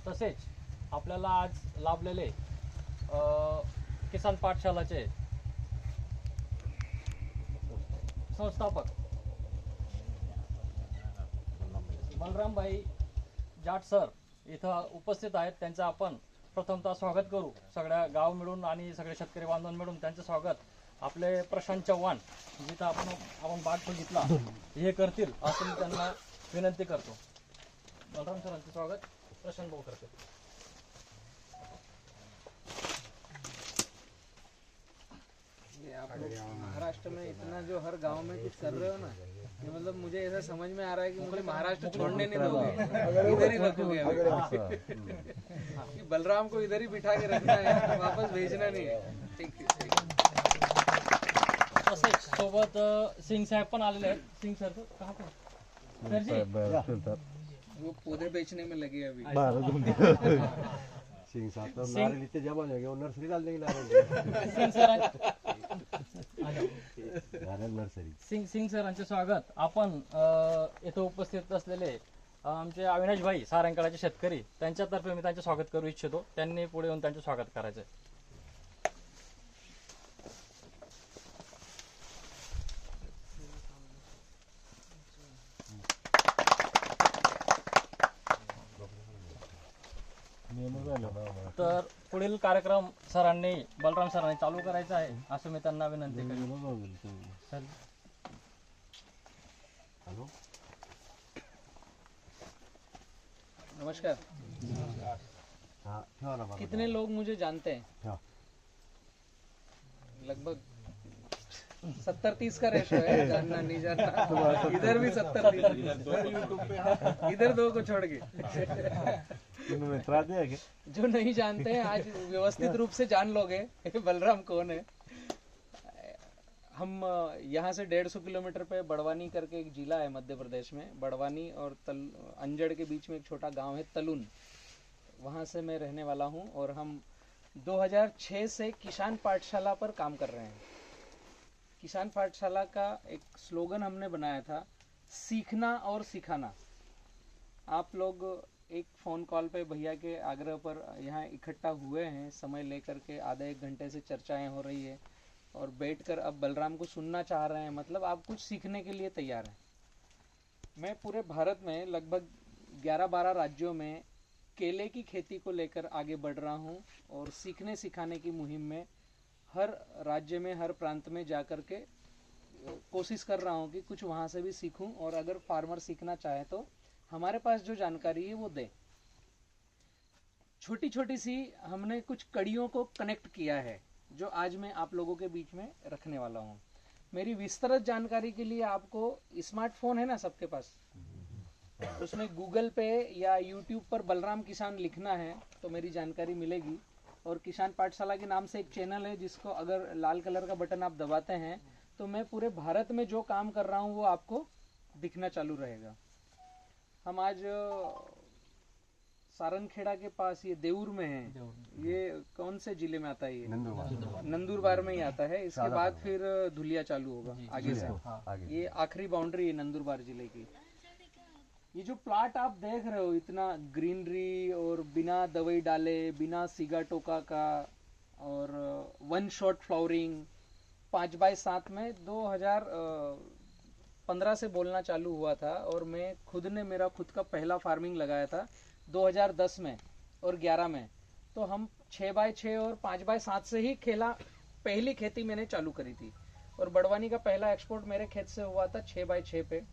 तसेच आपल्याला आज लाभलेले किसान पाठशालाचे संस्थापक बलरामभाई जाट सर इथं उपस्थित आहेत. त्यांचं आपण प्रथमतः स्वागत करू. सगळ्या गाव मिळून आणि सगळे शेतकरी बांधव मिळून त्यांचं स्वागत आपले प्रशांत चव्हाण जिथं आपण भाग बघितला हे करतील असं मी त्यांना विनंती करतो. बलराम सरांचं स्वागत प्रशांत भाऊ करतील. आप लोग महाराष्ट्र में इतना जो हर गांव में कुछ कर रहे हो ना, ये मतलब मुझे ऐसा समझ में आ रहा है कि मुझे महाराष्ट्र छोड़ने नहीं दोगे, इधर ही रखोगे कि बलराम को इधर ही बिठा के रखना है, वापस भेजना नहीं है. ठीक है. तसेच सोबत सिंग साहेब पण आलेले आहेत. सिंग सर कहाँ पे सर जी? वो पौधे बेचने में लगे अभी. सिंग साहब तो नारियल इतने जमा हो गए, वो नर्सरी डाल देंगे नारियल सिंग सर नारियल नर्सरी. सिंग सरांचे स्वागत. आपण येथे उपस्थित असलेले आमचे अविनाश भाई सारंगखेड्याचे शेतकरी त्यांच्यातर्फे मी त्यांचे स्वागत करू इच्छितो. त्यांनी पुढे येऊन त्यांचे स्वागत करायचे. तर पुढील कार्यक्रम बलराम सरांनी चालू करायचा आहे असं मी त्यांना विनंती करेन. सर नमस्कार. कितने लोग मुझे जानते हैं? लगभग 70-30 का रेशो है, जानना नहीं जानना. इधर भी 70-30, इधर 2 को छोड़ के. जो नहीं जानते हैं आज व्यवस्थित रूप से जान लोगे बलराम कौन है. हम यहाँ से 150 किलोमीटर पे बड़वानी करके एक जिला है मध्य प्रदेश में. बड़वानी और अंजड़ के बीच में एक छोटा गांव है तलुन, वहाँ से मैं रहने वाला हूँ. और हम 2006 से किसान पाठशाला पर काम कर रहे हैं. किसान पाठशाला का एक स्लोगन हमने बनाया था, सीखना और सिखाना. आप लोग एक फ़ोन कॉल पे भैया के आग्रह पर यहाँ इकट्ठा हुए हैं, समय लेकर के आधा 1 घंटे से चर्चाएं हो रही है और बैठकर अब बलराम को सुनना चाह रहे हैं. मतलब आप कुछ सीखने के लिए तैयार हैं. मैं पूरे भारत में लगभग 11-12 राज्यों में केले की खेती को लेकर आगे बढ़ रहा हूँ और सीखने सिखाने की मुहिम में हर राज्य में हर प्रांत में जाकर के कोशिश कर रहा हूँ कि कुछ वहाँ से भी सीखूं. और अगर फार्मर सीखना चाहे तो हमारे पास जो जानकारी है वो दें. छोटी छोटी सी हमने कुछ कड़ियों को कनेक्ट किया है जो आज मैं आप लोगों के बीच में रखने वाला हूँ. मेरी विस्तृत जानकारी के लिए आपको स्मार्टफोन है ना सबके पास, उसमें गूगल पे या यूट्यूब पर बलराम किसान लिखना है तो मेरी जानकारी मिलेगी. और किसान पाठशाला के नाम से एक चैनल है जिसको अगर लाल कलर का बटन आप दबाते हैं तो मैं पूरे भारत में जो काम कर रहा हूँ वो आपको दिखना चालू रहेगा. हम आज सारंगखेड़ा के पास ये देऊर में है. ये कौन से जिले में आता है? ये नंदुरबार में ही आता है. इसके बाद फिर धुलिया चालू होगा आगे से. ये आखिरी बाउंड्री है नंदुरबार जिले की. ये जो प्लाट आप देख रहे हो, इतना ग्रीनरी और बिना दवाई डाले, बिना सीगा टोका का और 1 शॉट फ्लावरिंग, 5x7 में 2015 से बोलना चालू हुआ था. और मैं खुद ने मेरा खुद का पहला फार्मिंग लगाया था 2010 में और 11 में. तो हम 6x6 और 5x7 से ही पहली खेती मैंने चालू करी थी. और बड़वानी का पहला एक्सपोर्ट मेरे खेत से हुआ था 6x6 पे.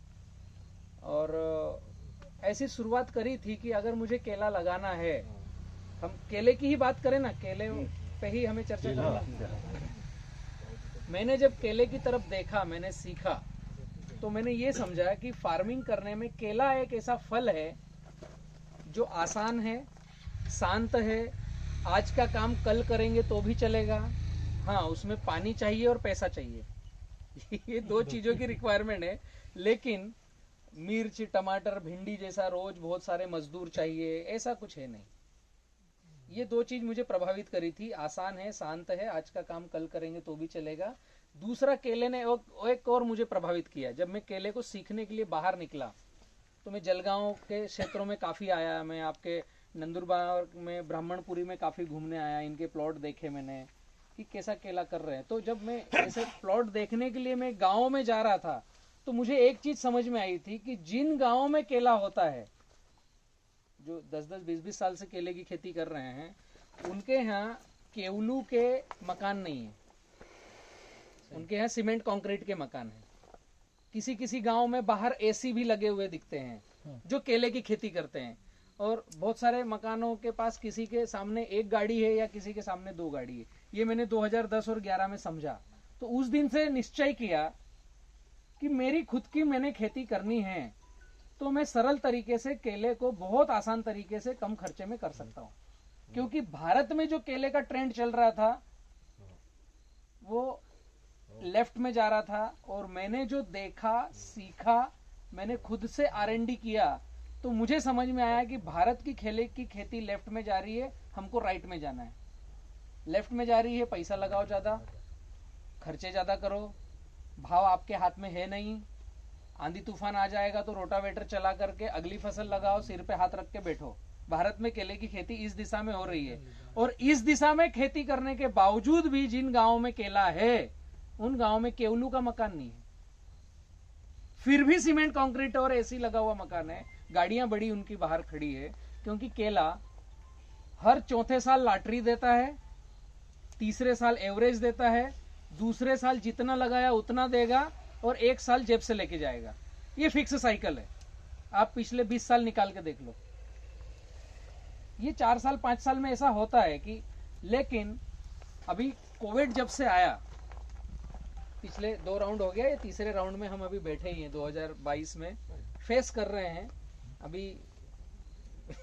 और ऐसी शुरुआत करी थी कि अगर मुझे केला लगाना है, हम केले की ही बात करें ना, केले पे ही हमें चर्चा करना. मैंने जब केले की तरफ देखा, मैंने सीखा, तो मैंने ये समझा कि फार्मिंग करने में केला एक ऐसा फल है जो आसान है, शांत है, आज का काम कल करेंगे तो भी चलेगा. हाँ, उसमें पानी चाहिए और पैसा चाहिए. ये 2 चीजों की रिक्वायरमेंट है. लेकिन मिर्च, टमाटर, भिंडी जैसा रोज बहुत सारे मजदूर चाहिए, ऐसा कुछ है नहीं. ये 2 चीज मुझे प्रभावित करी थी. आसान है, शांत है, आज का काम कल करेंगे तो भी चलेगा. दूसरा, केले ने एक और मुझे प्रभावित किया. जब मैं केले को सीखने के लिए बाहर निकला तो मैं जलगांव के क्षेत्रों में काफी आया. मैं आपके नंदुरबार में ब्राह्मणपुरी में काफी घूमने आया, इनके प्लॉट देखे मैंने कि कैसा केला कर रहे हैं। तो जब मैं ऐसे प्लॉट देखने के लिए मैं गाँव में जा रहा था तो मुझे एक चीज समझ में आई थी कि जिन गाँव में केला होता है, जो 10-10, 20-20 साल से केले की खेती कर रहे हैं, उनके यहाँ केवलू के मकान नहीं है, उनके यहाँ सीमेंट कंक्रीट के मकान है। किसी किसी गांव में बाहर एसी भी लगे हुए दिखते हैं जो केले की खेती करते हैं, और बहुत सारे मकानों के पास किसी के सामने एक गाड़ी है या किसी के सामने 2 गाड़ी है। ये मैंने 2010 और 11 में समझा। तो उस दिन से निश्चय किया कि मेरी खुद की मैंने खेती करनी है तो मैं सरल तरीके से केले को बहुत आसान तरीके से कम खर्चे में कर सकता हूँ। क्योंकि भारत में जो केले का ट्रेंड चल रहा था वो लेफ्ट में जा रहा था, और मैंने जो देखा, सीखा, मैंने खुद से R&D किया, तो मुझे समझ में आया कि भारत की केले की खेती लेफ्ट में जा रही है, हमको राइट में जाना है। लेफ्ट में जा रही है, पैसा लगाओ ज्यादा, खर्चे ज्यादा करो, भाव आपके हाथ में है नहीं, आंधी तूफान आ जाएगा तो रोटावेटर चला करके अगली फसल लगाओ, सिर पे हाथ रख के बैठो। भारत में केले की खेती इस दिशा में हो रही है, और इस दिशा में खेती करने के बावजूद भी जिन गांवों में केला है उन गांवों में केवलू का मकान नहीं है, फिर भी सीमेंट कंक्रीट और एसी लगा हुआ मकान है, गाड़ियां बड़ी उनकी बाहर खड़ी है। क्योंकि केला हर चौथे साल लॉटरी देता है, तीसरे साल एवरेज देता है, दूसरे साल जितना लगाया उतना देगा, और एक साल जेब से लेके जाएगा। ये फिक्स साइकिल है, आप पिछले 20 साल निकाल के देख लो। ये 4 साल 5 साल में ऐसा होता है कि, लेकिन अभी कोविड जब से आया, पिछले 2 राउंड हो गया, ये तीसरे राउंड में हम अभी बैठे ही हैं, 2022 में फेस कर रहे हैं। अभी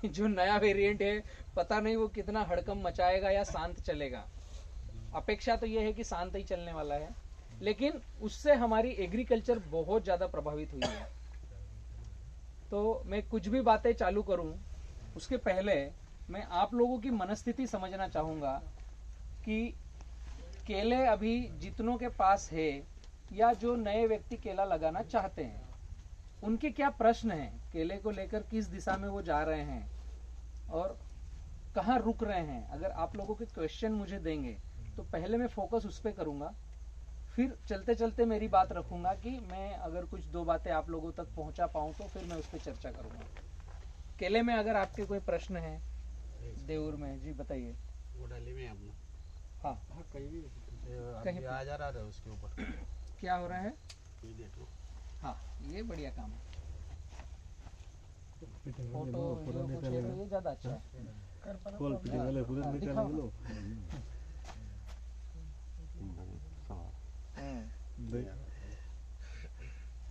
जो नया वेरिएंट है पता नहीं वो कितना हड़कंप मचाएगा या शांत चलेगा। अपेक्षा तो ये है कि शांत ही चलने वाला है, लेकिन उससे हमारी एग्रीकल्चर बहुत ज्यादा प्रभावित हुई है। तो मैं कुछ भी बातें चालू करूं उसके पहले मैं आप लोगों की मनस्थिति समझना चाहूंगा कि केले अभी जितनों के पास है या जो नए व्यक्ति केला लगाना चाहते हैं उनके क्या प्रश्न हैं, केले को लेकर किस दिशा में वो जा रहे हैं और कहाँ रुक रहे हैं। अगर आप लोगों के क्वेश्चन मुझे देंगे तो पहले मैं फोकस उस पर करूंगा, फिर चलते चलते मेरी बात रखूंगा कि मैं अगर कुछ 2 बातें आप लोगों तक पहुंचा पाऊं तो फिर मैं उस पर चर्चा करूंगा। केले में अगर आपके कोई प्रश्न है देऊर में, जी बताइए। हाँ कहीं आ जा रहा है उसके ऊपर क्या हो रहा है? ये देखो। हाँ ये बढ़िया काम है, फोटो वीडियो कुछ है तो ये ज्यादा अच्छा है। कॉल पे वाले पूरे हाँ, निकाल दिखाओ। लो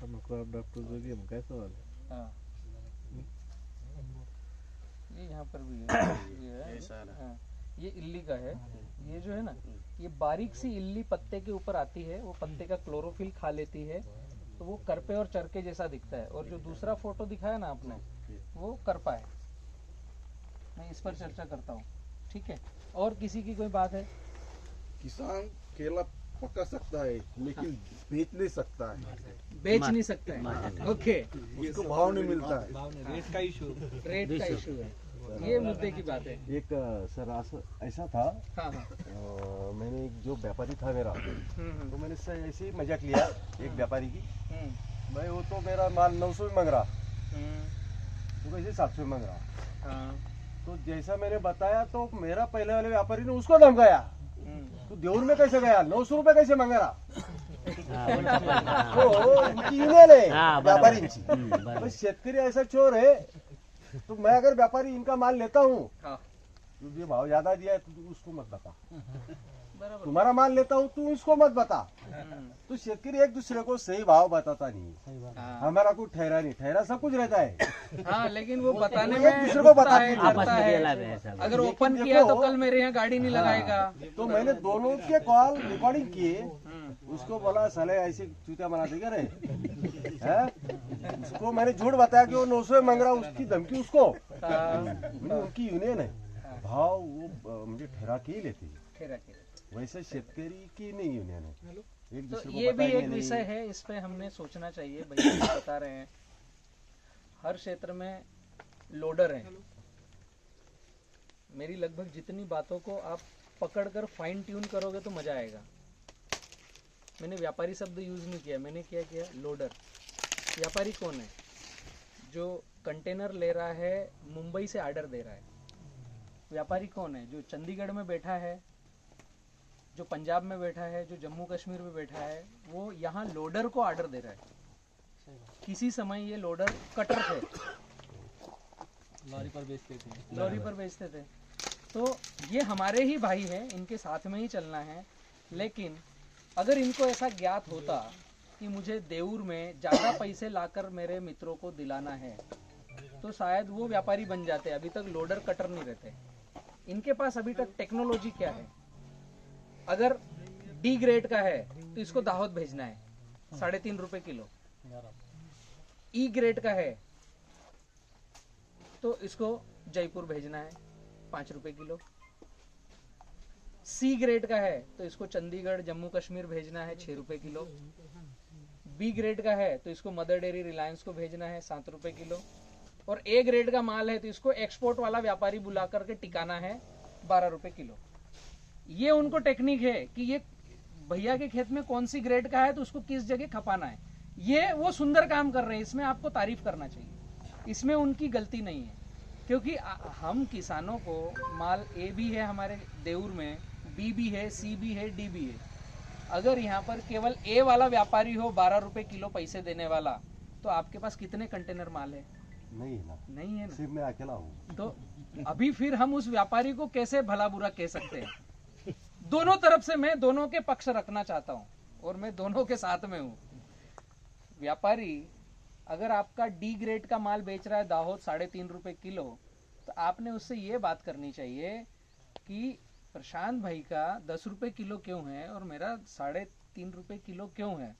हमको आप डॉक्टर जोगी हम कैसे सवाल है? हाँ ये यहाँ पर भी है, ये है, हाँ, ये इल्ली का है। ये जो है ना, ये बारीक सी इल्ली पत्ते के ऊपर आती है, वो पत्ते का क्लोरोफिल खा लेती है, तो वो करपे और चरके जैसा दिखता है। और जो दूसरा फोटो दिखाया ना आपने, वो करपा है। मैं इस पर चर्चा करता हूँ, ठीक है। और किसी की कोई बात है? किसान केला पका सकता है लेकिन बेच नहीं सकता है, बेच नहीं सकते हैं, ओके, उसको भाव नहीं मिलता है। रेट का इशू है, ये मुद्दे की बात है। एक सर ऐसा था, हाँ हाँ, मैंने एक जो व्यापारी था मेरा, तो मैंने ऐसे ही मजाक लिया एक व्यापारी की, भाई वो तो मेरा माल 900 में मांग रहा, तो कैसे 700 में मांग रहा। हाँ, तो जैसा मैंने बताया तो मेरा पहले वाले व्यापारी ने उसको धमकाया, तो देऊर में कैसे गया, 900 रुपये कैसे मांग रहा। हो इनकी युनियन है व्यापारींची, पण शेतकरी ऐसा चोर है, तो मैं अगर व्यापारी इनका माल लेता हूँ, हाँ, तुझे भाव ज्यादा दिया है तो तू उसको मत बता, बराबर। तुम्हारा माल लेता हूँ तू उसको मत बता। तो शेतकरी एक दूसरे को सही भाव बताता नहीं, हाँ, हमारा कुछ ठहरा नहीं, ठहरा सब कुछ रहता है। हाँ, लेकिन वो बताने एक में दूसरे को रुकता बताते है, हैं, करता है। अगर ओपन देखो, किया तो कल मेरे यहाँ गाड़ी नहीं लगाएगा। तो मैंने दोनों के कॉल रिकॉर्डिंग किए, उसको बोला साले ऐसे चूतिया बना देगा रे, हैं? उसको मैंने झूठ बताया कि वो 900 में मांग रहा, उसकी धमकी उसको, उनकी यूनियन है, भाव वो मुझे ठहरा के ही लेती है, वैसे शेतकरी की नहीं यूनियन है। एक तो दूसरे को ये भी बताएंगे एक नहीं। विषय है, इस पे हमने सोचना चाहिए। भैया बता रहे हैं हर क्षेत्र में लोडर हैं, मेरी लगभग जितनी बातों को आप पकड़कर फाइन ट्यून करोगे तो मजा आएगा। मैंने व्यापारी शब्द यूज नहीं किया, मैंने क्या किया, लोडर। व्यापारी कौन है? जो कंटेनर ले रहा है, मुंबई से ऑर्डर दे रहा है। व्यापारी कौन है? जो चंडीगढ़ में बैठा है, जो पंजाब में बैठा है, जो जम्मू कश्मीर में बैठा है, वो यहाँ लोडर को ऑर्डर दे रहा है। किसी समय ये लोडर कटर थे, लॉरी पर बेचते थे। लॉरी पर बेचते थे। तो ये हमारे ही भाई हैं, इनके साथ में ही चलना है। लेकिन अगर इनको ऐसा ज्ञात होता कि मुझे देऊर में ज़्यादा पैसे लाकर मेरे मित्रों को दिलाना है, तो शायद वो व्यापारी बन जाते। अभी तक लोडर कटर नहीं रहते। इनके पास अभी तक टेक्नोलॉजी क्या है? अगर डी ग्रेड का है तो इसको दाहोद भेजना है, 3.5 रुपए किलो। ई ग्रेड का है तो इसको जयपुर भेजना है, 5 रुपए किलो। सी ग्रेड का है तो इसको चंडीगढ़ जम्मू कश्मीर भेजना है, 6 रुपए किलो। बी ग्रेड का है तो इसको मदर डेयरी रिलायंस को भेजना है, 7 रुपए किलो। और ए ग्रेड का माल है तो इसको एक्सपोर्ट वाला व्यापारी बुला करके टिकाना है, 12 रुपए किलो। ये उनको टेक्निक है कि ये भैया के खेत में कौन सी ग्रेड का है तो उसको किस जगह खपाना है। ये वो सुंदर काम कर रहे हैं, इसमें आपको तारीफ करना चाहिए। इसमें उनकी गलती नहीं है, क्योंकि हम किसानों को माल ए भी है हमारे देऊर में, बी भी है, सी भी है, डी भी है। अगर यहाँ पर केवल ए वाला व्यापारी हो 12 रुपए किलो पैसे देने वाला, तो आपके पास कितने कंटेनर माल है? नहीं है ना, नहीं है ना। सिर्फ मैं अकेला हूँ। तो अभी फिर हम उस व्यापारी को कैसे भला बुरा कह सकते हैं? दोनों तरफ से मैं दोनों के पक्ष रखना चाहता हूँ और मैं दोनों के साथ में हूँ। व्यापारी अगर आपका डी ग्रेड का माल बेच रहा है दाहोद 3.5 रुपए किलो, तो आपने उससे ये बात करनी चाहिए कि प्रशांत भाई का 10 रुपए किलो क्यों है और मेरा 3.5 रुपए किलो क्यों है।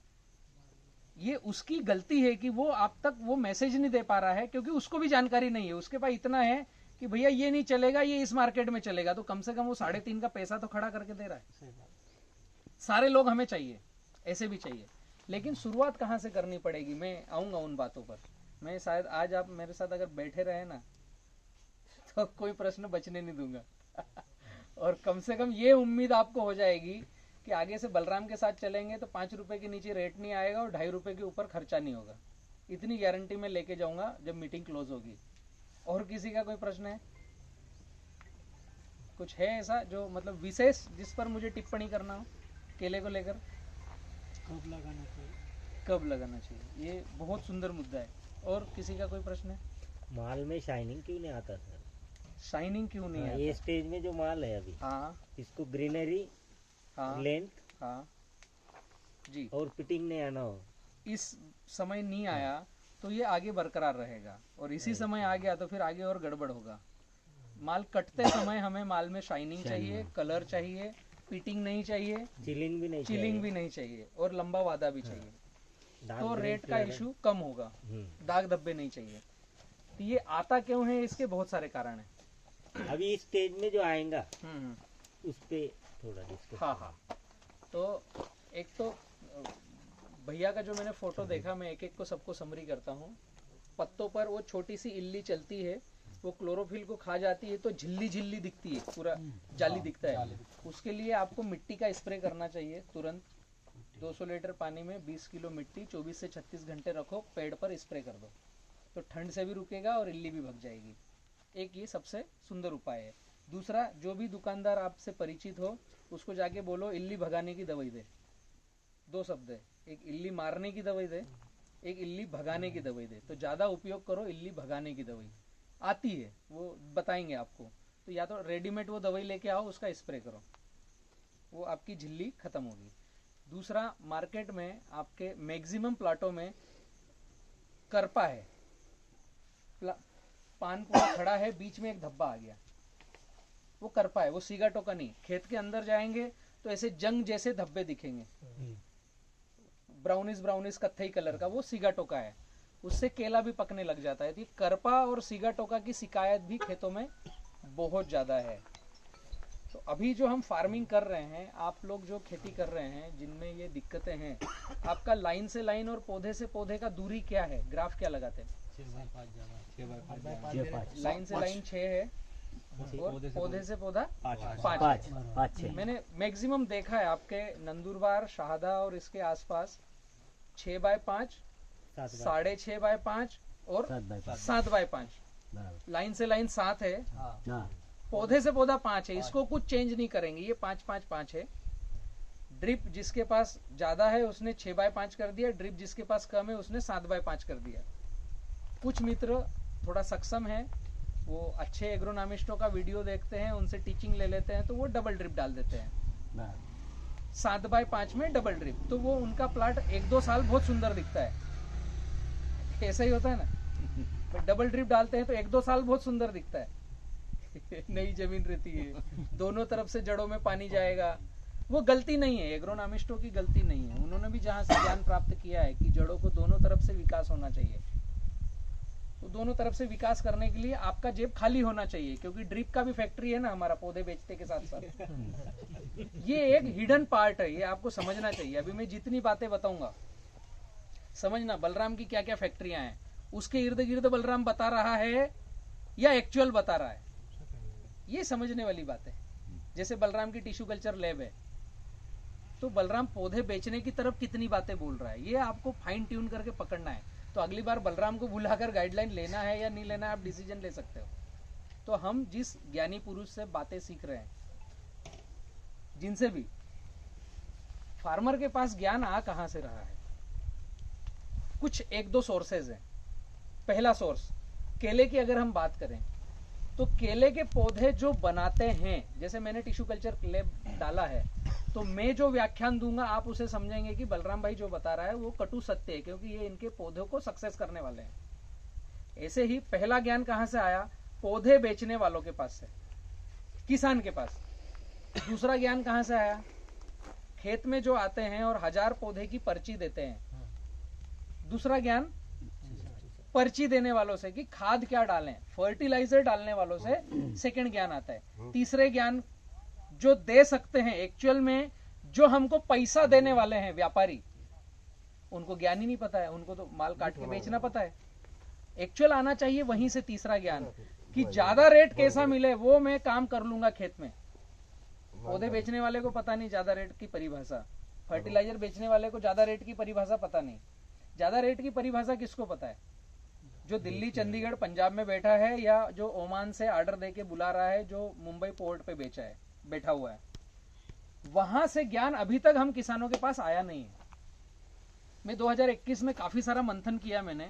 ये उसकी गलती है कि वो आप तक वो मैसेज नहीं दे पा रहा है, क्योंकि उसको भी जानकारी नहीं है। उसके पास इतना है कि भैया ये नहीं चलेगा, ये इस मार्केट में चलेगा, तो कम से कम वो 3.5 का पैसा तो खड़ा करके दे रहा है। सारे लोग हमें चाहिए, ऐसे भी चाहिए, लेकिन शुरुआत कहाँ से करनी पड़ेगी? मैं आऊंगा उन बातों पर। मैं शायद आज आप मेरे साथ अगर बैठे रहे ना तो कोई प्रश्न बचने नहीं दूंगा और कम से कम ये उम्मीद आपको हो जाएगी कि आगे से बलराम के साथ चलेंगे तो 5 रुपए के नीचे रेट नहीं आएगा और 2.5 रुपए के ऊपर खर्चा नहीं होगा। इतनी गारंटी मैं लेके जाऊंगा जब मीटिंग क्लोज होगी। और किसी का कोई प्रश्न है? कुछ है ऐसा जो मतलब विशेष जिस पर मुझे टिप्पणी करना हो केले को लेकर? कब लगाना चाहिए? कब लगाना चाहिए, ये बहुत सुंदर मुद्दा है। और किसी का कोई प्रश्न है? माल में शाइनिंग क्यों नहीं आता सर? शाइनिंग क्यों नहीं हाँ, है? ये स्टेज में जो माल है अभी, हाँ इसको ग्रीनरी, हाँ लेंथ हाँ जी, और फिटिंग नहीं आना हो। इस समय नहीं आया तो ये आगे बरकरार रहेगा, और इसी समय आ गया तो फिर आगे और गड़बड़ होगा। माल कटते समय हमें माल में शाइनिंग चाहिए, कलर चाहिए, पिटिंग नहीं चाहिए, चिलिंग भी नहीं चिलिंग भी नहीं चाहिए, और लंबा वादा भी चाहिए। दाग तो ग्रीन रेट का फ्लेवर। इशू कम होगा, दाग धब्बे नहीं चाहिए। तो ये आता क्यों है? इसके बहुत सारे कारण हैं। अभी इस स्टेज में जो आएगा हम्म, उस पे थोड़ा डिस्कस। हाँ हाँ। तो एक तो भैया का जो मैंने फोटो देखा, मैं एक एक को सबको समरी करता हूँ। पत्तों पर वो छोटी सी इल्ली चलती है, वो क्लोरोफिल को खा जाती है तो झिल्ली झिल्ली दिखती है, पूरा जाली दिखता है। उसके लिए आपको मिट्टी का स्प्रे करना चाहिए तुरंत। 200 लीटर पानी में 20 किलो मिट्टी 24 से 36 घंटे रखो, पेड़ पर स्प्रे कर दो, तो ठंड से भी रुकेगा और इल्ली भी भग जाएगी। एक ये सबसे सुंदर उपाय है। दूसरा, जो भी दुकानदार आपसे परिचित हो उसको जाके बोलो इल्ली भगाने की दवाई दे। 2 शब्द है, एक इल्ली मारने की दवाई दे, एक इल्ली भगाने की दवाई दे। तो ज्यादा उपयोग करो इल्ली भगाने की दवाई, आती है, वो बताएंगे आपको। तो या तो रेडीमेड वो दवाई लेके आओ, उसका स्प्रे करो, वो आपकी झिल्ली खत्म होगी। दूसरा, मार्केट में आपके मैक्सिमम प्लाटों में करपा है, पान पूरा खड़ा है, बीच में एक धब्बा आ गया, वो करपा है, वो सीगा टोका नहीं। खेत के अंदर जाएंगे तो ऐसे जंग जैसे धब्बे दिखेंगे, ब्राउनिश ब्राउनिश कत्थई कलर का, वो सीगा टोका है। उससे केला भी पकने लग जाता है। तो करपा और सीगा टोका की शिकायत भी खेतों में बहुत ज्यादा है। तो अभी जो हम फार्मिंग कर रहे हैं, आप लोग जो खेती कर रहे हैं जिनमें ये दिक्कतें हैं, आपका लाइन से लाइन और पौधे से पौधे का दूरी क्या है? ग्राफ क्या लगाते हैं? 6x5 जाना, 6x5 लाइन से लाइन 6 है, और पौधे से पौधा पाँच। पाँच पाँच छः मैंने मैक्सिमम देखा है आपके नंदुरबार, शाहदा और इसके आसपास 6x5, 6.5x5 और 7x5 7x5 बराबर। लाइन से लाइन 7 है, हाँ पौधे से पौधा 5 है। इसको कुछ चेंज नहीं करेंगे, ये 5-5-5 है। ड्रिप जिसके पास ज्यादा है उसने 6x5 कर दिया, ड्रिप जिसके पास कम है उसने 7x5 कर दिया। कुछ मित्र थोड़ा सक्षम है, वो अच्छे एग्रोनॉमिस्टों का वीडियो देखते हैं, उनसे टीचिंग ले लेते हैं, तो वो डबल ड्रिप डाल देते हैं बराबर। 7x5 में डबल ड्रिप, तो वो उनका प्लाट 1-2 साल बहुत सुंदर दिखता है। ऐसा ही होता है ना, डबल ड्रिप डालते हैं तो 1-2 साल बहुत सुंदर दिखता है। नई जमीन रहती है, दोनों तरफ से जड़ों में पानी जाएगा। वो गलती नहीं है, एग्रोनॉमिस्टों की गलती नहीं है। उन्होंने भी जहां से ज्ञान प्राप्त किया है कि जड़ों को दोनों तरफ से विकास होना चाहिए, तो दोनों तरफ से विकास करने के लिए आपका जेब खाली होना चाहिए, क्योंकि ड्रिप का भी फैक्ट्री है ना हमारा, पौधे बेचते के साथ साथ। ये एक हिडन पार्ट है, ये आपको समझना चाहिए। अभी मैं जितनी बातें बताऊंगा समझना, बलराम की क्या क्या फैक्ट्रियां हैं, उसके इर्द गिर्द बलराम बता रहा है या एक्चुअल बता रहा है, ये समझने वाली बात है। जैसे बलराम की टिश्यू कल्चर लैब है, तो बलराम पौधे बेचने की तरफ कितनी बातें बोल रहा है, ये आपको फाइन ट्यून करके पकड़ना है। तो अगली बार बलराम को बुलाकर गाइडलाइन लेना है या नहीं लेना है, आप डिसीजन ले सकते हो। तो हम जिस ज्ञानी पुरुष से बातें सीख रहे हैं, जिनसे भी, फार्मर के पास ज्ञान आ कहां से रहा है, कुछ 1-2 सोर्सेज हैं। पहला सोर्स, केले की अगर हम बात करें तो केले के पौधे जो बनाते हैं, जैसे मैंने टिश्यू कल्चर लैब डाला है, तो मैं जो व्याख्यान दूंगा आप उसे समझेंगे कि बलराम भाई जो बता रहा है वो कटु सत्य है, क्योंकि ये इनके पौधों को सक्सेस करने वाले हैं। ऐसे ही पहला ज्ञान कहां से आया, पौधे बेचने वालों के पास से, किसान के पास। दूसरा ज्ञान कहां से आया, खेत में जो आते हैं और 1000 पौधे की पर्ची देते हैं। दूसरा ज्ञान पर्ची देने वालों से कि खाद क्या डालें, फर्टिलाइजर डालने वालों से सेकंड ज्ञान आता है। तीसरे ज्ञान जो दे सकते हैं एक्चुअल में, जो हमको पैसा देने वाले हैं व्यापारी, उनको ज्ञान ही नहीं पता है, उनको तो माल काट के बेचना पता है। एक्चुअल आना चाहिए वहीं से तीसरा ज्ञान, कि ज्यादा रेट कैसा मिले वो मैं काम कर लूंगा खेत में। पौधे बेचने वाले को पता नहीं ज्यादा रेट की परिभाषा, फर्टिलाइजर बेचने वाले को ज्यादा रेट की परिभाषा पता नहीं। ज्यादा रेट की परिभाषा किसको पता है, जो दिल्ली, चंडीगढ़, पंजाब में बैठा है, या जो ओमान से ऑर्डर देके बुला रहा है, जो मुंबई पोर्ट पे बैठा हुआ है। वहां से ज्ञान अभी तक हम किसानों के पास आया नहीं है। मैं 2021 में काफी सारा मंथन किया मैंने,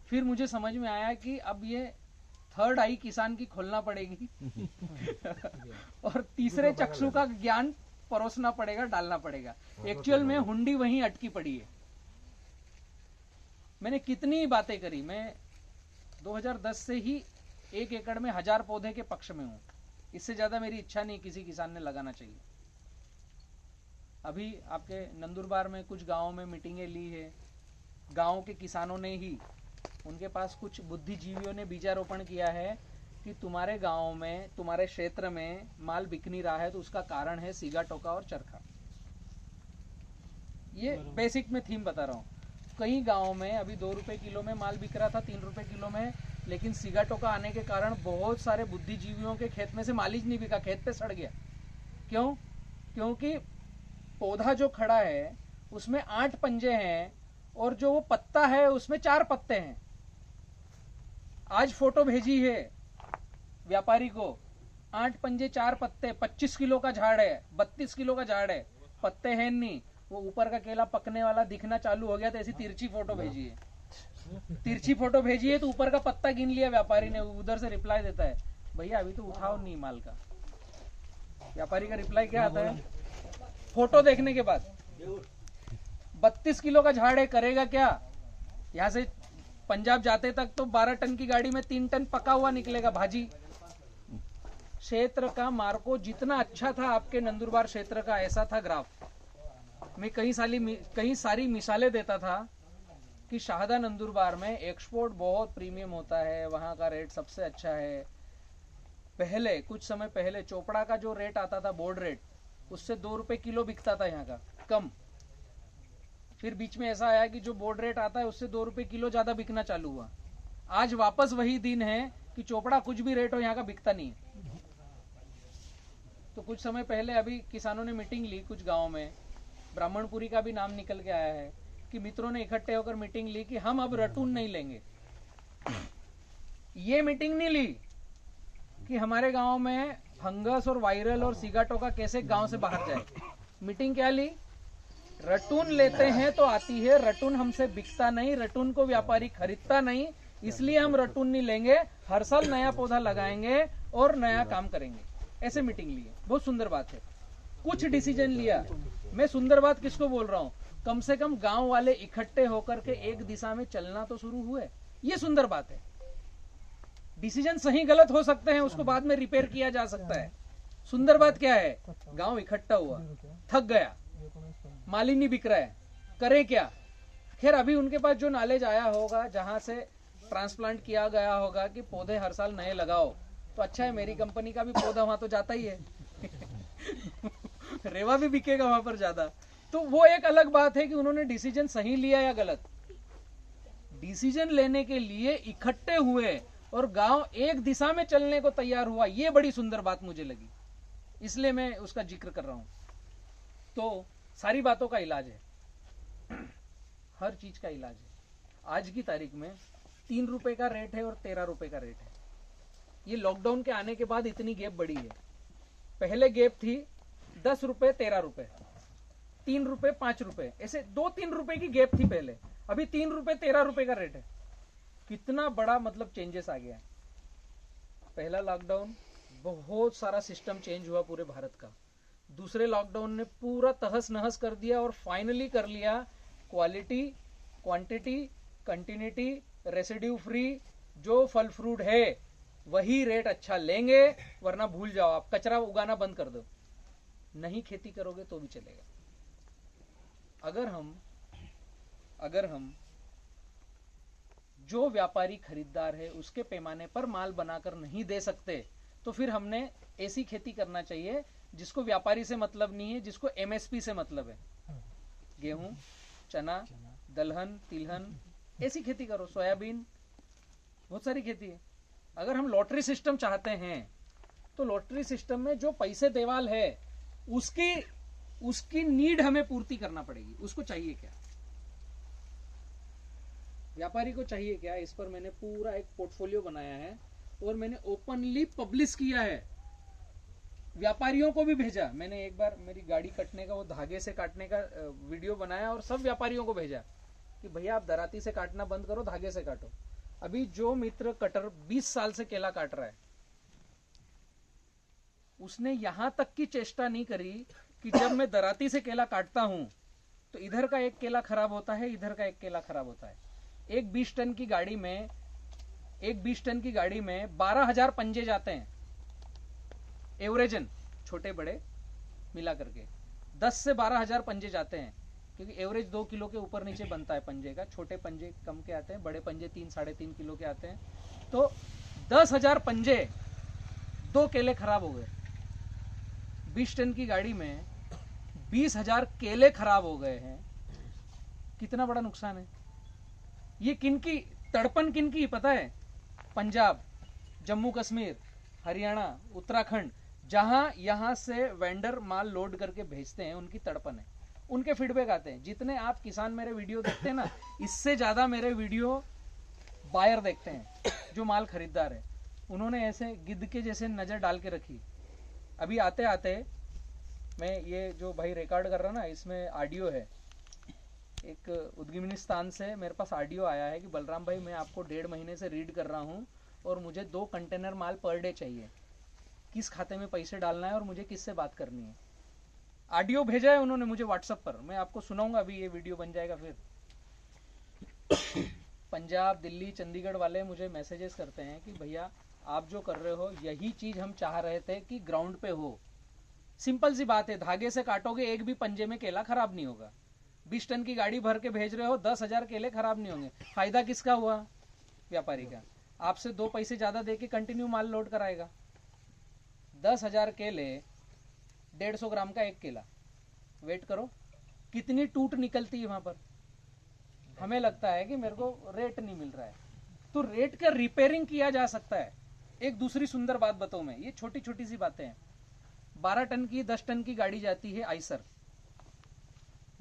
फिर मुझे समझ में आया कि अब ये थर्ड आई किसान की खोलना पड़ेगी और तीसरे चक्षु का ज्ञान परोसना पड़ेगा, डालना पड़ेगा। एक्चुअल में हुंडी वहीं अटकी पड़ी है। मैंने कितनी बातें करी, मैं 2010 से ही 1 एकड़ में 1000 पौधे के पक्ष में हूं। इससे ज्यादा मेरी इच्छा नहीं किसी किसान ने लगाना चाहिए। अभी आपके नंदुरबार में कुछ गांवों में मीटिंगें ली है, गांव के किसानों ने ही, उनके पास कुछ बुद्धिजीवियों ने बीजारोपण किया है कि तुम्हारे गांव में, तुम्हारे क्षेत्र में माल बिक नहीं रहा है, तो उसका कारण है सीगा टोका और चरखा। ये बेसिक में थीम बता रहा हूँ। कई गांवों में अभी 2 रुपए किलो में माल बिक रहा था, 3 रुपए किलो में, लेकिन सीगा टोका आने के कारण बहुत सारे बुद्धिजीवियों के खेत में से माल ही नहीं बिका, खेत पे सड़ गया। क्यों? क्योंकि पौधा जो खड़ा है उसमें 8 पंजे हैं और जो वो पत्ता है उसमें 4 पत्ते हैं। आज फोटो भेजी है व्यापारी को, 8 पंजे 4 पत्ते, 25 किलो का झाड़ है, 32 किलो का झाड़ है, पत्ते हैं नहीं, वो ऊपर का केला पकने वाला दिखना चालू हो गया, तो ऐसी तिरछी फोटो भेजी है। तिरछी फोटो भेजी है तो ऊपर का पत्ता गिन लिया व्यापारी ने, उधर से रिप्लाई देता है, भैया अभी तो उठाओ नहीं माल का। व्यापारी का रिप्लाई क्या आता है फोटो देखने के बाद, 32 किलो का झाड़ है, करेगा क्या? यहाँ से पंजाब जाते तक तो 12 टन की गाड़ी में 3 टन पका हुआ निकलेगा भाजी। क्षेत्र का मार्को जितना अच्छा था आपके नंदुरबार क्षेत्र का, ऐसा था ग्राफ। मैं कई सारी मिसालें देता था कि शाहदा नंदुरबार में एक्सपोर्ट बहुत प्रीमियम होता है, वहां का रेट सबसे अच्छा है। पहले कुछ समय पहले चोपड़ा का जो रेट आता था, बोर्ड रेट, उससे 2 रुपए किलो बिकता था यहाँ का, कम। फिर बीच में ऐसा आया कि जो बोर्ड रेट आता है उससे 2 रुपए किलो ज्यादा बिकना चालू हुआ। आज वापस वही दिन है कि चोपड़ा कुछ भी रेट हो यहाँ का बिकता नहीं है। तो कुछ समय पहले अभी किसानों ने मीटिंग ली कुछ गाँव में, ब्राह्मणपुरी का भी नाम निकल के आया है कि मित्रों ने इकट्ठे होकर मीटिंग ली कि हम अब रटून नहीं लेंगे। ये मीटिंग नहीं ली कि हमारे गांव में फंगस और वायरल और सिगाटोका कैसे गांव से बाहर जाए। मीटिंग क्या ली? रटून लेते हैं तो आती है, रटून हमसे बिकता नहीं, रटून को व्यापारी खरीदता नहीं, इसलिए हम रटून नहीं लेंगे, हर साल नया पौधा लगाएंगे और नया काम करेंगे। ऐसे मीटिंग ली है। बहुत सुंदर बात है। कुछ डिसीजन लिया। मैं सुंदर बात किसको बोल रहा हूँ? कम से कम गांव वाले इकट्ठे होकर के एक दिशा में चलना तो शुरू हुए। ये सुंदर बात है। डिसीजन सही गलत हो सकते हैं, उसको बाद में रिपेयर किया जा सकता है। सुंदर बात क्या है? गांव इकट्ठा हुआ, थक गया, माल ही नहीं बिक रहा है, करे क्या? खैर अभी उनके पास जो नॉलेज आया होगा, जहां से ट्रांसप्लांट किया गया होगा कि पौधे हर साल नए लगाओ, तो अच्छा है, मेरी कंपनी का भी पौधा वहां तो जाता ही है। रेवा भी बिकेगा वहां पर ज्यादा। तो वो एक अलग बात है कि उन्होंने डिसीजन सही लिया या गलत। डिसीजन लेने के लिए इकट्ठे हुए और गांव एक दिशा में चलने को तैयार हुआ। ये बड़ी सुंदर बात मुझे लगी, इसलिए मैं उसका जिक्र कर रहा हूं। तो सारी बातों का इलाज है, हर चीज का इलाज है। आज की तारीख में 3 रुपए का रेट है और 13 रुपए का रेट है। ये लॉकडाउन के आने के बाद इतनी गैप बढ़ी है। पहले गैप थी 10 रुपए 13 रुपए, 3 रुपए 5 रुपए, ऐसे 2-3 रुपए की गैप थी पहले। अभी 3 रुपए 13 रुपए का रेट है। कितना बड़ा मतलब चेंजेस आ गया है। पहला लॉकडाउन बहुत सारा सिस्टम चेंज हुआ पूरे भारत का। दूसरे लॉकडाउन ने पूरा तहस नहस कर दिया और फाइनली कर लिया quality, quantity, continuity, residue free. जो फल फ्रूट है वही रेट अच्छा लेंगे, वरना भूल जाओ, आप कचरा उगाना बंद कर दो। नहीं खेती करोगे तो भी चलेगा। अगर हम जो व्यापारी खरीदार है उसके पैमाने पर माल बनाकर नहीं दे सकते, तो फिर हमने ऐसी खेती करना चाहिए जिसको व्यापारी से मतलब नहीं है, जिसको एमएसपी से मतलब है। गेहूं, चना, दलहन, तिलहन, ऐसी खेती करो, सोयाबीन, बहुत सारी खेती है। अगर हम लॉटरी सिस्टम चाहते हैं तो लॉटरी सिस्टम में जो पैसे देवाल है उसकी नीड हमें पूर्ति करना पड़ेगी। उसको चाहिए क्या, व्यापारी को चाहिए क्या, इस पर मैंने पूरा एक पोर्टफोलियो बनाया है और मैंने ओपनली पब्लिश किया है। व्यापारियों को भी भेजा। मैंने एक बार मेरी गाड़ी कटने का, वो धागे से काटने का वीडियो बनाया और सब व्यापारियों को भेजा कि भैया आप दराती से काटना बंद करो, धागे से काटो। अभी जो मित्र कटर 20 साल से केला काट रहा है, उसने यहां तक की चेष्टा नहीं करी कि जब मैं दराती से केला काटता हूं तो इधर का एक केला खराब होता है, इधर का एक केला खराब होता है। एक 20 टन की गाड़ी में 12,000 पंजे जाते हैं एवरेजन, छोटे बड़े मिला करके 10 से 12,000 पंजे जाते हैं, क्योंकि एवरेज 2 किलो के ऊपर नीचे बनता है पंजे का। छोटे पंजे कम के आते हैं, बड़े पंजे 3-3.5 किलो के आते हैं। तो 10,000 पंजे, 2 केले खराब हो गए। 20 टन की गाड़ी में 20,000 केले खराब हो गए हैं। कितना बड़ा नुकसान है। ये किनकी तड़पन किनकी पता है? पंजाब, जम्मू कश्मीर, हरियाणा, उत्तराखंड, जहां यहां से वेंडर माल लोड करके भेजते हैं, उनकी तड़पन है। उनके फीडबैक आते हैं। जितने आप किसान मेरे वीडियो देखते हैं ना, इससे ज्यादा मेरे वीडियो बायर देखते हैं, जो माल खरीदार है। उन्होंने ऐसे गिद्ध के जैसे नजर डाल के रखी। अभी आते आते मैं ये जो भाई रिकॉर्ड कर रहा ना, इसमें ऑडियो है। एक उद्गिमिनिस्तान से मेरे पास ऑडियो आया है कि बलराम भाई, मैं आपको 1.5 महीने से रीड कर रहा हूँ और मुझे 2 कंटेनर माल पर डे चाहिए। किस खाते में पैसे डालना है और मुझे किससे बात करनी है। ऑडियो भेजा है उन्होंने मुझे व्हाट्सएप पर, मैं आपको सुनाऊंगा। अभी ये वीडियो बन जाएगा। फिर पंजाब, दिल्ली, चंडीगढ़ वाले मुझे मैसेजेस करते हैं कि भैया आप जो कर रहे हो यही चीज हम चाह रहे थे कि ग्राउंड पे हो। सिंपल सी बात है, धागे से काटोगे एक भी पंजे में केला खराब नहीं होगा। 20 टन की गाड़ी भर के भेज रहे हो, 10,000 केले खराब नहीं होंगे। फायदा किसका हुआ? व्यापारी का। आपसे 2 पैसे ज्यादा देके कंटिन्यू माल लोड कराएगा। 10,000 केले, 150 ग्राम का एक केला। वेट करो कितनी टूट निकलती है वहां पर। हमें लगता है कि मेरे को रेट नहीं मिल रहा है, तो रेट का रिपेयरिंग किया जा सकता है। एक दूसरी सुंदर बात बताऊं मैं, ये छोटी छोटी सी बातें हैं। 12 टन की 10 टन की गाड़ी जाती है आइसर,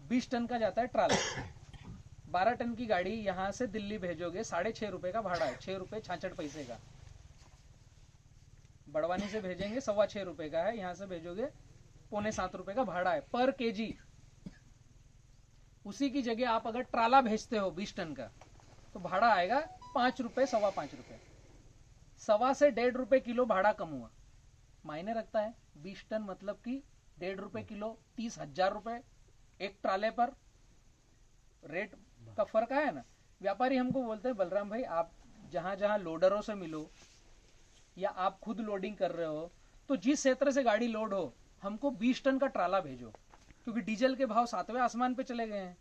20 टन का जाता है ट्राला। 12 टन की गाड़ी यहां से दिल्ली भेजोगे, 6.5 रुपए का भाड़ा है, 6 रुपए 66 पैसे का। बड़वानी से भेजेंगे 6.25 रुपए का है, यहां से भेजोगे 6.75 रुपए का भाड़ा है पर केजी। उसी की जगह आप अगर ट्राला भेजते हो 20 टन का तो भाड़ा आएगा 5 रुपए, 5.25 रुपए, 1.25 से 1.5 रुपए किलो भाड़ा कम हुआ। मायने रखता है। 20 टन मतलब कि 1.5 रुपए किलो, 30,000 रुपए एक ट्राले पर, रेट का फर्क आया ना। व्यापारी हमको बोलते हैं बलराम भाई आप जहां जहां लोडरों से मिलो या आप खुद लोडिंग कर रहे हो तो जिस क्षेत्र से गाड़ी लोड हो हमको 20 टन का ट्राला भेजो, क्योंकि डीजल के भाव 7वें आसमान पे चले गए हैं।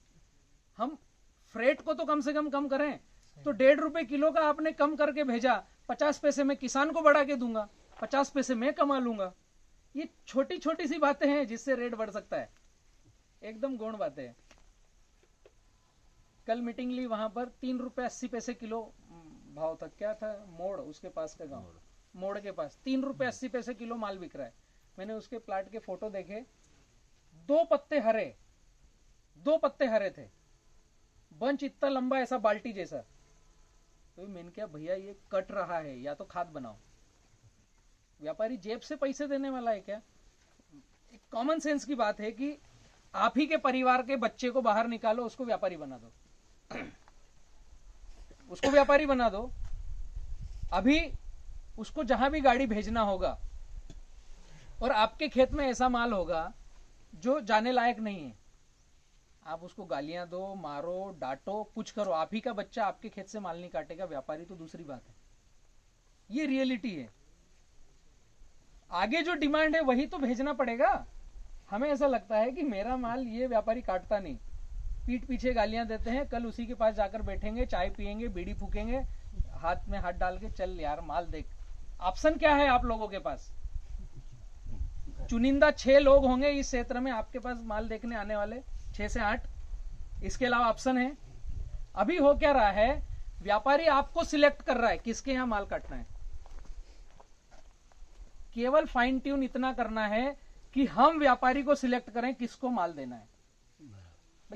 हम फ्रेट को तो कम से कम करें, तो 1.5 रुपए किलो का आपने कम करके भेजा, 50 पैसे मैं किसान को बढ़ा के दूंगा, 50 पैसे मैं कमा लूंगा। ये छोटी छोटी सी बातें हैं जिससे रेट बढ़ सकता है, एकदम गौण बातें हैं। कल मीटिंग ली, वहां पर 3 रुपए 80 पैसे किलो भाव था, क्या था, मोड़ उसके पास का गांव, मोड़ के पास 3 रुपए 80 पैसे किलो माल बिक रहा है। मैंने उसके प्लाट के फोटो देखे, 2 पत्ते हरे थे, बंच इतना लंबा ऐसा बाल्टी जैसा। तो मैंने क्या भैया ये कट रहा है, या तो खाद बनाओ। व्यापारी जेब से पैसे देने वाला है क्या? एक कॉमन सेंस की बात है कि आप ही के परिवार के बच्चे को बाहर निकालो, उसको व्यापारी बना दो, उसको व्यापारी बना दो। अभी उसको जहां भी गाड़ी भेजना होगा और आपके खेत में ऐसा माल होगा जो जाने लायक नहीं है, आप उसको गालियां दो, मारो, डांटो, कुछ करो, आप ही का बच्चा आपके खेत से माल नहीं काटेगा। व्यापारी तो दूसरी बात है, ये रियलिटी है। आगे जो डिमांड है वही तो भेजना पड़ेगा। हमें ऐसा लगता है कि मेरा माल ये व्यापारी काटता नहीं, पीठ पीछे गालियां देते हैं, कल उसी के पास जाकर बैठेंगे, चाय पियेंगे, बीड़ी फूकेंगे, हाथ में हाथ डाल के, चल यार माल देख। ऑप्शन क्या है आप लोगों के पास? चुनिंदा 6 लोग होंगे इस क्षेत्र में आपके पास माल देखने आने वाले, 6 से 8, इसके अलावा ऑप्शन है? अभी हो क्या रहा है, व्यापारी आपको सिलेक्ट कर रहा है किसके यहां माल काटना है। केवल फाइन ट्यून इतना करना है कि हम व्यापारी को सिलेक्ट करें किसको माल देना है।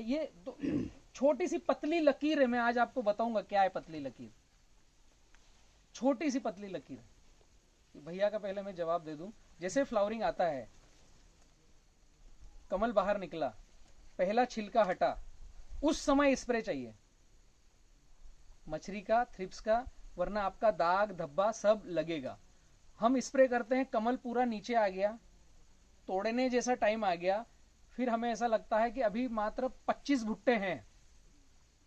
ये तो छोटी सी पतली लकीर है, मैं आज आपको बताऊंगा क्या है पतली लकीर। छोटी सी पतली लकीर है। भैया का पहले मैं जवाब दे दूं। जैसे फ्लावरिंग आता है, कमल बाहर निकला, पहला छिलका हटा, उस समय स्प्रे चाहिए मछली का, थ्रिप्स का, वरना आपका दाग धब्बा सब लगेगा। हम स्प्रे करते हैं, कमल पूरा नीचे आ गया, तोड़ने जैसा टाइम आ गया, फिर हमें ऐसा लगता है कि अभी मात्र 25 भुट्टे हैं,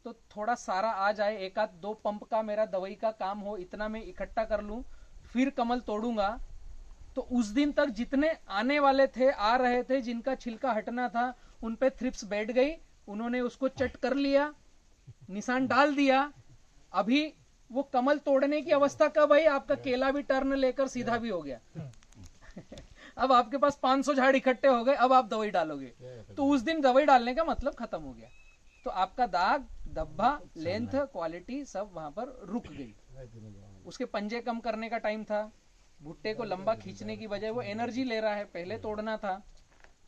तो थोड़ा सारा आ जाए, 1-2 पंप का मेरा दवाई का काम हो, इतना मैं इकट्ठा कर लूं, फिर कमल तोड़ूंगा। तो उस दिन तक जितने आने वाले थे, आ रहे थे, जिनका छिलका हटना था, उन पे थ्रिप्स बैठ गई, उन्होंने उसको चट कर लिया, निशान डाल दिया। अभी वो कमल तोड़ने की अवस्था कब आई? आपका केला भी टर्न लेकर सीधा भी हो गया। अब आपके पास 500 झाड़ इकट्ठे हो गए, अब आप दवाई डालोगे, तो उस दिन दवाई डालने का मतलब खत्म हो गया। तो आपका दाग धब्बा, लेंथ, क्वालिटी सब वहां पर रुक गई। उसके पंजे कम करने का टाइम था, भुट्टे को लंबा खींचने की बजाय वो एनर्जी ले रहा है, पहले तोड़ना था।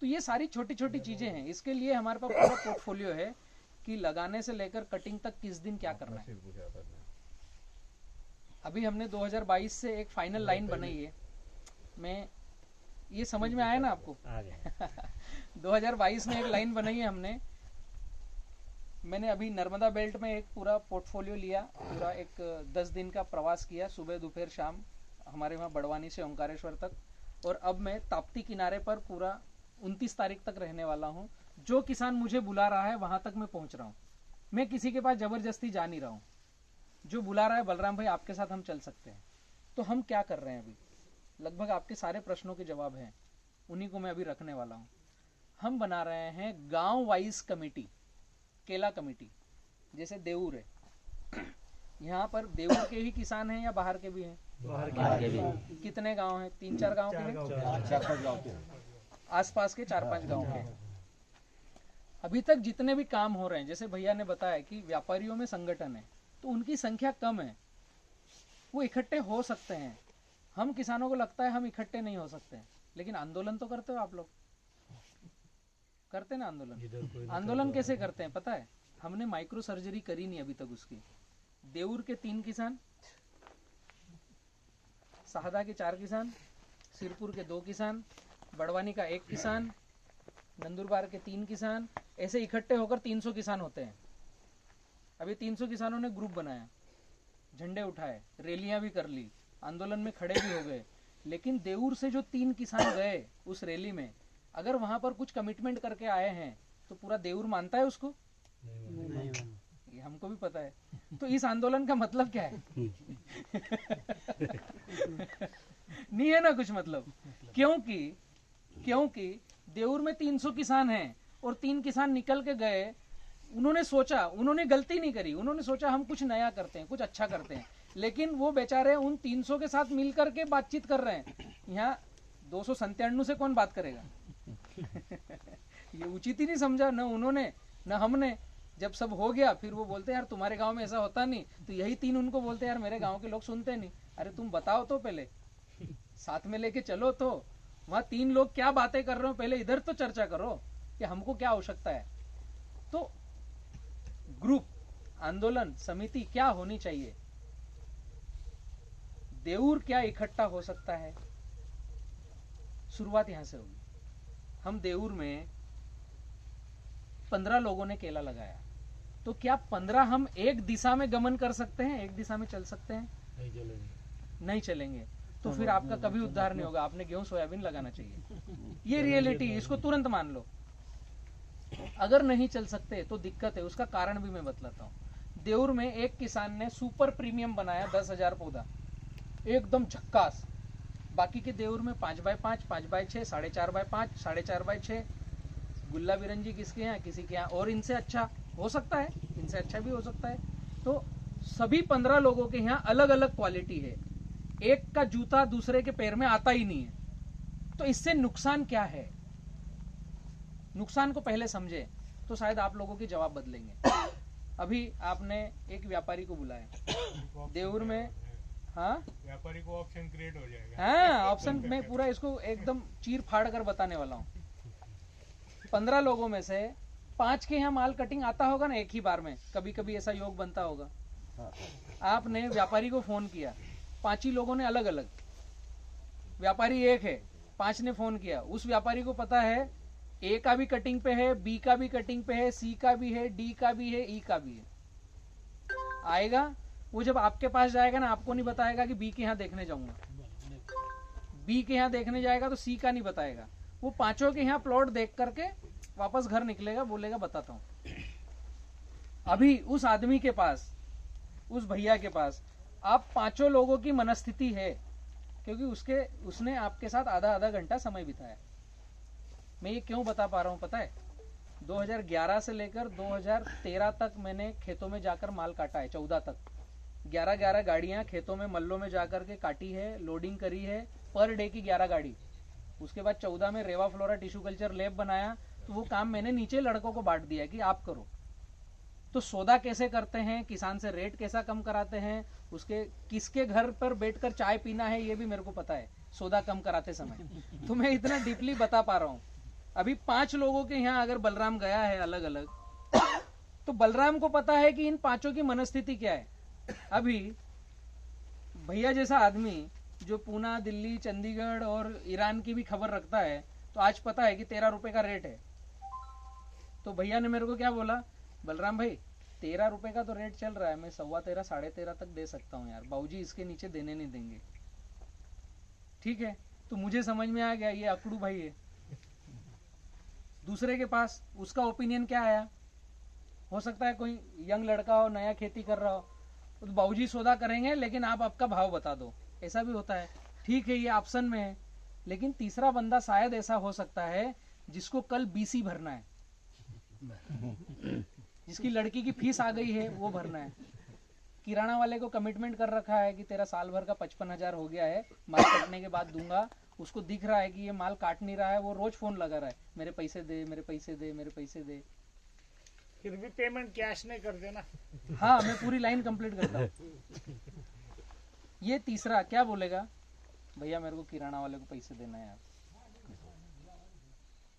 तो ये सारी छोटी छोटी चीजें हैं। इसके लिए हमारे पास पूरा पोर्टफोलियो है कि लगाने से लेकर कटिंग तक किस दिन क्या करना है। अभी हमने 2022 से एक फाइनल लाइन बनाई है। मैं ये समझ में आया ना आपको? 2022 में एक लाइन बनाई है हमने। मैंने अभी नर्मदा बेल्ट में एक पूरा पोर्टफोलियो लिया, पूरा एक 10 दिन का प्रवास किया, सुबह दोपहर शाम, हमारे वहाँ बड़वानी से ओंकारेश्वर तक। और अब मैं ताप्ती किनारे पर पूरा 29 तारीख तक रहने वाला हूँ। जो किसान मुझे बुला रहा है वहां तक मैं पहुंच रहा हूँ। मैं किसी के पास जबरदस्ती जा नहीं रहा हूँ। जो बुला रहा है, बलराम भाई आपके साथ हम चल सकते हैं। तो हम क्या कर रहे हैं अभी? लगभग आपके सारे प्रश्नों के जवाब हैं, उन्हीं को मैं अभी रखने वाला हूँ। हम बना रहे हैं गांव वाइज कमेटी, केला कमेटी। जैसे देऊर है, यहाँ पर देऊर के ही किसान हैं या बाहर के भी हैं? कितने गांव हैं? 3-4 गांव के हैं, आसपास के 4-5 गांव के। अभी तक जितने भी काम हो रहे हैं, जैसे भैया ने बताया कि व्यापारियों में संगठन है, तो उनकी संख्या कम है, वो इकट्ठे हो सकते हैं। हम किसानों को लगता है हम इकट्ठे नहीं हो सकते, लेकिन आंदोलन तो करते हो आप लोग, करते ना आंदोलन। आंदोलन कैसे करते हैं पता है? हमने माइक्रो सर्जरी करी नहीं अभी तक उसकी। देऊर के 3 किसान, साहदा के 4 किसान, सिरपुर के 2 किसान, बड़वानी का 1 किसान, नंदुरबार के 3 किसान, ऐसे इकट्ठे होकर 300 किसान होते हैं। अभी 300 किसानों ने ग्रुप बनाया, झंडे उठाए, रैलियां भी कर ली, आंदोलन में खड़े भी हो गए। लेकिन देऊर से जो 3 किसान गए उस रैली में, अगर वहां पर कुछ कमिटमेंट करके आए हैं तो पूरा देऊर मानता है उसको? ये हमको भी पता है। तो इस आंदोलन का मतलब क्या है? नहीं है ना कुछ मतलब। क्योंकि देऊर में 300 किसान हैं और 3 किसान निकल के गए। उन्होंने सोचा, उन्होंने गलती नहीं करी, उन्होंने सोचा हम कुछ नया करते हैं, कुछ अच्छा करते हैं। लेकिन वो बेचारे उन 300 के साथ मिलकर के बातचीत कर रहे हैं। यहाँ 297 से कौन बात करेगा? ये उचित ही नहीं समझा, न उन्होंने न हमने। जब सब हो गया फिर वो बोलते यार तुम्हारे गांव में ऐसा होता नहीं, तो यही 3 उनको बोलते यार मेरे गांव के लोग सुनते नहीं। अरे तुम बताओ तो, पहले साथ में लेके चलो तो। वहां 3 लोग क्या बातें कर रहे हो, पहले इधर तो चर्चा करो कि हमको क्या आवश्यकता है। तो ग्रुप, आंदोलन समिति क्या होनी चाहिए, देऊर क्या इकट्ठा हो सकता है, शुरुआत यहां से होगी। हम देऊर में 15 लोगों ने केला लगाया, तो क्या 15 हम एक दिशा में गमन कर सकते हैं, एक दिशा में चल सकते हैं? नहीं चलेंगे। नहीं चलेंगे। तो फिर आपका कभी उद्धार नहीं होगा। आपने गेहूं सोयाबीन लगाना चाहिए। ये रियलिटी, इसको तुरंत मान लो। अगर नहीं चल सकते तो दिक्कत है। उसका कारण भी मैं बतलाता हूँ। देऊर में एक किसान ने सुपर प्रीमियम बनाया 10,000 पौधा, एकदम झक्कास। बाकी के देऊर में 5x5, 5x6, 4.5x5, 4.5x6। गुल्ला बिरंजी किसके यहाँ, किसी के यहाँ, और इनसे अच्छा हो सकता है, इनसे अच्छा भी हो सकता है। तो सभी 15 लोगों के यहाँ अलग अलग क्वालिटी है। एक का जूता दूसरे के पैर में आता ही नहीं है। तो इससे नुकसान क्या है? नुकसान को पहले समझे तो शायद आप लोगों के जवाब बदलेंगे। अभी आपने एक व्यापारी को बुलाया देऊर में। हाँ, व्यापारी को ऑप्शन क्रिएट हो जाएगा। हाँ, ऑप्शन में पूरा इसको एकदम चीर फाड़ कर बताने वाला हूँ। 15 लोगों में से 5 के यहाँ माल कटिंग आता होगा ना एक ही बार में, कभी कभी ऐसा योग बनता होगा। आपने व्यापारी को फोन किया, 5 ही लोगों ने अलग अलग, व्यापारी एक है, 5 ने फोन किया। उस व्यापारी को पता है ए का भी कटिंग पे है, बी का भी कटिंग पे है, सी का भी है, डी का भी है, ई का भी है। आएगा वो, जब आपके पास जाएगा ना, आपको नहीं बताएगा कि बी के यहाँ देखने जाऊंगा। बी के यहाँ देखने जाएगा तो सी का नहीं बताएगा। वो 5 के यहाँ प्लॉट देख करके वापस घर निकलेगा, बोलेगा बताता हूँ। अभी उस आदमी के पास, उस भैया के पास आप 5 लोगों की मनस्थिति है, क्योंकि उसने आपके साथ आधा घंटा समय बिताया। मैं ये क्यों बता पा रहा हूँ पता है? 2011 से लेकर 2013 तक मैंने खेतों में जाकर माल काटा है। 14 तक 11 गाड़ियां खेतों में, मल्लों में जाकर के काटी है, लोडिंग करी है, पर डे की 11 गाड़ी। उसके बाद 14 में रेवा फ्लोरा टिश्यू कल्चर लैब बनाया, तो वो काम मैंने नीचे लड़कों को बांट दिया कि आप करो। तो सौदा कैसे करते हैं, किसान से रेट कैसा कम कराते हैं, उसके किसके घर पर बैठकर चाय पीना है, ये भी मेरे को पता है सौदा कम कराते समय। तो मैं इतना डीपली बता पा रहा हूँ। अभी 5 लोगों के यहाँ अगर बलराम गया है अलग अलग, तो बलराम को पता है कि इन 5 की मनस्थिति क्या है। अभी भैया जैसा आदमी जो पूना, दिल्ली, चंडीगढ़ और ईरान की भी खबर रखता है, तो आज पता है कि 13 रुपए का रेट है। तो भैया ने मेरे को क्या बोला, बलराम भाई 13 रुपए का तो रेट चल रहा है, मैं 13.25, 13.5 तक दे सकता हूँ यार, बाबूजी इसके नीचे देने नहीं देंगे। ठीक है, तो मुझे समझ में आ गया ये अकड़ू भाई है। दूसरे के पास उसका ओपिनियन क्या आया, हो सकता है कोई यंग लड़का हो, नया खेती कर रहा हो, तो बाबूजी सौदा करेंगे लेकिन आप आपका भाव बता दो, ऐसा भी होता है। ठीक है, ये ऑप्शन में है। लेकिन तीसरा बंदा शायद ऐसा हो सकता है जिसको कल बीसी भरना है, जिसकी लड़की की फीस आ गई है वो भरना है, किराना वाले को कमिटमेंट कर रखा है कि तेरा साल भर का 55,000 हो गया है, माल कटने के बाद दूंगा। उसको दिख रहा है कि ये माल काट नहीं रहा है, वो रोज फोन लगा रहा है, मेरे पैसे दे, मेरे पैसे दे, मेरे पैसे दे। फिर भी पेमेंट कैश नहीं कर देना। हाँ, मैं पूरी लाइन कंप्लीट करता हूँ। ये तीसरा क्या बोलेगा, भैया मेरे को किराना वाले को पैसे देना है यार,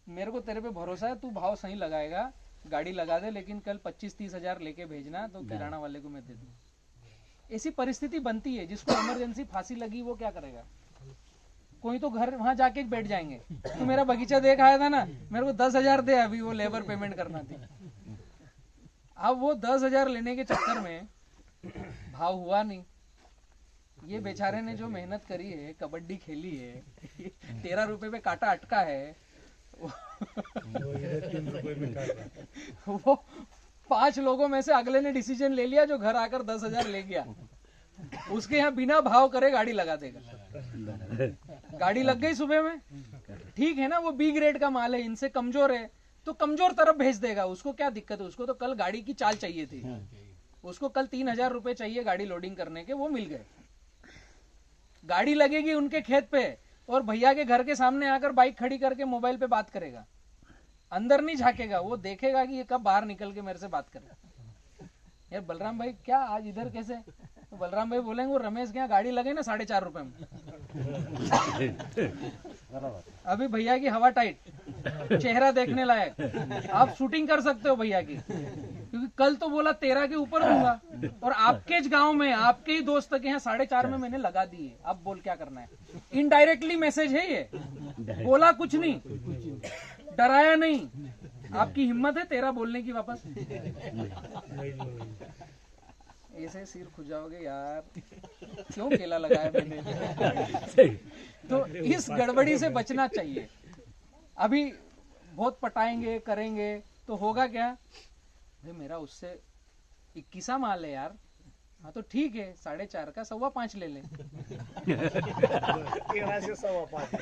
मेरे को तेरे पे भरोसा है, तू भाव सही लगाएगा, गाड़ी लगा दे, लेकिन कल 25-30 हजार लेके भेजना, तो किराना वाले को मैं दे दूँ। ऐसी परिस्थिति बनती है, जिसको इमरजेंसी फांसी लगी वो क्या करेगा? कोई तो घर वहां जाके बैठ जाएंगे। तो मेरा बगीचा देख आया था ना, मेरे को 10,000 दे, अभी वो लेबर पेमेंट करना थी। अब वो 10,000 लेने के चक्कर में भाव हुआ नहीं। ये बेचारे ने जो मेहनत करी है, कबड्डी खेली है, 13 रुपए पे काटा अटका है, वो 5 लोगों में से अगले ने डिसीजन ले लिया, जो घर आकर 10,000 ले गया। उसके यहाँ बिना भाव करे गाड़ी लगा देगा। गाड़ी लग गई सुबह में, ठीक है ना, वो बी ग्रेड का माल है, इनसे कमजोर है, तो कमजोर तरफ भेज देगा। उसको क्या दिक्कत है? उसको तो कल गाड़ी की चाल चाहिए थी, उसको कल 3,000 रुपए चाहिए गाड़ी लोडिंग करने के, वो मिल गए। गाड़ी लगेगी उनके खेत पे, और भैया के घर के सामने आकर बाइक खड़ी करके मोबाइल पे बात करेगा, अंदर नहीं झाकेगा। वो देखेगा कि ये कब बाहर निकल के मेरे से बात करे। यार बलराम भाई क्या आज इधर कैसे? तो बलराम भाई बोलेंगे वो रमेश के यहाँ गाड़ी लगे ना 4.5 रुपए में। अभी भैया की हवा टाइट, चेहरा देखने लायक, आप शूटिंग कर सकते हो भैया की, क्योंकि कल तो बोला 13 के ऊपर दूंगा, और आपके गांव में आपके ही दोस्त के यहाँ 4.5 में मैंने लगा दी है। अब बोल क्या करना है? इनडायरेक्टली मैसेज है ये, बोला कुछ नहीं, डराया नहीं। आपकी हिम्मत है 13 बोलने की वापस? ऐसे सिर खुजाओगे यार, क्यों केला लगाया मैंने? तो इस गड़बड़ी से बचना चाहिए। अभी बहुत पटाएंगे करेंगे तो होगा क्या? भाई मेरा उससे 21 माल है यार, हाँ तो ठीक है, 4.5 का 5.25 ले लें। 13 से 5.25।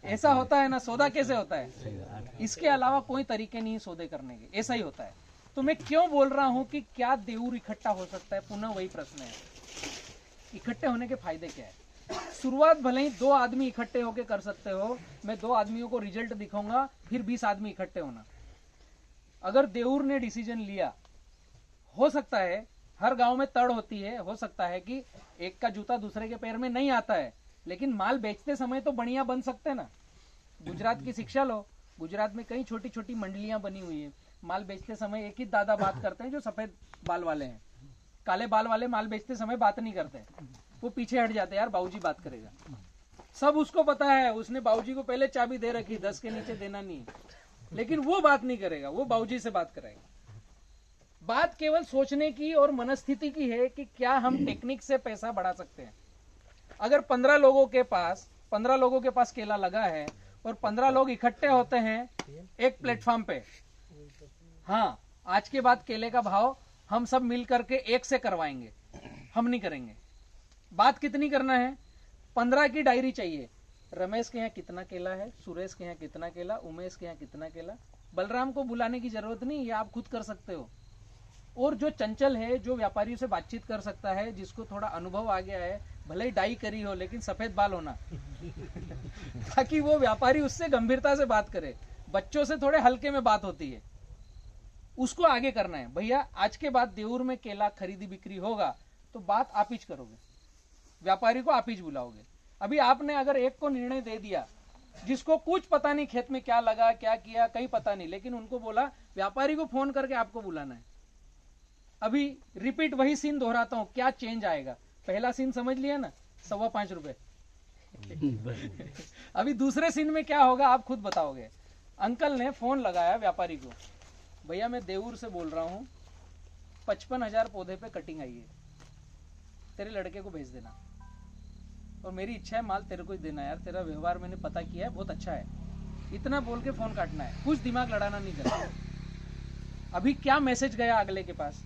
ऐसा होता है ना, सौदा कैसे होता है? इसके अलावा कोई तरीके नहीं सौदे करने के, ऐसा ही होता है। तो मैं क्यों बोल रहा हूं कि क्या देऊर इकट्ठा हो सकता है? पुनः वही प्रश्न है, इकट्ठे होने के फायदे क्या है? शुरुआत भले ही 2 आदमी इकट्ठे होके कर सकते हो, मैं 2 आदमियों को रिजल्ट दिखाऊंगा, फिर 20 आदमी इकट्ठे होना। अगर देऊर ने डिसीजन लिया, हो सकता है हर गांव में तड़ होती है, हो सकता है कि एक का जूता दूसरे के पैर में नहीं आता है, लेकिन माल बेचते समय तो बढ़िया बन सकते हैं ना। गुजरात की शिक्षा लो, गुजरात में कई छोटी छोटी मंडलियां बनी हुई है। माल बेचते समय एक ही दादा बात करते हैं जो सफेद बाल वाले हैं, काले बाल वाले माल बेचते समय बात नहीं करते, वो पीछे हट जाते हैं, यार बाबूजी बात करेगा। सब उसको पता है, उसने बाबूजी को पहले चाबी दे रखी, 10 के नीचे देना नहीं, लेकिन वो बात नहीं करेगा, वो बाबूजी से बात करेगा। बात केवल सोचने की और मनस्थिति की है कि क्या हम टेक्निक से पैसा बढ़ा सकते हैं। अगर 15 लोगों के पास केला लगा है और 15 लोग इकट्ठे होते हैं एक प्लेटफॉर्म पे, हाँ आज के बाद केले का भाव हम सब मिल करके 1 से करवाएंगे, हम नहीं करेंगे। बात कितनी करना है? 15 की डायरी चाहिए। रमेश के यहाँ कितना केला है, सुरेश के यहाँ कितना केला, उमेश के यहाँ कितना केला। बलराम को बुलाने की जरूरत नहीं, ये आप खुद कर सकते हो। और जो चंचल है, जो व्यापारियों से बातचीत कर सकता है, जिसको थोड़ा अनुभव आ गया है, भले ही डाई करी हो लेकिन सफेद बाल होना ताकि वो व्यापारी उससे गंभीरता से बात करे। बच्चों से थोड़े हल्के में बात होती है, उसको आगे करना है। भैया आज के बाद देऊर में केला खरीदी बिक्री होगा तो बात आप ही करोगे, व्यापारी को आप ही बुलाओगे। अभी आपने अगर एक को निर्णय दे दिया, जिसको कुछ पता नहीं खेत में क्या लगा क्या किया कहीं पता नहीं, लेकिन उनको बोला व्यापारी को फोन करके आपको बुलाना है। अभी रिपीट वही सीन दोहराता हूं, क्या चेंज आएगा? पहला सीन समझ लिया ना, 5.25 रुपए। अभी दूसरे सीन में क्या होगा आप खुद बताओगे। अंकल ने फोन लगाया व्यापारी को, भैया मैं देऊर से बोल रहा हूँ, 55,000 पौधे पे कटिंग आई है, तेरे लड़के को भेज देना, और मेरी इच्छा है माल तेरे को ही देना। यार तेरा व्यवहार मैंने पता किया है, बहुत अच्छा है। इतना बोल के फोन काटना है, कुछ दिमाग लड़ाना नहीं करना। अभी क्या मैसेज गया अगले के पास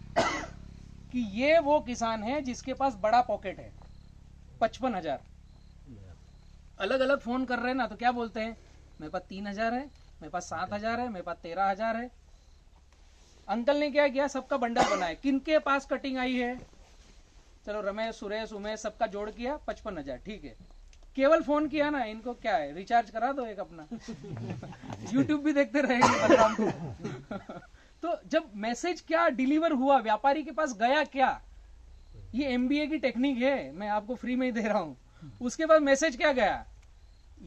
कि ये वो किसान है जिसके पास बड़ा पॉकेट है, 55,000। अलग अलग फोन कर रहे हैं ना, तो क्या बोलते हैं, मेरे पास 3,000 है, मेरे पास 7,000 है, मेरे पास 13,000 है। अंकल ने क्या किया, सबका बंडल बनाया, किनके पास कटिंग आई है, चलो रमेश सुरेश उमेश सबका जोड़ किया, 55,000 ठीक है। केवल फोन किया ना, इनको क्या है, रिचार्ज करा दो एक अपना यूट्यूब भी देखते रहेंगे बलराम को। तो जब मैसेज क्या डिलीवर हुआ, व्यापारी के पास गया क्या, ये MBA की टेक्निक है, मैं आपको फ्री में ही दे रहा हूं। उसके बाद मैसेज क्या गया,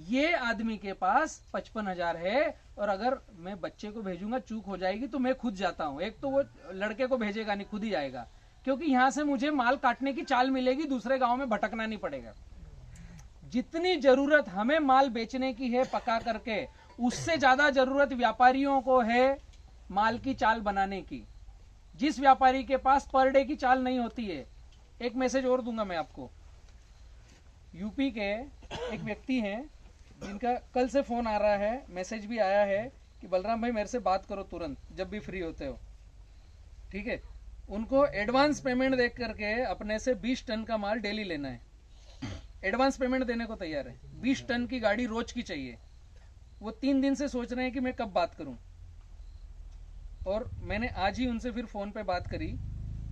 ये आदमी के पास 55,000 है, और अगर मैं बच्चे को भेजूंगा चूक हो जाएगी तो मैं खुद जाता हूँ। एक तो वो लड़के को भेजेगा नहीं, खुद ही जाएगा, क्योंकि यहाँ से मुझे माल काटने की चाल मिलेगी, दूसरे गांव में भटकना नहीं पड़ेगा। जितनी जरूरत हमें माल बेचने की है पका करके, उससे ज्यादा जरूरत व्यापारियों को है माल की चाल बनाने की। जिस व्यापारी के पास पर डे की चाल नहीं होती है, एक मैसेज और दूंगा मैं आपको। यूपी के एक व्यक्ति हैं जिनका कल से फोन आ रहा है, मैसेज भी आया है कि बलराम भाई मेरे से बात करो तुरंत जब भी फ्री होते हो, ठीक है। उनको एडवांस पेमेंट देख करके अपने से 20 टन का माल डेली लेना है। एडवांस पेमेंट देने को तैयार है, 20 टन की गाड़ी रोज की चाहिए। वो 3 दिन से सोच रहे हैं कि मैं कब बात करूं, और मैंने आज ही उनसे फिर फोन पे बात करी।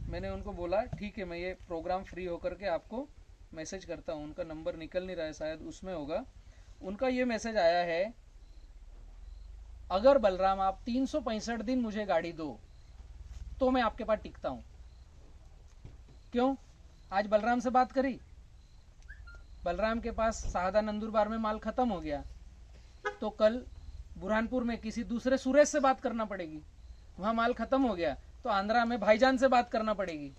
मैंने उनको बोला ठीक है, मैं ये प्रोग्राम फ्री होकर के आपको मैसेज करता हूँ। उनका नंबर निकल नहीं रहा है, शायद उसमें होगा। उनका ये मैसेज आया है, अगर बलराम आप 365 दिन मुझे गाड़ी दो तो मैं आपके पास टिकता हूं। क्यों? आज बलराम से बात करी, बलराम के पास शाहदा नंदुरबार में माल खत्म हो गया, तो कल बुरहानपुर में किसी दूसरे सुरेश से बात करना पड़ेगी। वहां माल खत्म हो गया तो आंध्रा में भाईजान से बात करना पड़ेगी।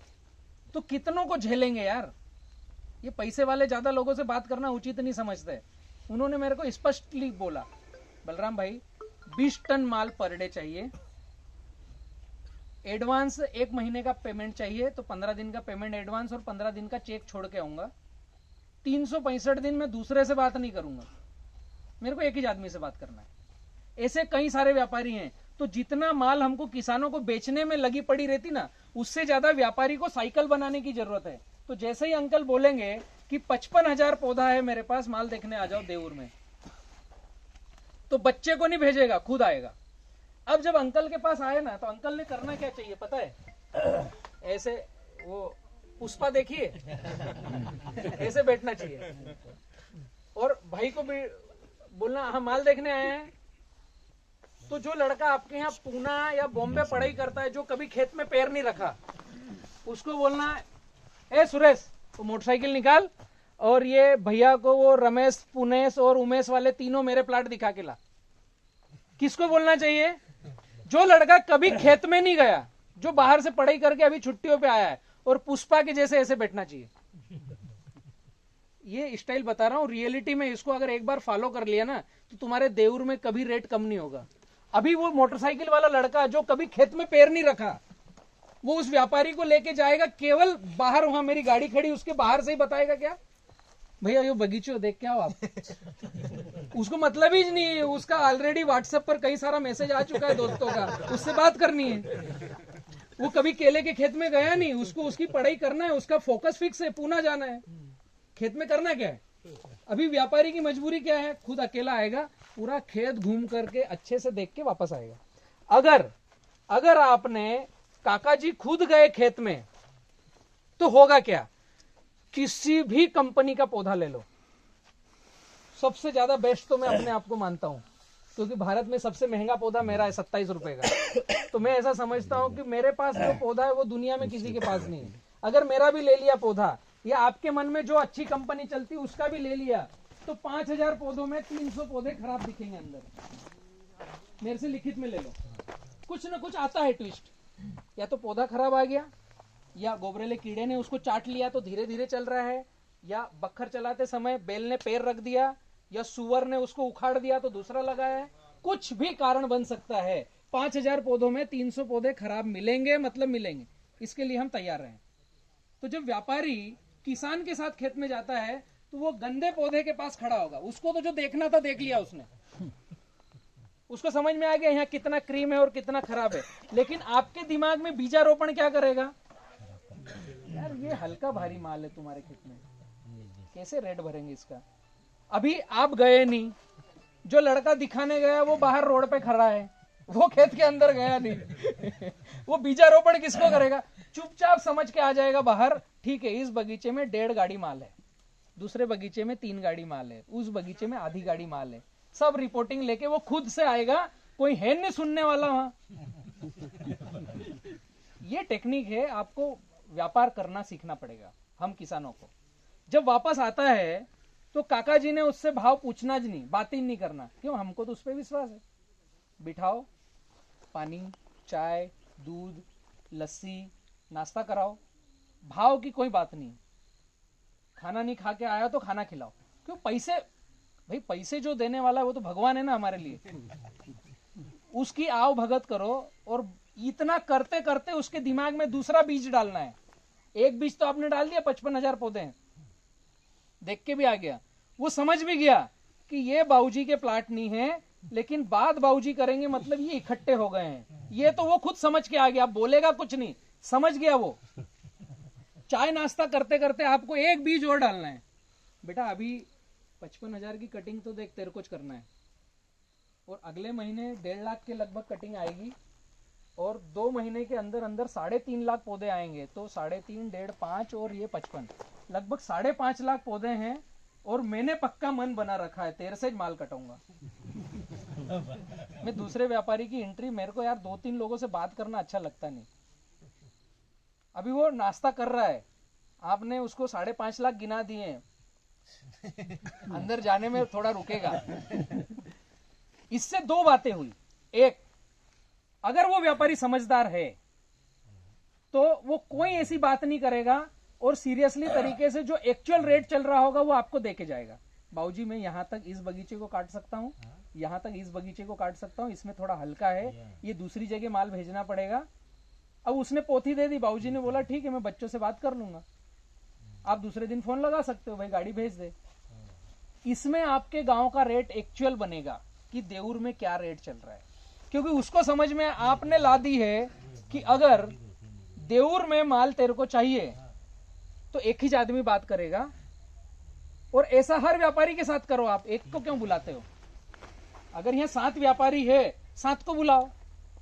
तो कितनों को झेलेंगे यार? ये पैसे वाले ज्यादा लोगों से बात करना उचित नहीं समझते। उन्होंने मेरे को स्पष्टली बोला, बलराम भाई 20 टन माल पर डे चाहिए, एडवांस 1 महीने का पेमेंट चाहिए, तो 15 दिन का पेमेंट एडवांस और 15 दिन का चेक छोड़ के आऊंगा। 365 दिन में दूसरे से बात नहीं करूंगा, मेरे को एक ही आदमी से बात करना है। ऐसे कई सारे व्यापारी हैं। तो जितना माल हमको किसानों को बेचने में लगी पड़ी रहती ना, उससे ज्यादा व्यापारी को साइकिल बनाने की जरूरत है। तो जैसे ही अंकल बोलेंगे कि 55,000 पौधा है मेरे पास, माल देखने आ जाओ देऊर में, तो बच्चे को नहीं भेजेगा, खुद आएगा। अब जब अंकल के पास आए ना, तो अंकल ने करना क्या चाहिए पता है? ऐसे वो पुष्पा देखिए ऐसे बैठना चाहिए, और भाई को भी बोलना हम माल देखने आए हैं। तो जो लड़का आपके यहाँ पूना या बॉम्बे पढ़ाई करता है, जो कभी खेत में पैर नहीं रखा, उसको बोलना ए सुरेश वो मोटरसाइकिल निकाल, और ये भैया को वो रमेश, पुनेश और उमेश वाले तीनों मेरे प्लाट दिखा के ला। किसको बोलना चाहिए? जो लड़का कभी खेत में नहीं गया, जो बाहर से पढ़ाई करके अभी छुट्टियों पे आया है, और पुष्पा के जैसे ऐसे बैठना चाहिए। ये स्टाइल बता रहा हूं, रियलिटी में इसको अगर एक बार फॉलो कर लिया ना, तो तुम्हारे देऊर में कभी रेट कम नहीं होगा। अभी वो मोटरसाइकिल वाला लड़का जो कभी खेत में पैर नहीं रखा, वो उस व्यापारी को लेके जाएगा, केवल बाहर, वहां मेरी गाड़ी खड़ी, उसके बाहर से ही बताएगा क्या, भैया ये बगीचो देख के आओ आप। उसको मतलब ही नहीं है, उसका ऑलरेडी व्हाट्सएप पर कई सारा मैसेज आ चुका है दोस्तों का, उससे बात करनी है। वो कभी केले के खेत में गया नहीं, उसको उसकी पढ़ाई करना है, उसका फोकस फिक्स है, पूना जाना है। खेत में करना क्या है? अभी व्यापारी की मजबूरी क्या है? खुद अकेला आएगा, पूरा खेत घूम करके अच्छे से देख के वापस आएगा। अगर आपने काका जी खुद गए खेत में, तो होगा क्या? किसी भी कंपनी का पौधा ले लो, सबसे ज्यादा बेस्ट तो मैं अपने आप को मानता हूं, क्योंकि भारत में सबसे महंगा पौधा मेरा है 27 रुपए का। तो मैं ऐसा समझता हूं कि मेरे पास जो पौधा है वो दुनिया में किसी के पास नहीं है। अगर मेरा भी ले लिया पौधा, या आपके मन में जो अच्छी कंपनी चलती है उसका भी ले लिया, तो 5,000 पौधों में 300 पौधे खराब दिखेंगे अंदर। मेरे से लिखित में ले लो, कुछ ना कुछ आता है ट्विस्ट। या तो पौधा खराब आ गया, या गोबरेले कीड़े ने उसको चाट लिया तो धीरे धीरे चल रहा है, या बखर चलाते समय बैल ने पैर रख दिया, या सुअर ने उसको उखाड़ दिया तो दूसरा लगाया है। कुछ भी कारण बन सकता है। 5,000 पौधों में 300 पौधे खराब मिलेंगे, मतलब मिलेंगे, इसके लिए हम तैयार रहें। तो जब व्यापारी किसान के साथ खेत में जाता है, तो वो गंदे पौधे के पास खड़ा होगा। उसको तो जो देखना था देख लिया उसने, उसको समझ में आ गया यहाँ कितना क्रीम है और कितना खराब है। लेकिन आपके दिमाग में बीजारोपण क्या करेगा? यार ये हल्का भारी माल है तुम्हारे खेत में, कैसे रेट भरेंगे इसका? अभी आप गए नहीं, जो लड़का दिखाने गया वो बाहर रोड पे खड़ा है, वो खेत के अंदर गया नहीं। वो बीजारोपण किसको करेगा? चुपचाप समझ के आ जाएगा बाहर, ठीक है इस बगीचे में 1.5 गाड़ी माल है, दूसरे बगीचे में 3 गाड़ी माल है, उस बगीचे में आधी गाड़ी माल है। सब रिपोर्टिंग लेके वो खुद से आएगा, कोई है नहीं सुनने वाला वहां। ये टेक्निक है, आपको व्यापार करना सीखना पड़ेगा हम किसानों को। जब वापस आता है तो काका जी ने उससे भाव पूछना ज नहीं, बात ही नहीं करना। क्यों? हमको तो उस पर विश्वास है। बिठाओ, पानी, चाय, दूध, लस्सी, नाश्ता कराओ, भाव की कोई बात नहीं। खाना नहीं खा के आया तो खाना खिलाओ। क्यों? पैसे, भाई पैसे जो देने वाला है वो तो भगवान है ना हमारे लिए। उसकी आव भगत करो, और इतना करते करते उसके दिमाग में दूसरा बीज डालना है। एक बीज तो आपने डाल दिया, 55,000 पौधे हैं, देख के भी आ गया। वो समझ भी गया कि ये बाबूजी के प्लाट नहीं है, लेकिन बात बाबूजी करेंगे, मतलब ये इकट्ठे हो गए हैं। ये तो वो खुद समझ के आ गया, बोलेगा कुछ नहीं, समझ गया वो। चाय नाश्ता करते करते आपको एक बीज और डालना है। बेटा अभी 55,000 की कटिंग तो देख, तेरे कुछ करना है, और अगले महीने 1.5 लाख के लगभग कटिंग आएगी, और 2 महीने के अंदर अंदर 3.5 लाख पौधे आएंगे। तो 3.5, 1.5, 5 और ये 55, लगभग 5.5 लाख पौधे हैं। और मैंने पक्का मन बना रखा है, तेरे से माल कटाऊंगा। मैं दूसरे व्यापारी की एंट्री, मेरे को यार 2-3 लोगों से बात करना अच्छा लगता नहीं। अभी वो नाश्ता कर रहा है, आपने उसको 5.5 लाख गिना दिए हैं, अंदर जाने में थोड़ा रुकेगा। इससे 2 बातें हुई। एक, अगर वो व्यापारी समझदार है तो वो कोई ऐसी बात नहीं करेगा, और सीरियसली तरीके से जो एक्चुअल रेट चल रहा होगा वो आपको देके जाएगा। बाबूजी मैं यहाँ तक इस बगीचे को काट सकता हूँ, यहाँ तक इस बगीचे को काट सकता हूँ, इसमें थोड़ा हल्का है, ये दूसरी जगह माल भेजना पड़ेगा। अब उसने पोथी दे दी, बाबूजी ने बोला ठीक है मैं बच्चों से बात कर लूंगा। आप दूसरे दिन फोन लगा सकते हो, भाई गाड़ी भेज दे। इसमें आपके गांव का रेट एक्चुअल बनेगा कि देऊर में क्या रेट चल रहा है, क्योंकि उसको समझ में आपने ला दी है कि अगर देऊर में माल तेरे को चाहिए तो एक ही आदमी बात करेगा। और ऐसा हर व्यापारी के साथ करो, आप एक को क्यों बुलाते हो? अगर यहाँ 7 व्यापारी है, 7 को बुलाओ,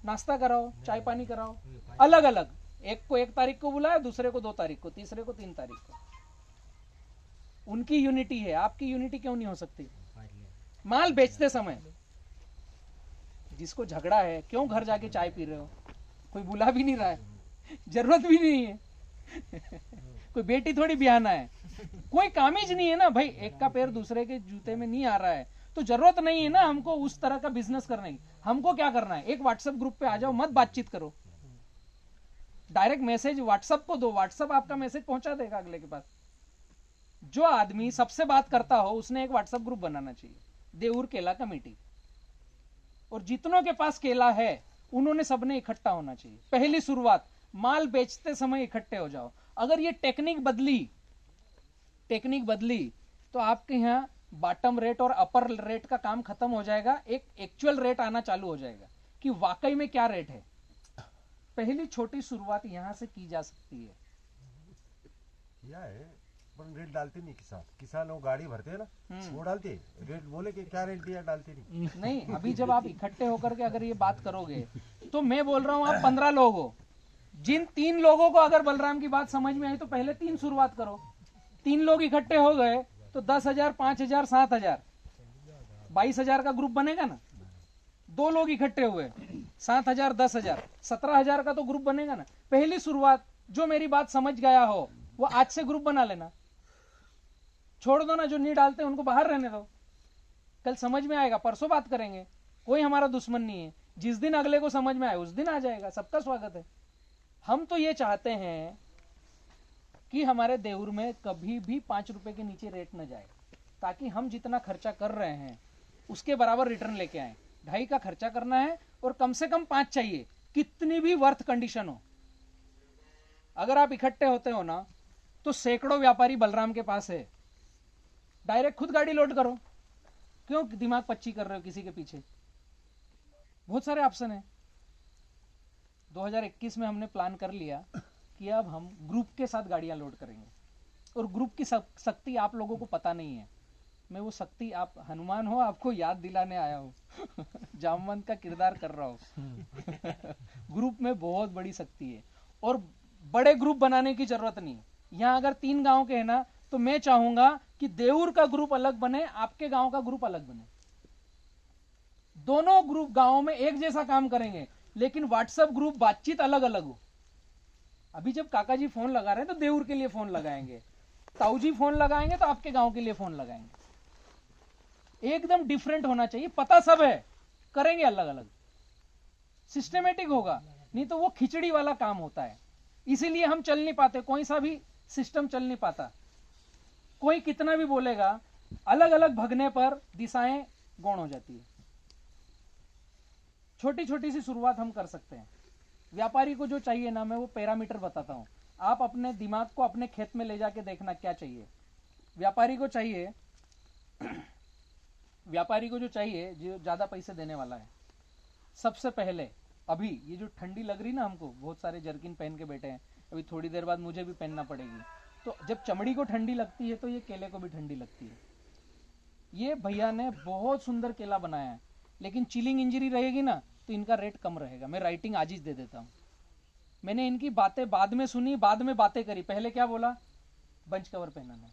नाश्ता कराओ, चाय पानी कराओ, अलग अलग। एक को 1 तारीख को बुलाया, दूसरे को 2 तारीख को, तीसरे को 3 तारीख को। उनकी यूनिटी है, आपकी यूनिटी क्यों नहीं हो सकती? माल बेचते समय जिसको झगड़ा है, क्यों घर जाके चाय पी रहे हो? कोई बुला भी नहीं रहा है, जरूरत भी नहीं है। कोई बेटी थोड़ी बिहाना है, कोई कामीज नहीं है ना भाई। एक का पैर दूसरे के जूते में नहीं आ रहा है, तो जरूरत नहीं है ना हमको उस तरह का बिजनेस करने की। हमको क्या करना है, एक व्हाट्सएप ग्रुप पे आ जाओ, मत बातचीत करो, डायरेक्ट मैसेज व्हाट्सएप को दो, व्हाट्सएप आपका मैसेज पहुंचा देगा अगले के पास। जो आदमी सबसे बात करता हो उसने एक व्हाट्सएप ग्रुप बनाना चाहिए, देऊर केला कमेटी। और जितनों के पास केला है उन्होंने सबने इकट्ठा होना चाहिए। पहली शुरुआत, माल बेचते समय इकट्ठे हो जाओ। अगर ये टेक्निक बदली तो आपके यहाँ बॉटम रेट और अपर रेट का काम खत्म हो जाएगा, एक एक्चुअल रेट आना चालू हो जाएगा कि वाकई में क्या रेट है। पहली छोटी शुरुआत यहां से की जा सकती है। किया है, पर रेट डालते नहीं किसान लोग गाड़ी भरते हैं ना, वो डालते रेट, बोले कि क्या रेट दिया, डालते नहीं। अभी जब आप इकट्ठे होकर के अगर ये बात करोगे तो मैं बोल रहा हूं आप 15 लोग हो, जिन 3 लोगों को अगर बलराम की बात समझ में आई तो पहले 3 शुरुआत करो। 3 लोग इकट्ठे हो गए तो 10,000, 5,000, 7,000, 22,000 का ग्रुप बनेगा ना। 2 लोग इकट्ठे हुए, 7,000, 10,000, 17,000 का तो ग्रुप बनेगा ना। पहली शुरुआत, जो मेरी बात समझ गया हो वो आज से ग्रुप बना लेना, छोड़ दो ना, जो नहीं डालते उनको बाहर रहने दो, कल समझ में आएगा, परसों बात करेंगे, कोई हमारा दुश्मन नहीं है। जिस दिन अगले को समझ में आए उस दिन आ जाएगा, सबका स्वागत है। हम तो ये चाहते हैं कि हमारे देऊर में कभी भी 5 रुपए के नीचे रेट न जाए, ताकि हम जितना खर्चा कर रहे हैं उसके बराबर रिटर्न लेके आए। 2.5 का खर्चा करना है और कम से कम 5 चाहिए, कितनी भी वर्थ कंडीशन हो। अगर आप इकट्ठे होते हो ना तो सैकड़ों व्यापारी बलराम के पास है, डायरेक्ट खुद गाड़ी लोड करो, क्यों दिमाग पच्ची कर रहे हो किसी के पीछे। बहुत सारे ऑप्शन है। 2021 में हमने प्लान कर लिया कि अब हम ग्रुप के साथ गाड़ियां लोड करेंगे, और ग्रुप की शक्ति आप लोगों को पता नहीं है। मैं वो शक्ति, आप हनुमान हो, आपको याद दिलाने आया हूं। जामवंत का किरदार कर रहा हूं। ग्रुप में बहुत बड़ी शक्ति है, और बड़े ग्रुप बनाने की जरूरत नहीं है। यहाँ अगर 3 गांव के है ना, तो मैं चाहूंगा कि देऊर का ग्रुप अलग बने, आपके गांव का ग्रुप अलग बने। दोनों ग्रुप गांवों में एक जैसा काम करेंगे, लेकिन व्हाट्सएप ग्रुप बातचीत अलग अलग हो। अभी जब काका जी फोन लगा रहे हैं तो देऊर के लिए फोन लगाएंगे, ताऊ जी फोन लगाएंगे तो आपके गांव के लिए फोन लगाएंगे। एकदम डिफरेंट होना चाहिए, पता सब है, करेंगे अलग अलग, सिस्टमेटिक होगा, नहीं तो वो खिचड़ी वाला काम होता है। इसीलिए हम चल नहीं पाते, कोई सा भी सिस्टम चल नहीं पाता। कोई कितना भी बोलेगा, अलग अलग भगने पर दिशाएं गौण हो जाती है। छोटी छोटी सी शुरुआत हम कर सकते हैं। व्यापारी को जो चाहिए ना, मैं वो पैरामीटर बताता हूं, आप अपने दिमाग को अपने खेत में ले जाके देखना क्या चाहिए। व्यापारी को चाहिए, व्यापारी को जो चाहिए, जो ज्यादा पैसे देने वाला है, सबसे पहले अभी ये जो ठंडी लग रही ना, हमको बहुत सारे जर्किन पहन के बैठे हैं, अभी थोड़ी देर बाद मुझे भी पहनना पड़ेगी, तो जब चमड़ी को ठंडी लगती है तो ये केले को भी ठंडी लगती है। ये भैया ने बहुत सुंदर केला बनाया है, लेकिन चिलिंग इंजरी रहेगी ना तो इनका रेट कम रहेगा। मैं राइटिंग आज ही दे देता हूं। मैंने इनकी बातें बाद में सुनी, बाद में बातें करी। पहले क्या बोला, बंच कवर पहनाना है,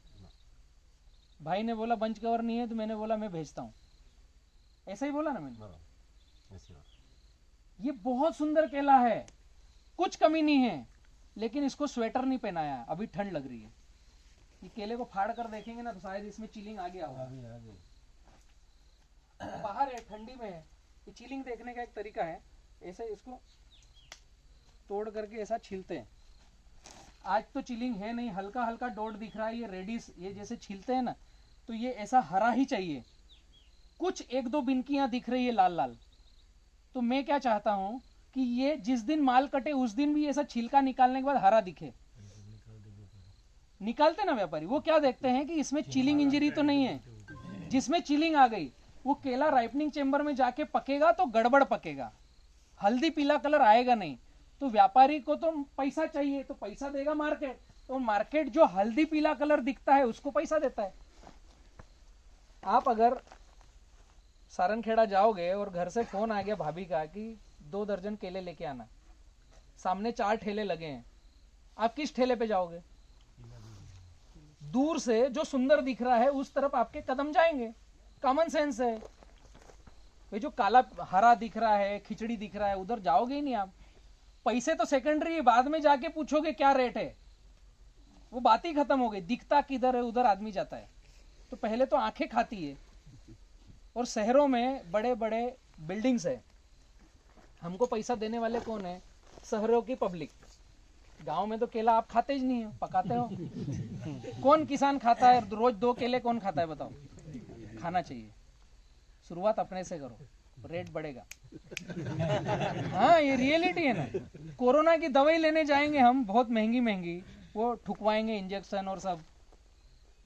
भाई ने बोला बंच कवर नहीं है, तो मैंने बोला मैं भेजता हूं, ऐसा ही बोला ना मैंने। ये बहुत सुंदर केला है, कुछ कमी नहीं है, लेकिन इसको स्वेटर नहीं पहनाया, अभी ठंड लग रही है। ये केले को फाड़ कर देखेंगे ना तो शायद इसमें चिलिंग आ गया होगा, बाहर है, ठंडी में है। ये चिलिंग देखने का एक तरीका है, ऐसे इसको तोड़ करके ऐसा छीलते हैं। आज तो चिलिंग है नहीं, हल्का हल्का डॉट दिख रहा है, ये रेडिस, ये जैसे छीलते हैं ना तो ये ऐसा हरा ही चाहिए। कुछ एक दो बिनकियां दिख रही है लाल लाल, तो मैं क्या चाहता हूं कि ये जिस दिन माल कटे उस दिन भी ऐसा छिलका निकालने के बाद हरा दिखे। निकालते ना व्यापारी, वो क्या देखते हैं कि इसमें चिलिंग इंजरी तो नहीं है। जिसमें चिलिंग आ गई वो केला राइपनिंग चेंबर में जाके पकेगा तो गड़बड़ पकेगा, हल्दी पीला कलर आएगा नहीं। तो व्यापारी को तो पैसा चाहिए, तो पैसा देगा मार्केट, तो मार्केट जो हल्दी पीला कलर दिखता है उसको पैसा देता है। आप अगर सारनखेड़ा जाओगे और घर से फोन आ गया भाभी का कि 2 दर्जन केले लेके आना, सामने 4 ठेले लगे हैं, आप किस ठेले पे जाओगे? दूर से जो सुंदर दिख रहा है उस तरफ आपके कदम जाएंगे, कॉमन सेंस है। ये जो काला हरा दिख रहा है, खिचड़ी दिख रहा है, उधर जाओगे ही नहीं आप। पैसे तो सेकेंडरी है, बाद में जाके पूछोगे क्या रेट है, वो बात ही खत्म हो गई। दिखता किधर है उधर आदमी जाता है, तो पहले तो आंखें खाती है। और शहरों में बड़े बड़े बिल्डिंग्स है, हमको पैसा देने वाले कौन है? शहरों की पब्लिक। गांव में तो केला आप खाते ही नहीं हो, पकाते हो। कौन किसान खाता है रोज 2 केले? कौन खाता है बताओ? खाना चाहिए। शुरुआत अपने से करो, रेट बढ़ेगा। हाँ, ये रियलिटी है ना। कोरोना की दवाई लेने जाएंगे हम, बहुत महंगी महंगी, वो ठुकवाएंगे इंजेक्शन और सब।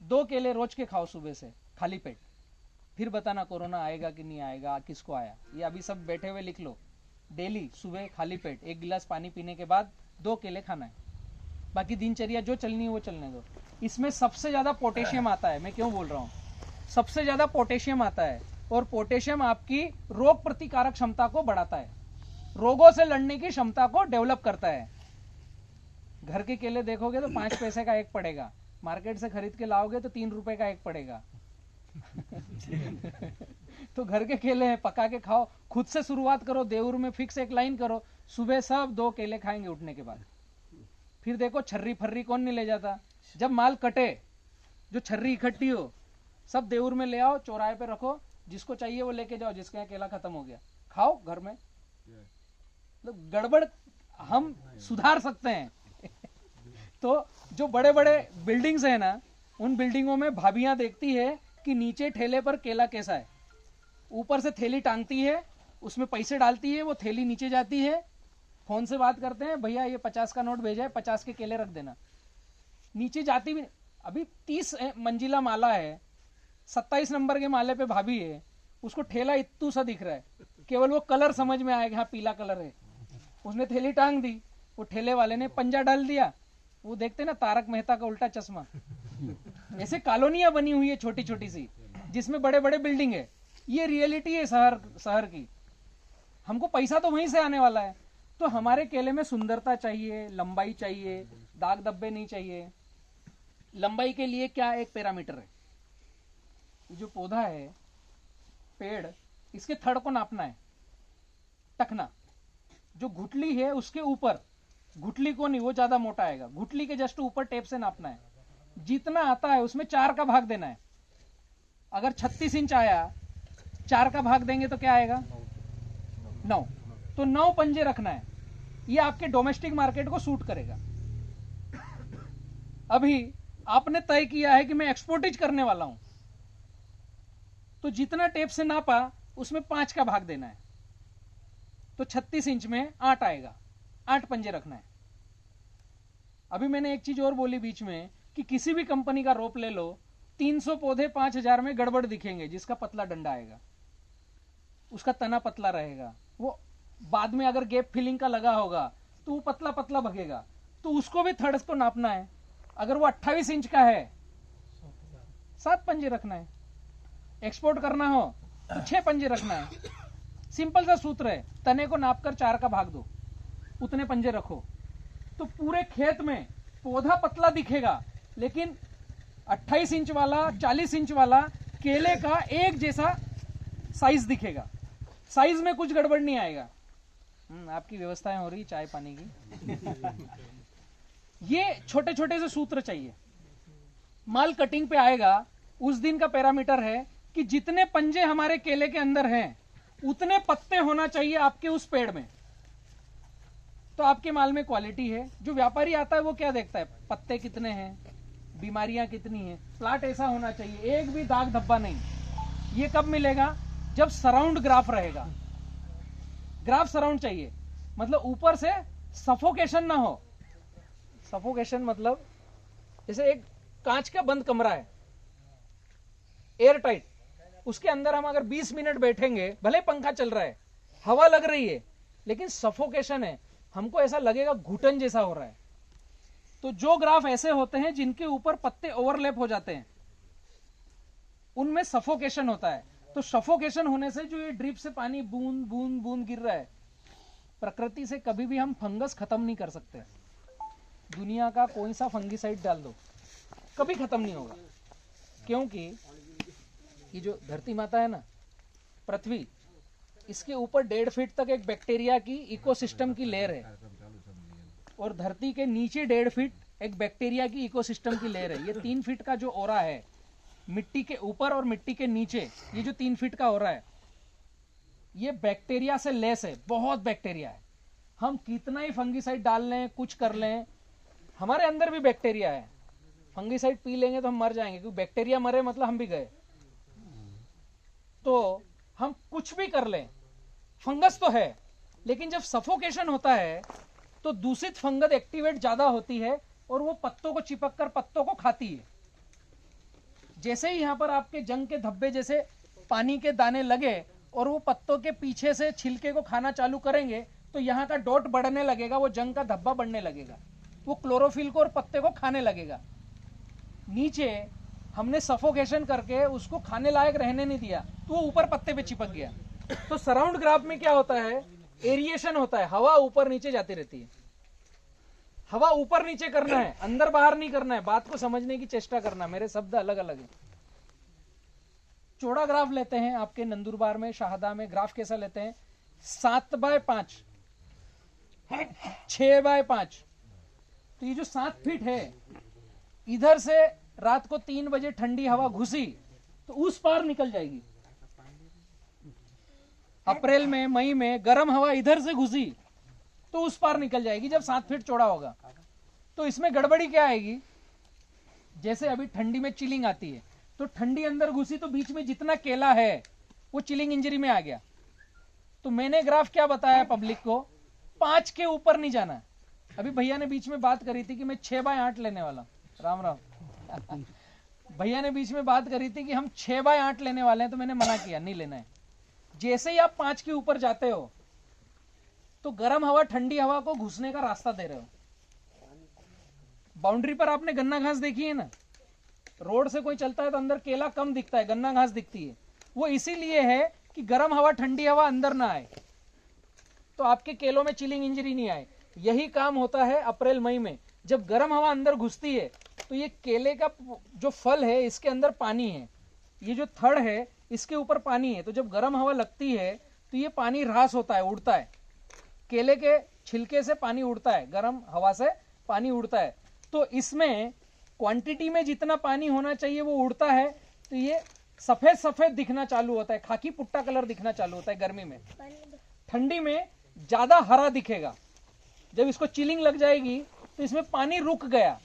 2 केले रोज के खाओ सुबह से खाली पेट, फिर बताना कोरोना आएगा कि नहीं आएगा, किसको आया। ये अभी सब बैठे हुए लिख लो, डेली सुबह खाली पेट 1 गिलास पानी पीने के बाद 2 केले खाना है। बाकी दिनचर्या जो चलनी है वो चलने दो। इसमें सबसे ज्यादा पोटेशियम आता है। मैं क्यों बोल रहा हूँ? सबसे ज्यादा पोटेशियम आता है, और पोटेशियम आपकी रोग प्रतिकारक क्षमता को बढ़ाता है, रोगों से लड़ने की क्षमता को डेवलप करता है। घर के केले देखोगे तो 5 पैसे का एक पड़ेगा, मार्केट से खरीद के लाओगे तो 3 रुपए का एक पड़ेगा। तो घर के केले हैं, पका के खाओ। खुद से शुरुआत करो, देवूर में फिक्स एक लाइन करो, सुबह सब 2 केले खाएंगे उठने के बाद। फिर देखो छर्री फर्री कौन नहीं ले जाता। जब माल कटे, जो छर्री इकट्ठी हो, सब देवूर में ले आओ, चौराहे पे रखो, जिसको चाहिए वो लेके जाओ, जिसके यहाँ केला खत्म हो गया खाओ घर में। तो गड़बड़ हम सुधार सकते हैं। तो जो बड़े बड़े बिल्डिंग्स है ना, उन बिल्डिंगों में भाभियां देखती है कि नीचे ठेले पर केला कैसा है, ऊपर से थैली टांगती है, उसमें पैसे डालती है, वो थैली नीचे जाती है, फोन से बात करते हैं, भैया ये 50 का नोट भेजा है, 50 के केले रख देना। नीचे जाती भी, अभी 30 मंजिला माला है, 27 नंबर के माले पे भाभी है, उसको ठेला इत्तू सा दिख रहा है, केवल वो कलर समझ में आएगा, हाँ पीला कलर है। उसने थैली टांग दी, वो ठेले वाले ने पंजा डाल दिया। वो देखते ना तारक मेहता का उल्टा चश्मा, ऐसे कॉलोनियां बनी हुई है छोटी छोटी सी, जिसमें बड़े बड़े बिल्डिंग है। ये रियलिटी है शहर की। हमको पैसा तो वहीं से आने वाला है। तो हमारे केले में सुंदरता चाहिए, लंबाई चाहिए, दाग धब्बे नहीं चाहिए। लंबाई के लिए क्या एक पैरामीटर है, जो पौधा है, पेड़, इसके थड़ को नापना है, टखना। जो घुटली है उसके ऊपर, घुटली को नहीं, वो ज्यादा मोटा आएगा, घुटली के जस्ट ऊपर टेप से नापना है। जितना आता है उसमें 4 का भाग देना है। अगर 36 इंच आया, 4 का भाग देंगे तो क्या आएगा? 9। तो 9 पंजे रखना है। ये आपके डोमेस्टिक मार्केट को सूट करेगा। अभी आपने तय किया है कि मैं एक्सपोर्टेज करने वाला हूं, तो जितना टेप से नापा उसमें 5 का भाग देना है। तो 36 इंच में 8 आएगा, 8 पंजे रखना है। अभी मैंने एक चीज और बोली बीच में कि किसी भी कंपनी का रोप ले लो, 300 पौधे 5000 में गड़बड़ दिखेंगे। जिसका पतला डंडा आएगा, उसका तना पतला रहेगा, वो बाद में अगर गैप फिलिंग का लगा होगा तो वो पतला पतला भगेगा। तो उसको भी थर्ड्स को नापना है। अगर वो 28 इंच का है, 7 पंजे रखना है। एक्सपोर्ट करना हो तो 6 पंजे रखना है। सिंपल सा सूत्र है, तने को नापकर 4 का भाग दो, उतने पंजे रखो। तो पूरे खेत में पौधा पतला दिखेगा, लेकिन 28 इंच वाला, 40 इंच वाला केले का एक जैसा साइज दिखेगा। साइज में कुछ गड़बड़ नहीं आएगा। आपकी व्यवस्थाएं हो रही चाय पानी की। ये छोटे छोटे से सूत्र चाहिए। माल कटिंग पे आएगा, उस दिन का पैरामीटर है कि जितने पंजे हमारे केले के अंदर हैं, उतने पत्ते होना चाहिए आपके उस पेड़ में। तो आपके माल में क्वालिटी है। जो व्यापारी आता है वो क्या देखता है? पत्ते कितने हैं, बीमारियां कितनी हैं। प्लाट ऐसा होना चाहिए, एक भी दाग धब्बा नहीं। ये कब मिलेगा? जब सराउंड ग्राफ रहेगा। ग्राफ सराउंड चाहिए, मतलब ऊपर से सफोकेशन ना हो। सफोकेशन मतलब जैसे एक कांच का बंद कमरा है, एयर टाइट, उसके अंदर हम अगर 20 मिनट बैठेंगे, भले पंखा चल रहा है, हवा लग रही है, लेकिन सफोकेशन है, हमको ऐसा लगेगा घुटन जैसा हो रहा है। तो जो ग्राफ ऐसे होते हैं जिनके ऊपर पत्ते ओवरलैप हो जाते हैं, उनमें सफोकेशन होता है। तो सफोकेशन होने से जो ये ड्रिप से पानी बूंद बूंद बूंद गिर रहा है, प्रकृति से कभी भी हम फंगस खत्म नहीं कर सकते। दुनिया का कोई सा फंगीसाइड डाल दो, कभी खत्म नहीं होगा। क्योंकि ये जो धरती माता है ना, पृथ्वी, इसके ऊपर 1.5 फीट तक एक बैक्टीरिया की इकोसिस्टम की लेयर है, और धरती के नीचे 1.5 फीट एक बैक्टीरिया की इकोसिस्टम की लेयर है। ये 3 फीट का जो ओरा है, मिट्टी के ऊपर और मिट्टी के नीचे, ये जो 3 फीट का ओरा है, ये बैक्टीरिया से लेस है, बहुत बैक्टीरिया है। हम कितना ही फंगीसाइड डाल लें, कुछ कर लें, हमारे अंदर भी बैक्टीरिया है। फंगीसाइड पी लेंगे तो हम मर जाएंगे, क्योंकि बैक्टीरिया मरे मतलब हम भी गए। तो हम कुछ भी कर लें, फंगस तो है, लेकिन जब सफोकेशन होता है तो दूषित फंगस एक्टिवेट ज्यादा होती है और वो पत्तों को चिपक कर पत्तों को खाती है। जैसे ही यहां पर आपके जंग के धब्बे जैसे पानी के दाने लगे और वो पत्तों के पीछे से छिलके को खाना चालू करेंगे, तो यहाँ का डॉट बढ़ने लगेगा, वो जंग का धब्बा बढ़ने लगेगा, वो क्लोरोफिल को और पत्ते को खाने लगेगा। नीचे हमने सफोकेशन करके उसको खाने लायक रहने नहीं दिया, तो वो ऊपर पत्ते पे चिपक गया। तो सराउंड ग्राफ में क्या होता है? एरिएशन होता है, हवा ऊपर नीचे जाती रहती है। हवा ऊपर नीचे करना है, अंदर बाहर नहीं करना है। बात को समझने की चेष्टा करना, मेरे शब्द अलग अलग है। चौड़ा ग्राफ लेते हैं, आपके नंदुरबार में, शाहदा में ग्राफ कैसा लेते हैं? 7x5, 6x5। तो ये जो 7 फीट है, इधर से रात को 3 बजे ठंडी हवा घुसी तो उस पार निकल जाएगी। अप्रैल में, मई में गर्म हवा इधर से घुसी तो उस पार निकल जाएगी, जब 7 फीट चौड़ा होगा। तो इसमें गड़बड़ी क्या आएगी? जैसे अभी ठंडी में चिलिंग आती है, तो ठंडी अंदर घुसी तो बीच में जितना केला है वो चिलिंग इंजरी में आ गया। तो मैंने ग्राफ क्या बताया पब्लिक को? 5 के ऊपर नहीं जाना है। अभी भैया ने बीच में बात करी थी कि मैं 6x8 लेने वाला, राम राम। भैया ने बीच में बात करी थी कि हम 6x8 लेने वाले हैं, तो मैंने मना किया, नहीं लेना है। जैसे ही आप 5 के ऊपर जाते हो तो गर्म हवा ठंडी हवा को घुसने का रास्ता दे रहे हो। बाउंड्री पर आपने गन्ना घास देखी है ना, रोड से कोई चलता है तो अंदर केला कम दिखता है, गन्ना घास दिखती है। वो इसीलिए है कि गर्म हवा ठंडी हवा अंदर ना आए, तो आपके केलों में चिलिंग इंजरी नहीं आए। यही काम होता है अप्रैल मई में, जब गर्म हवा अंदर घुसती है तो ये केले का जो फल है इसके अंदर पानी है, ये जो थड़ है इसके ऊपर पानी है। तो जब गर्म हवा लगती है तो ये पानी ह्रास होता है, उड़ता है, केले के छिलके से पानी उड़ता है, गर्म हवा से पानी उड़ता है। तो इसमें क्वांटिटी में जितना पानी होना चाहिए वो उड़ता है, तो ये सफेद सफेद दिखना चालू होता है, खाकी पुट्टा कलर दिखना चालू होता है गर्मी में। ठंडी में ज्यादा हरा दिखेगा। जब इसको चिलिंग लग जाएगी तो इसमें पानी रुक गया,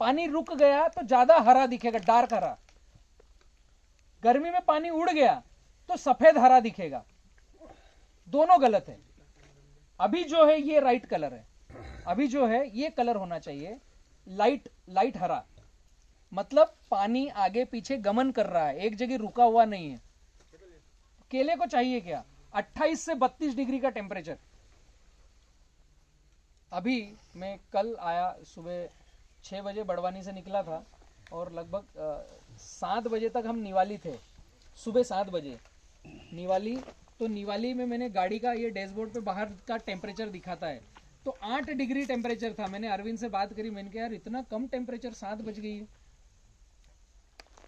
पानी रुक गया तो ज्यादा हरा दिखेगा, डार्क हरा। गर्मी में पानी उड़ गया तो सफेद हरा दिखेगा। दोनों गलत है। अभी जो है ये राइट कलर है, अभी जो है ये कलर होना चाहिए लाइट लाइट हरा, मतलब पानी आगे पीछे गमन कर रहा है, एक जगह रुका हुआ नहीं है। केले को चाहिए क्या? 28 से 32 डिग्री का टेम्परेचर। अभी मैं कल आया, सुबह 6 बजे बड़वानी से निकला था और लगभग 7 बजे तक हम निवाली थे, सुबह 7 बजे निवाली। तो निवाली में मैंने गाड़ी का ये डैशबोर्ड पे बाहर का टेम्परेचर दिखाता है, तो 8 डिग्री टेम्परेचर था। मैंने अरविंद से बात करी, मैंने कहा यार इतना कम टेम्परेचर, 7 बज गई है।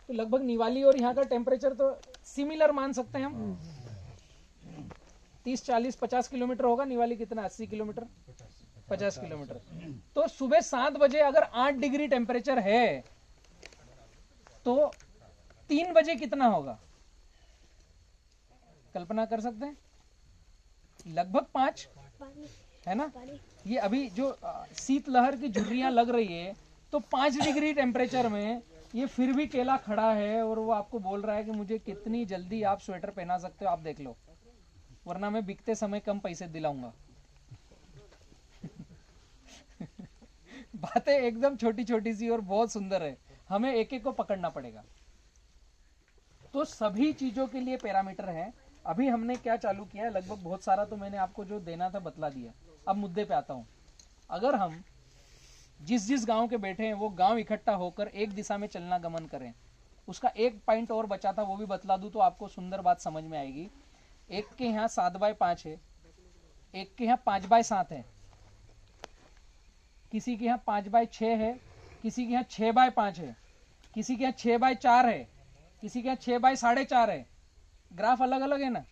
तो लगभग निवाली और यहाँ का टेम्परेचर तो सिमिलर मान सकते हैं हम। 30, 40, 50 किलोमीटर होगा। निवाली कितना, 80 किलोमीटर, 50 किलोमीटर। तो सुबह 7 बजे अगर 8 डिग्री टेम्परेचर है तो 3 बजे कितना होगा, कल्पना कर सकते हैं? लगभग 5 है ना। ये अभी जो शीतलहर की झुर्रियां लग रही है, तो 5 डिग्री टेम्परेचर में ये फिर भी केला खड़ा है और वो आपको बोल रहा है कि मुझे कितनी जल्दी आप स्वेटर पहना सकते हो, आप देख लो, वरना मैं बिकते समय कम पैसे दिलाऊंगा। बातें एकदम छोटी छोटी सी और बहुत सुंदर है, हमें एक एक को पकड़ना पड़ेगा। तो सभी चीजों के लिए पैरामीटर है। अभी हमने क्या चालू किया है, लगभग बहुत सारा तो मैंने आपको जो देना था बतला दिया। अब मुद्दे पे आता हूं। अगर हम जिस जिस गांव के बैठे हैं वो गांव इकट्ठा होकर एक दिशा में चलना गमन करें, उसका एक पॉइंट और बचा था, वो भी बतला दूं तो आपको सुंदर बात समझ में आएगी। एक के यहाँ 7x5 है, एक के यहाँ 5x7 है, किसी के यहाँ 5x6 है, किसी के यहाँ 6x5 है, किसी के यहाँ 6x4 है, किसी के यहाँ 6x4.5 है। ग्राफ अलग अलग है ना।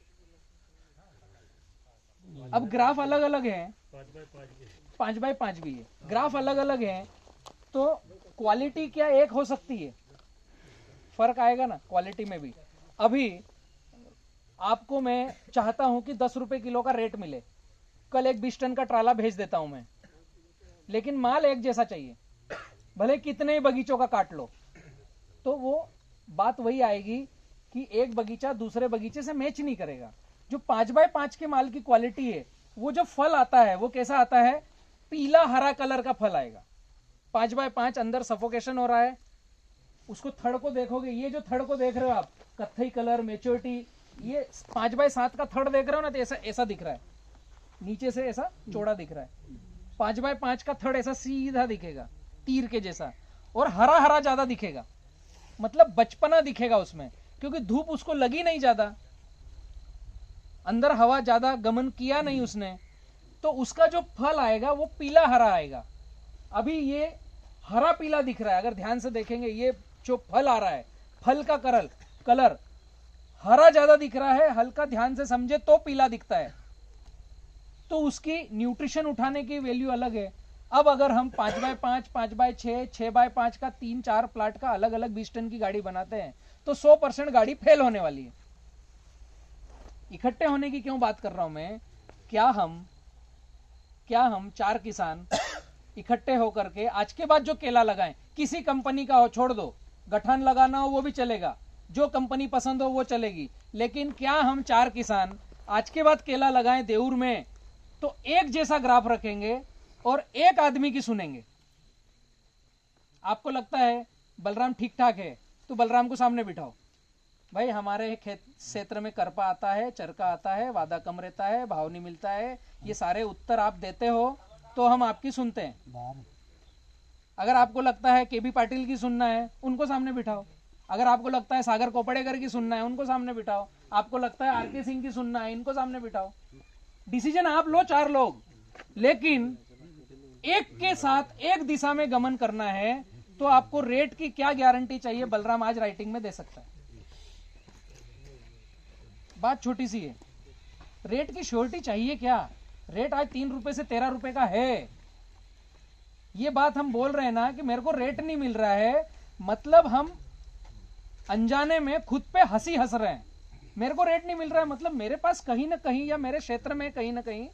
अब ग्राफ अलग अलग है, 5x5 भी है, ग्राफ अलग अलग है, तो क्वालिटी क्या एक हो सकती है? फर्क आएगा ना क्वालिटी में भी। अभी आपको मैं चाहता हूं कि 10 रुपए किलो का रेट मिले, कल एक 20 टन का ट्राला भेज देता हूं मैं, लेकिन माल एक जैसा चाहिए, भले कितने ही बगीचों का काट लो। तो वो बात वही आएगी कि एक बगीचा दूसरे बगीचे से मैच नहीं करेगा। जो 5x5 के माल की क्वालिटी है, वो जो फल आता है वो कैसा आता है? पीला हरा कलर का फल आएगा। 5x5 अंदर सफोकेशन हो रहा है, उसको थड़ को देखोगे, ये जो थड़ को देख रहे हो आप, कत्थई कलर, मेच्योरिटी, ये 5x7 का थड़ देख रहे हो ना, तो ऐसा ऐसा दिख रहा है, नीचे से ऐसा चौड़ा दिख रहा है। 5x5 का थड़ ऐसा सीधा दिखेगा, तीर के जैसा, और हरा हरा ज्यादा दिखेगा, मतलब बचपना दिखेगा उसमें, क्योंकि धूप उसको लगी नहीं ज्यादा, अंदर हवा ज्यादा गमन किया नहीं उसने, तो उसका जो फल आएगा वो पीला हरा आएगा। अभी ये हरा पीला दिख रहा है, अगर ध्यान से देखेंगे ये जो फल आ रहा है, फल का कलर हरा ज्यादा दिख रहा है, हल्का ध्यान से समझे तो पीला दिखता है, तो उसकी न्यूट्रिशन उठाने की वैल्यू अलग है। अब अगर हम 5x5, 5x6, 6x5 का 3-4 प्लाट का अलग अलग 20 टन की गाड़ी बनाते हैं, तो 100% गाड़ी फेल होने वाली है। इकट्ठे होने की क्यों बात कर रहा हूं मैं? क्या हम 4 किसान इकट्ठे होकर के आज के बाद जो केला लगाएं, किसी कंपनी का हो छोड़ दो, गठान लगाना हो वो भी चलेगा, जो कंपनी पसंद हो वो चलेगी, लेकिन क्या हम 4 किसान आज के बाद केला लगाएं देऊर में, तो एक जैसा ग्राफ रखेंगे और एक आदमी की सुनेंगे? आपको लगता है बलराम ठीक ठाक है, तो बलराम को सामने बिठाओ, भाई हमारे खेत क्षेत्र में करपा आता है, चरका आता है, वादा कम रहता है, भाव नहीं मिलता है, ये सारे उत्तर आप देते हो तो हम आपकी सुनते हैं। अगर आपको लगता है केबी पाटिल की सुनना है, उनको सामने बिठाओ। अगर आपको लगता है सागर कोपड़ेकर की सुनना है, उनको सामने बिठाओ। आपको लगता है आरके सिंह की सुनना है, इनको सामने बिठाओ। डिसीजन आप लो, 4 लोग, लेकिन एक के साथ एक दिशा में गमन करना है, तो आपको रेट की क्या गारंटी चाहिए? बलराम आज राइटिंग में दे सकता है। बात छोटी सी है, रेट की श्योरिटी चाहिए क्या? रेट आज 3 रुपए से 13 रुपए का है। ये बात हम बोल रहे हैं ना कि मेरे को रेट नहीं मिल रहा है, मतलब हम अनजाने में खुद पे हंसी हंस रहे हैं। मेरे को रेट नहीं मिल रहा है, मतलब मेरे पास कहीं ना कहीं या मेरे क्षेत्र में कहीं ना कहीं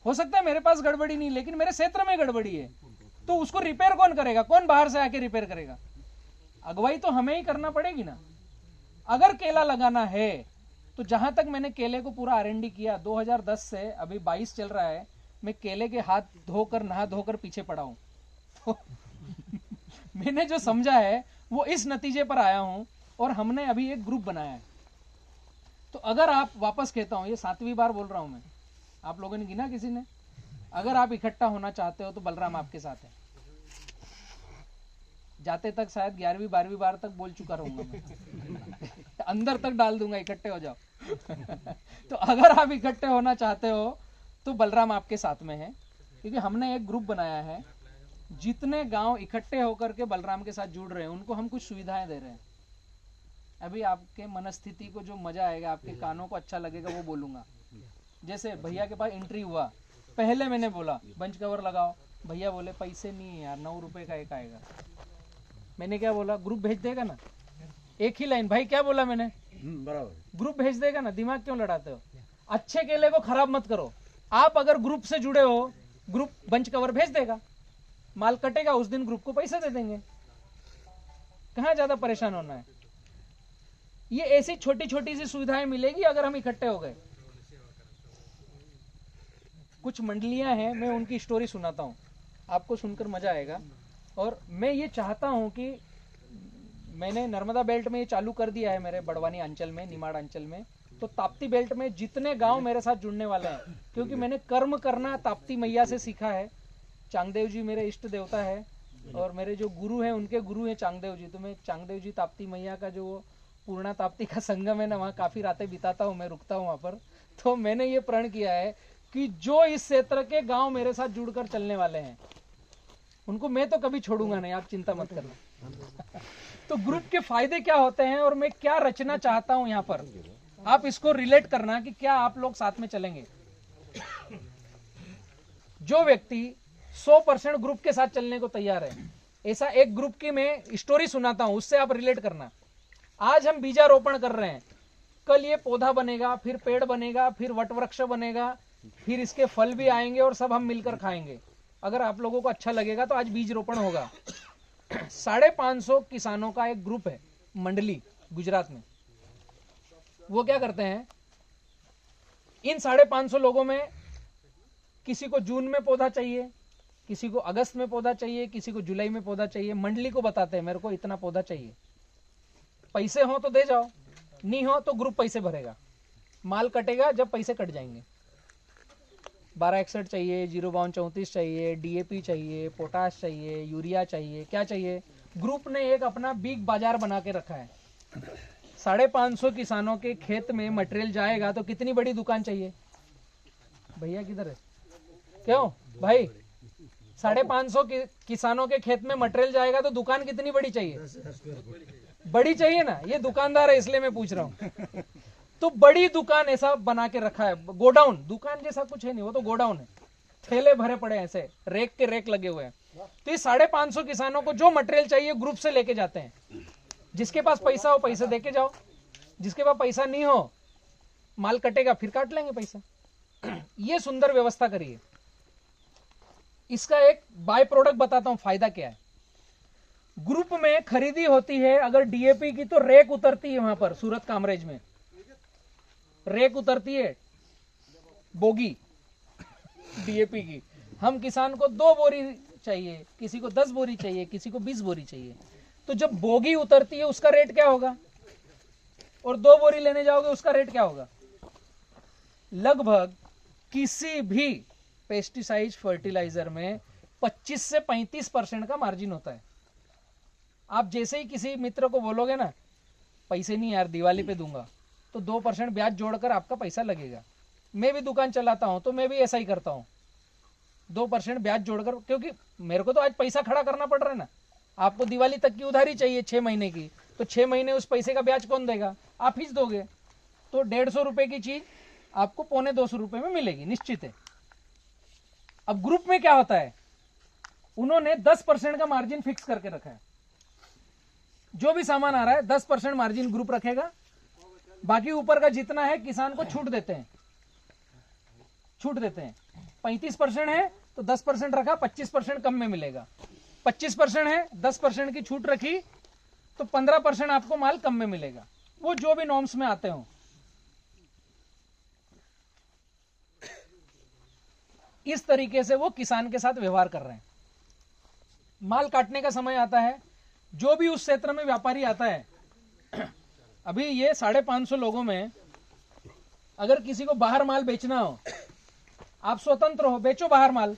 हो सकता है मेरे पास गड़बड़ी नहीं, लेकिन मेरे क्षेत्र में गड़बड़ी है, तो उसको रिपेयर कौन करेगा? कौन बाहर से आके रिपेयर करेगा? अगुवाई तो हमें ही करना पड़ेगी ना। अगर केला लगाना है तो जहां तक मैंने केले को पूरा R&D किया 2010 से अभी 22 चल रहा है, मैं केले के हाथ धोकर नहा धोकर पीछे पड़ा हूं। तो मैंने जो समझा है वो इस नतीजे पर आया हूं, और हमने अभी एक ग्रुप बनाया है। तो अगर आप, वापस कहता हूं, ये 7वीं बार बोल रहा हूं मैं, आप लोगों ने गिना किसी ने? अगर आप इकट्ठा होना चाहते हो तो बलराम आपके साथ है। जाते तक शायद 11वीं 12वीं बार तक बोल चुका रहूंगा मैं। अंदर तक डाल दूंगा, इकट्ठे हो जाओ। तो अगर आप इकट्ठे होना चाहते हो तो बलराम आपके साथ में है, क्योंकि हमने एक ग्रुप बनाया है। जितने गांव इकट्ठे होकर के बलराम के साथ जुड़ रहे हैं उनको हम कुछ सुविधाएं दे रहे हैं। अभी आपके मनस्थिति को जो मजा आएगा, आपके कानों को अच्छा लगेगा, वो बोलूंगा। जैसे भैया के पास एंट्री हुआ, पहले मैंने बोला बंच कवर लगाओ, भैया बोले पैसे नहीं है यार, 9 रुपए का एक आएगा। मैंने क्या बोला, ग्रुप भेज देगा ना? एक ही लाइन, भाई क्या बोला मैंने? बराबर, ग्रुप भेज देगा ना, दिमाग क्यों लड़ाते हो? अच्छे केले को खराब मत करो। आप अगर ग्रुप से जुड़े हो, ग्रुप बंच कवर भेज देगा, माल कटेगा उस दिन ग्रुप को पैसे दे देंगे। कहां ज्यादा परेशान होना है? ये ऐसी छोटी छोटी सी सुविधाएं मिलेगी अगर हम इकट्ठे हो गए। कुछ मंडलियां हैं, मैं उनकी स्टोरी सुनाता हूं, आपको सुनकर मजा आएगा। और मैं ये चाहता हूं कि मैंने नर्मदा बेल्ट में ये चालू कर दिया है, मेरे बड़वानी अंचल में, निमाड़ अंचल में, तो ताप्ती बेल्ट में जितने गांव मेरे साथ जुड़ने वाले हैं, क्योंकि मैंने कर्म करना ताप्ती मैया से सीखा है। चांगदेव जी मेरे इष्ट देवता है, और मेरे जो गुरु हैं उनके गुरु हैं चांगदेव जी। तो मैं चांगदेव जी ताप्ती मैया का जो पूर्णा ताप्ती का संगम है ना, वहाँ काफी रातें बिताता हूँ, मैं रुकता हूँ वहाँ पर। तो मैंने ये प्रण किया है कि जो इस क्षेत्र के गांव मेरे साथ जुड़कर चलने वाले हैं उनको मैं तो कभी छोड़ूंगा नहीं, आप चिंता मत करना। तो ग्रुप के फायदे क्या होते हैं और मैं क्या रचना चाहता हूं यहाँ पर, आप इसको रिलेट करना कि क्या आप लोग साथ में चलेंगे। जो व्यक्ति 100% ग्रुप के साथ चलने को तैयार है, ऐसा एक ग्रुप की मैं स्टोरी सुनाता हूं, उससे आप रिलेट करना। आज हम बीजारोपण कर रहे हैं, कल ये पौधा बनेगा, फिर पेड़ बनेगा, फिर वटवृक्ष बनेगा, फिर इसके फल भी आएंगे और सब हम मिलकर खाएंगे। अगर आप लोगों को अच्छा लगेगा तो आज बीज रोपण होगा। 550 किसानों का एक ग्रुप है, मंडली, गुजरात में। वो क्या करते हैं, इन 550 लोगों में किसी को जून में पौधा चाहिए, किसी को अगस्त में पौधा चाहिए, किसी को जुलाई में पौधा चाहिए। मंडली को बताते हैं मेरे को इतना पौधा चाहिए, पैसे हो तो दे जाओ, नहीं हो तो ग्रुप पैसे भरेगा, माल कटेगा जब पैसे कट जाएंगे। 1261 चाहिए, 05234 चाहिए, DAP चाहिए, पोटाश चाहिए, यूरिया चाहिए, क्या चाहिए। ग्रुप ने एक अपना बिग बाजार बना के रखा है। 550 किसानों के खेत में मटेरियल जाएगा तो कितनी बड़ी दुकान चाहिए? भैया किधर है? क्यों भाई, 550 किसानों के खेत में मटेरियल जाएगा तो दुकान कितनी बड़ी चाहिए? बड़ी चाहिए ना। ये दुकानदार है इसलिए मैं पूछ रहा हूँ। तो बड़ी दुकान ऐसा बना के रखा है, गोडाउन, दुकान जैसा कुछ है नहीं, वो तो गोडाउन है, थैले भरे पड़े हैं, ऐसे रेक के रेक लगे हुए हैं। तो ये 550 किसानों को जो मटेरियल चाहिए ग्रुप से लेके जाते हैं। जिसके पास पैसा हो पैसे देके जाओ, जिसके पास पैसा नहीं हो माल कटेगा फिर काट लेंगे पैसा। ये सुंदर व्यवस्था करिए। इसका एक बाय प्रोडक्ट बताता हूं, फायदा क्या है। ग्रुप में खरीदी होती है अगर DAP की, तो रेक उतरती है वहां पर, सूरत कामरेज में रेक उतरती है, बोगी DAP की। हम किसान को 2 बोरी चाहिए, किसी को 10 बोरी चाहिए, किसी को 20 बोरी चाहिए। तो जब बोगी उतरती है उसका रेट क्या होगा, और 2 बोरी लेने जाओगे उसका रेट क्या होगा। लगभग किसी भी पेस्टिसाइड फर्टिलाइजर में 25 से 35% का मार्जिन होता है। आप जैसे ही किसी मित्र को बोलोगे ना, पैसे नहीं यार दिवाली पे दूंगा, तो 2% ब्याज जोड़कर आपका पैसा लगेगा। मैं भी दुकान चलाता हूं तो मैं भी ऐसा ही करता हूं, 2% ब्याज जोड़कर, क्योंकि मेरे को तो आज पैसा खड़ा करना पड़ रहा है ना। आपको दिवाली तक की उधारी चाहिए 6 महीने की, तो 6 महीने उस पैसे का ब्याज कौन देगा, आप ही दोगे। तो 150 रुपए की चीज आपको 250 रुपए में मिलेगी, निश्चित है। अब ग्रुप में क्या होता है, उन्होंने 10% का मार्जिन फिक्स करके रखा है। जो भी सामान आ रहा है 10% मार्जिन ग्रुप रखेगा, बाकी ऊपर का जितना है किसान को छूट देते हैं। 35% है तो 10% रखा, 25% कम में मिलेगा। 25% है, 10% की छूट रखी तो 15% आपको माल कम में मिलेगा, वो जो भी नॉर्म्स में आते हो। इस तरीके से वो किसान के साथ व्यवहार कर रहे हैं। माल काटने का समय आता है, जो भी उस क्षेत्र में व्यापारी आता है, अभी ये 550 लोगों में अगर किसी को बाहर माल बेचना हो, आप स्वतंत्र हो, बेचो बाहर माल,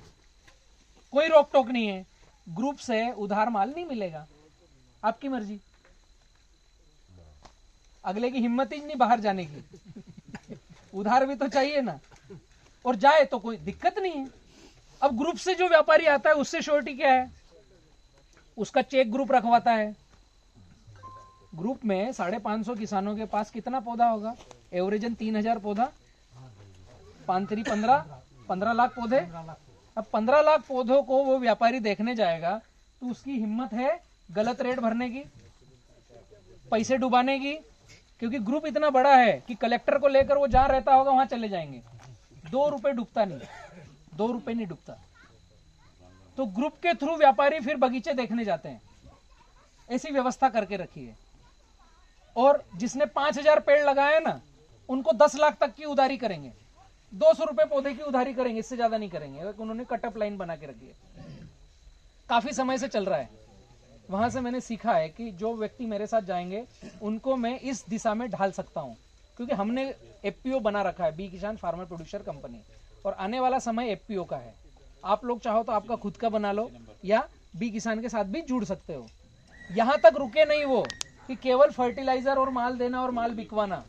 कोई रोक टोक नहीं है। ग्रुप से उधार माल नहीं मिलेगा, आपकी मर्जी। अगले की हिम्मत ही नहीं बाहर जाने की, उधार भी तो चाहिए ना, और जाए तो कोई दिक्कत नहीं है। अब ग्रुप से जो व्यापारी आता है उससे श्योरिटी क्या है? उसका चेक ग्रुप रखवाता है। ग्रुप में 550 किसानों के पास कितना पौधा होगा? एवरेजन 3000 पौधा, 15 लाख पौधे। अब 15 लाख पौधों को वो व्यापारी देखने जाएगा तो उसकी हिम्मत है गलत रेट भरने की, पैसे डुबाने की? क्योंकि ग्रुप इतना बड़ा है कि कलेक्टर को लेकर वो जहां रहता होगा वहां चले जाएंगे। 2 रुपए डूबता नहीं, 2 रुपए नहीं डूबता। तो ग्रुप के थ्रू व्यापारी फिर बगीचे देखने जाते हैं। ऐसी व्यवस्था करके रखी है। और जिसने 5000 पेड़ लगाए ना, उनको 10 लाख तक की उधारी करेंगे, 200 रुपए पौधे की उधारी करेंगे, इससे ज्यादा नहीं करेंगे। उन्होंने कटअप लाइन बना के रखी है, काफी समय से चल रहा है। वहां से मैंने सीखा है कि जो व्यक्ति मेरे साथ जाएंगे उनको मैं इस दिशा में ढाल सकता हूं, क्योंकि हमने एफपीओ बना रखा है, बी किसान फार्मर प्रोड्यूसर कंपनी, और आने वाला समय एफपीओ का है। आप लोग चाहो तो आपका खुद का बना लो या बी किसान के साथ भी जुड़ सकते हो। यहां तक रुके नहीं वो कि केवल फर्टिलाइजर और माल देना और माल बिकवाना,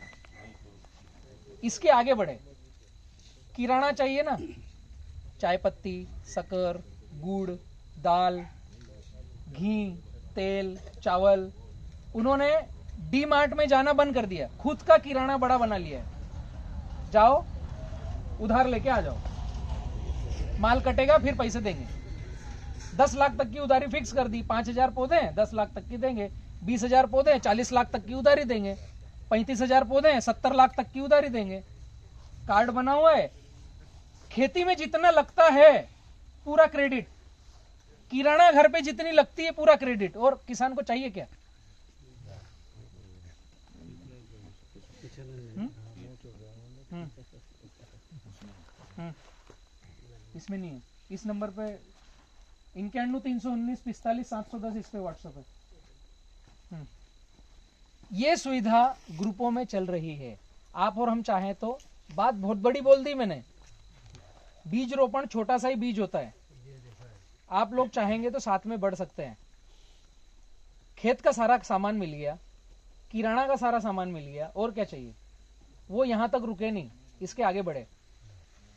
इसके आगे बढ़े। किराना चाहिए ना, चाय पत्ती, शक्कर, गुड़, दाल, घी, तेल, चावल, उन्होंने डी मार्ट में जाना बंद कर दिया, खुद का किराना बड़ा बना लिया है। जाओ उधार लेके आ जाओ, माल कटेगा फिर पैसे देंगे। 10 लाख तक की उधारी फिक्स कर दी। 5000 पौधे हैं, 10 लाख तक की देंगे। 20,000 पौधे हैं, 40 लाख तक की उधारी देंगे। 35,000 पौधे हैं, 70 लाख तक की उधारी देंगे। कार्ड बना हुआ है। खेती में जितना लगता है पूरा क्रेडिट, किराना घर पे जितनी लगती है पूरा क्रेडिट। और किसान को चाहिए क्या? इसमें नहीं है। इस नंबर पे 91 319 45 710 इस पे व्हाट्सएप है। ये सुविधा ग्रुपों में चल रही है। आप और हम चाहें तो, बात बहुत बड़ी बोल दी मैंने, बीज रोपण छोटा सा ही बीज होता है। आप लोग चाहेंगे तो साथ में बढ़ सकते हैं। खेत का सारा सामान मिल गया, किराना का सारा सामान मिल गया, और क्या चाहिए? वो यहां तक रुके नहीं, इसके आगे बढ़े।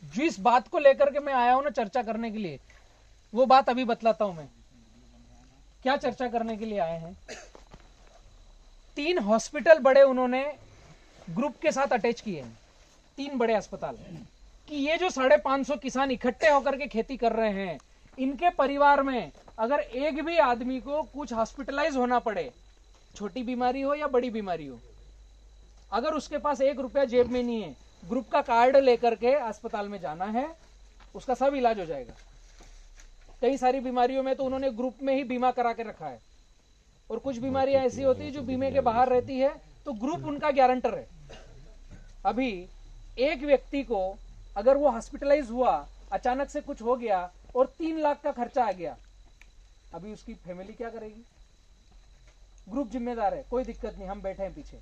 जिस बात को लेकर के मैं आया हूं ना चर्चा करने के लिए, वो बात अभी बतलाता हूं मैं क्या चर्चा करने के लिए आए हैं। 3 हॉस्पिटल बड़े उन्होंने ग्रुप के साथ अटैच किए हैं, 3 बड़े अस्पताल, कि ये जो 550 किसान इकट्ठे होकर के खेती कर रहे हैं, इनके परिवार में अगर एक भी आदमी को कुछ हॉस्पिटलाइज होना पड़े, छोटी बीमारी हो या बड़ी बीमारी हो, अगर उसके पास 1 रुपया जेब में नहीं है, ग्रुप का कार्ड लेकर के अस्पताल में जाना है, उसका सब इलाज हो जाएगा। कई सारी बीमारियों में तो उन्होंने ग्रुप में ही बीमा करा के रखा है, और कुछ बीमारियां ऐसी होती है जो बीमे के बाहर रहती है, तो ग्रुप उनका गारंटर है। अभी एक व्यक्ति को अगर वो हॉस्पिटलाइज हुआ, अचानक से कुछ हो गया और 3 लाख का खर्चा आ गया, अभी उसकी फैमिली क्या करेगी? ग्रुप जिम्मेदार है, कोई दिक्कत नहीं, हम बैठे हैं पीछे।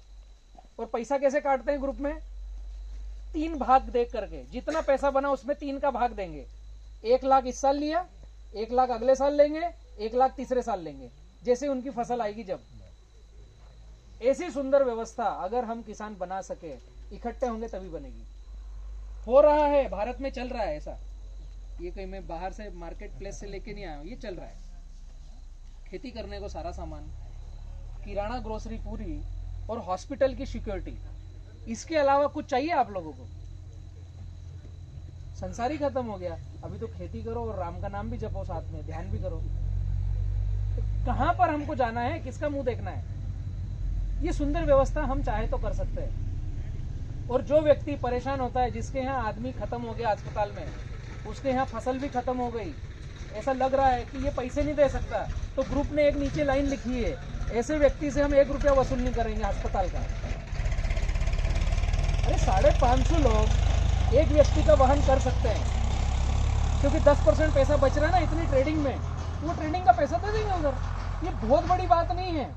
और पैसा कैसे काटते हैं ग्रुप में? 3 भाग देख करके, जितना पैसा बना उसमें 3 का भाग देंगे। 1 लाख इस साल लिया, 1 लाख अगले साल लेंगे, 1 लाख तीसरे साल लेंगे, जैसे उनकी फसल आएगी जब। ऐसी सुंदर व्यवस्था अगर हम किसान बना सके, इकट्ठे होंगे तभी बनेगी। हो रहा है, भारत में चल रहा है ऐसा। ये कहीं मैं बाहर से मार्केट प्लेस से लेके नहीं आया हूं, ये चल रहा है। खेती करने को सारा सामान, किराना ग्रोसरी पूरी, और हॉस्पिटल की सिक्योरिटी। इसके अलावा कुछ चाहिए आप लोगों को? संसार ही खत्म हो गया। अभी तो खेती करो और राम का नाम भी जपो, साथ में ध्यान भी करो। तो कहां पर हमको जाना है, किसका मुंह देखना है? ये सुंदर व्यवस्था हम चाहे तो कर सकते हैं। और जो व्यक्ति परेशान होता है, जिसके यहाँ आदमी खत्म हो गया अस्पताल में, उसके यहाँ फसल भी खत्म हो गई, ऐसा लग रहा है कि ये पैसे नहीं दे सकता, तो ग्रुप ने एक नीचे लाइन लिखी है, ऐसे व्यक्ति से हम 1 रुपया वसूल नहीं करेंगे अस्पताल का। अरे 550 लोग एक व्यक्ति का वहन कर सकते हैं, क्योंकि 10% पैसा बच रहा है ना इतनी ट्रेडिंग में, वो ट्रेडिंग का पैसा दे देंगे उधर। ये बहुत बड़ी बात नहीं है,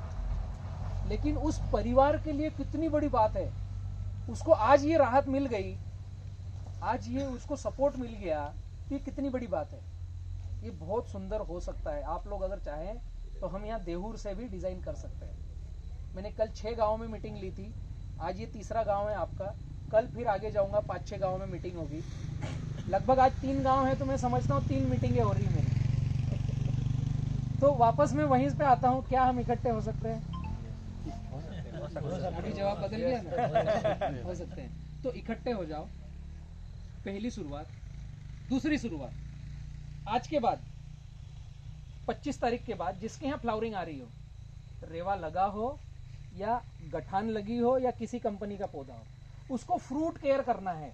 लेकिन उस परिवार के लिए कितनी बड़ी बात है। उसको आज ये राहत मिल गई, आज ये उसको सपोर्ट मिल गया, ये कितनी बड़ी बात है। ये बहुत सुंदर हो सकता है। आप लोग अगर चाहें तो हम यहाँ देहूर से भी डिजाइन कर सकते हैं। मैंने कल 6 गाँव में मीटिंग ली थी, आज ये तीसरा गाँव है आपका, कल फिर आगे जाऊंगा 5-6 गाँव में मीटिंग होगी। लगभग आज 3 गाँव है, तो मैं समझता हूँ 3 मीटिंगें हो रही है मेरी। तो वापस मैं वहीं पे आता हूँ, क्या हम इकट्ठे हो सकते हैं? अभी जवाब बदल गया ना, हो सकते हैं। तो इकट्ठे हो जाओ, पहली शुरुआत। दूसरी शुरुआत, आज के बाद 25 तारीख के बाद जिसके यहाँ फ्लावरिंग आ रही हो, रेवा लगा हो या गठान लगी हो या किसी कंपनी का पौधा हो, उसको फ्रूट केयर करना है।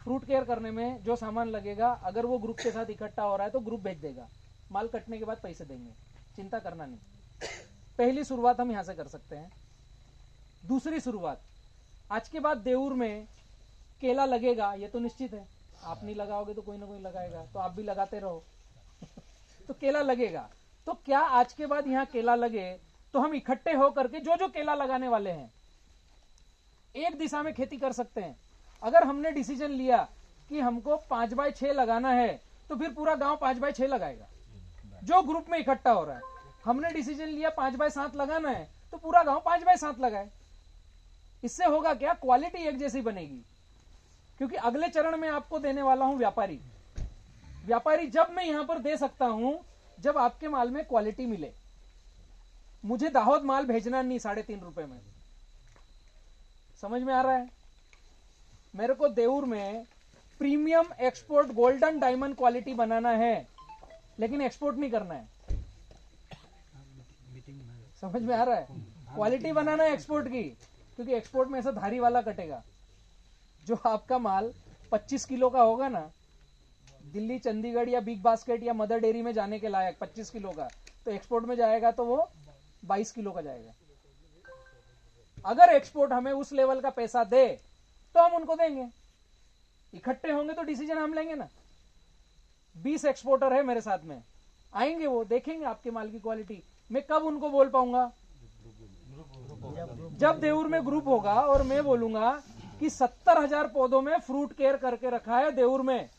फ्रूट केयर करने में जो सामान लगेगा, अगर वो ग्रुप के साथ इकट्ठा हो रहा है तो ग्रुप भेज देगा, माल कटने के बाद पैसे देंगे, चिंता करना नहीं। पहली शुरुआत हम यहाँ से कर सकते हैं। दूसरी शुरुआत, आज के बाद देऊर में केला लगेगा, ये तो निश्चित है। आप नहीं लगाओगे तो कोई ना कोई लगाएगा, तो आप भी लगाते रहो। तो केला लगेगा, तो क्या आज के बाद यहाँ केला लगे तो हम इकट्ठे हो करके जो केला लगाने वाले हैं एक दिशा में खेती कर सकते हैं। अगर हमने डिसीजन लिया कि हमको 5x6 लगाना है, तो फिर पूरा गांव 5x6 लगाएगा, जो ग्रुप में इकट्ठा हो रहा है। हमने डिसीजन लिया 5x7 लगाना है, तो पूरा गांव 5x7 लगाए। इससे होगा क्या, क्वालिटी एक जैसी बनेगी। क्योंकि अगले चरण में आपको देने वाला हूं व्यापारी। व्यापारी जब मैं यहां पर दे सकता हूं जब आपके माल में क्वालिटी मिले। मुझे दाहोद माल भेजना नहीं 3.5 रुपए में। समझ में आ रहा है? मेरे को देऊर में premium export golden diamond quality बनाना है, लेकिन एक्सपोर्ट नहीं करना है। समझ में आ रहा है? क्वालिटी बनाना है एक्सपोर्ट की, क्योंकि एक्सपोर्ट में ऐसा धारी वाला कटेगा। जो आपका माल 25 किलो का होगा ना, दिल्ली, चंडीगढ़ या बिग बास्केट या मदर डेयरी में जाने के लायक 25 किलो का, तो एक्सपोर्ट में जाएगा तो वो 22 किलो का जाएगा। अगर एक्सपोर्ट हमें उस लेवल का पैसा दे तो हम उनको देंगे। इकट्ठे होंगे तो डिसीजन हम लेंगे ना। 20 एक्सपोर्टर है मेरे साथ में, आएंगे, वो देखेंगे आपके माल की क्वालिटी। मैं कब उनको बोल पाऊंगा? जब देऊर में ग्रुप होगा और मैं बोलूंगा कि 70,000 पौधों में फ्रूट केयर करके रखा है देऊर में,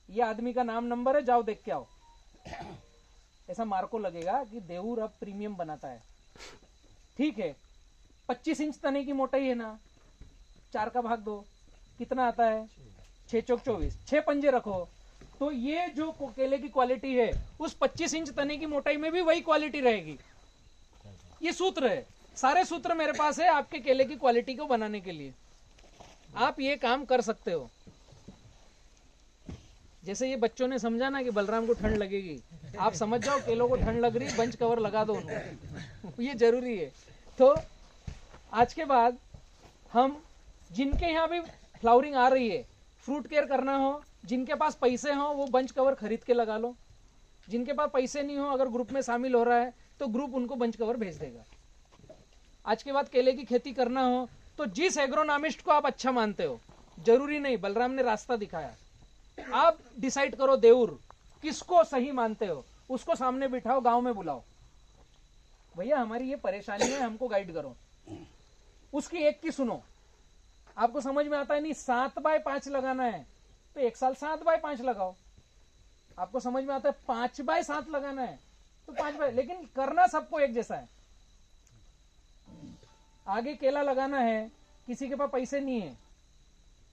ये आदमी का नाम नंबर है, जाओ देख के आओ। ऐसा मार्को लगेगा कि देऊर अब प्रीमियम बनाता है। ठीक है, 25 इंच तने की मोटाई है ना, 4 का भाग दो, कितना आता है? 6 चौक 24, 6 पंजे रखो, तो ये जो केले की क्वालिटी है उस 25 इंच तने की मोटाई में भी वही क्वालिटी रहेगी। ये सूत्र है, सारे सूत्र मेरे पास है आपके केले की क्वालिटी को बनाने के लिए। आप ये काम कर सकते हो। जैसे ये बच्चों ने समझा ना कि बलराम को ठंड लगेगी, आप समझ जाओ केलों को ठंड लग रही, बंच कवर लगा दो उनको, ये जरूरी है। तो आज के बाद हम जिनके यहाँ भी फ्लावरिंग आ रही है, फ्रूट केयर करना हो, जिनके पास पैसे हो वो बंच कवर खरीद के लगा लो। जिनके पास पैसे नहीं हो, अगर ग्रुप में शामिल हो रहा है तो ग्रुप उनको बंच कवर भेज देगा। आज के बाद केले की खेती करना हो तो जिस एग्रोनॉमिस्ट को आप अच्छा मानते हो, जरूरी नहीं, बलराम ने रास्ता दिखाया, आप डिसाइड करो देऊर किसको सही मानते हो, उसको सामने बिठाओ, गांव में बुलाओ, भैया हमारी ये परेशानी है, हमको गाइड करो। उसकी एक की सुनो। आपको समझ में आता है नहीं 7x5 लगाना है तो एक साल 7x5 लगाओ। आपको समझ में आता है 5x7 लगाना है तो 5x, लेकिन करना सबको एक जैसा है। आगे केला लगाना है, किसी के पास पैसे नहीं है,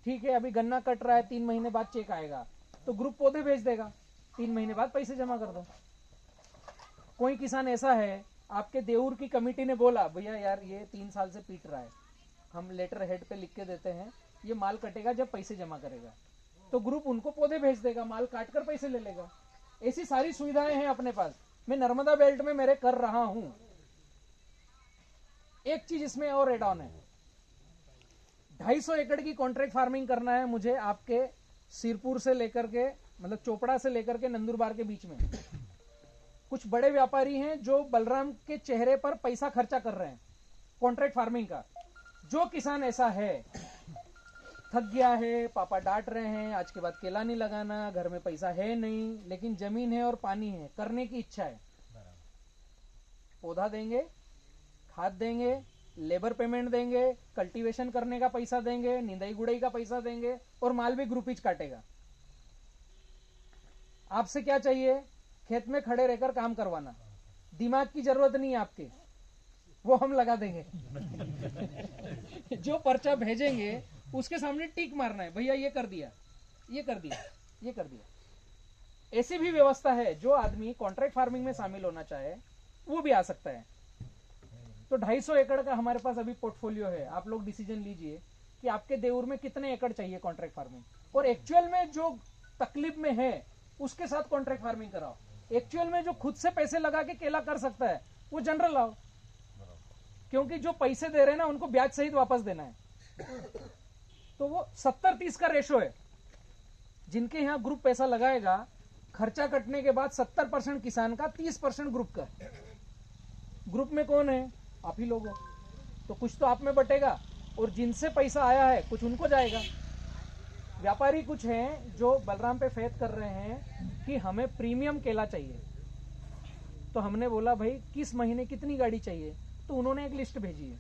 ठीक है, अभी गन्ना कट रहा है, 3 महीने बाद चेक आएगा, तो ग्रुप पौधे भेज देगा, 3 महीने बाद पैसे जमा कर दो। कोई किसान ऐसा है, आपके देऊर की कमेटी ने बोला भैया यार ये 3 साल से पीट रहा है, हम लेटर हेड पे लिख के देते हैं, ये माल कटेगा जब पैसे जमा करेगा, तो ग्रुप उनको पौधे भेज देगा, माल काट कर पैसे ले लेगा। ऐसी सारी सुविधाएं हैं अपने पास। मैं नर्मदा बेल्ट में मेरे कर रहा हूं। एक चीज इसमें और एड ऑन है, 250 एकड़ की कॉन्ट्रैक्ट फार्मिंग करना है मुझे आपके सिरपुर से लेकर के, मतलब चोपड़ा से लेकर के नंदुरबार के बीच में। कुछ बड़े व्यापारी हैं जो बलराम के चेहरे पर पैसा खर्चा कर रहे हैं कॉन्ट्रैक्ट फार्मिंग का। जो किसान ऐसा है, थक गया है, पापा डांट रहे हैं, आज के बाद केला नहीं लगाना, घर में पैसा है नहीं, लेकिन जमीन है और पानी है, करने की इच्छा है, पौधा देंगे, खाद देंगे, लेबर पेमेंट देंगे, कल्टीवेशन करने का पैसा देंगे, निंदाई गुड़ाई का पैसा देंगे और माल भी ग्रुपिज काटेगा। आपसे क्या चाहिए? खेत में खड़े रहकर काम करवाना, दिमाग की जरूरत नहीं है आपके, वो हम लगा देंगे। जो पर्चा भेजेंगे उसके सामने टिक मारना है, भैया ये कर दिया, ये कर दिया, ये कर दिया। ऐसी भी व्यवस्था है, जो आदमी कॉन्ट्रैक्ट फार्मिंग में शामिल होना चाहे वो भी आ सकता है। तो 250 एकड़ का हमारे पास अभी पोर्टफोलियो है। आप लोग डिसीजन लीजिए कि आपके देऊर में कितने एकड़ चाहिए कॉन्ट्रैक्ट फार्मिंग, और एक्चुअल में जो तकलीफ में है उसके साथ कॉन्ट्रैक्ट फार्मिंग कराओ। एक्चुअल में जो खुद से पैसे लगा के केला कर सकता है वो जनरल लाओ, क्योंकि जो पैसे दे रहे हैं ना उनको ब्याज सहित वापस देना है। तो वो 70-30 का रेशो है। जिनके यहाँ ग्रुप पैसा लगाएगा, खर्चा कटने के बाद 70% किसान का, 30% ग्रुप का। ग्रुप में कौन है? आप ही लोग हो, तो कुछ तो आप में बटेगा, और जिनसे पैसा आया है कुछ उनको जाएगा। व्यापारी कुछ हैं जो बलराम पे फेथ कर रहे हैं कि हमें प्रीमियम केला चाहिए। तो हमने बोला भाई किस महीने कितनी गाड़ी चाहिए, तो उन्होंने एक लिस्ट भेजी है,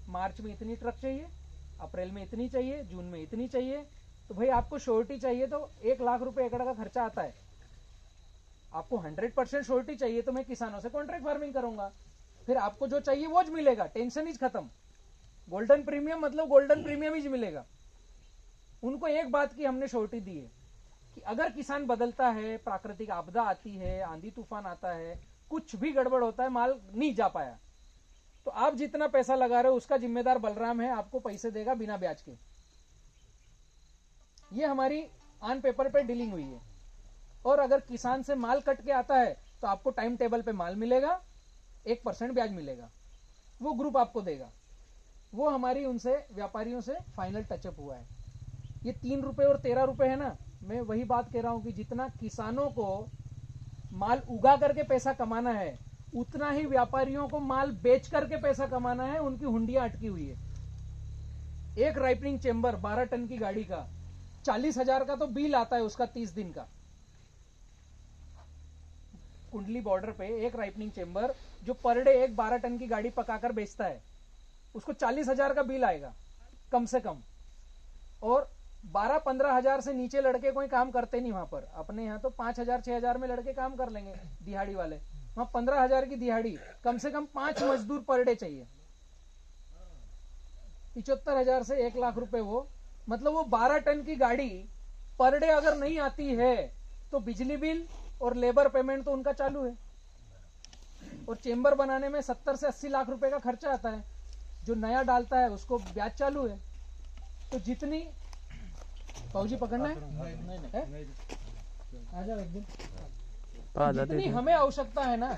मार्च में इतनी ट्रक चाहिए, अप्रैल में इतनी चाहिए, जून में इतनी चाहिए। तो भाई आपको श्योरिटी चाहिए तो 1 लाख रुपए एकड़ का खर्चा आता है। आपको 100% श्योरिटी चाहिए तो मैं किसानों से कॉन्ट्रैक्ट फार्मिंग करूंगा, फिर आपको जो चाहिए वो ज मिलेगा, टेंशन ही खत्म। गोल्डन प्रीमियम मतलब गोल्डन प्रीमियम ही मिलेगा। उनको एक बात की हमने श्योरिटी दी है कि अगर किसान बदलता है, प्राकृतिक आपदा आती है, आंधी तूफान आता है, कुछ भी गड़बड़ होता है, माल नहीं जा पाया, तो आप जितना पैसा लगा रहे हो उसका जिम्मेदार बलराम है, आपको पैसे देगा बिना ब्याज के। ये हमारी ऑन पेपर पे डीलिंग हुई है। और अगर किसान से माल कट के आता है तो आपको टाइम टेबल पे माल मिलेगा, 1% ब्याज मिलेगा, वो ग्रुप आपको देगा। वो हमारी उनसे व्यापारियों से फाइनल टचअप हुआ है। ये 3 रुपए और 13 रुपए है ना, मैं वही बात कह रहा हूं कि जितना किसानों को माल उगा करके पैसा कमाना है, उतना ही व्यापारियों को माल बेच करके पैसा कमाना है। उनकी हुंडियां अटकी हुई है। एक राइपनिंग चेम्बर 12 टन की गाड़ी का 40,000 का तो बिल आता है उसका 30 दिन का। कुंडली बॉर्डर पे एक राइपनिंग चेम्बर जो पर डे एक 12 टन की गाड़ी पकाकर बेचता है, उसको 40,000 का बिल आएगा कम से कम। और 12-15 हजार से नीचे लड़के कोई काम करते नहीं वहां पर। अपने यहाँ तो 5,000-6,000 में लड़के काम कर लेंगे दिहाड़ी वाले, वहां 15,000 की दिहाड़ी, कम से कम 5 मजदूर पर डे चाहिए। 75,000 से 1 लाख रुपए वो, मतलब वो 12 टन की गाड़ी पर डे अगर नहीं आती है तो बिजली बिल और लेबर पेमेंट तो उनका चालू है। और चेम्बर बनाने में 70 से 80 लाख रुपए का खर्चा आता है। जो नया डालता है उसको ब्याज चालू है। तो जितनी फौजी पकड़ना है, आ जाओ एक दिन। जितनी हमें आवश्यकता है ना,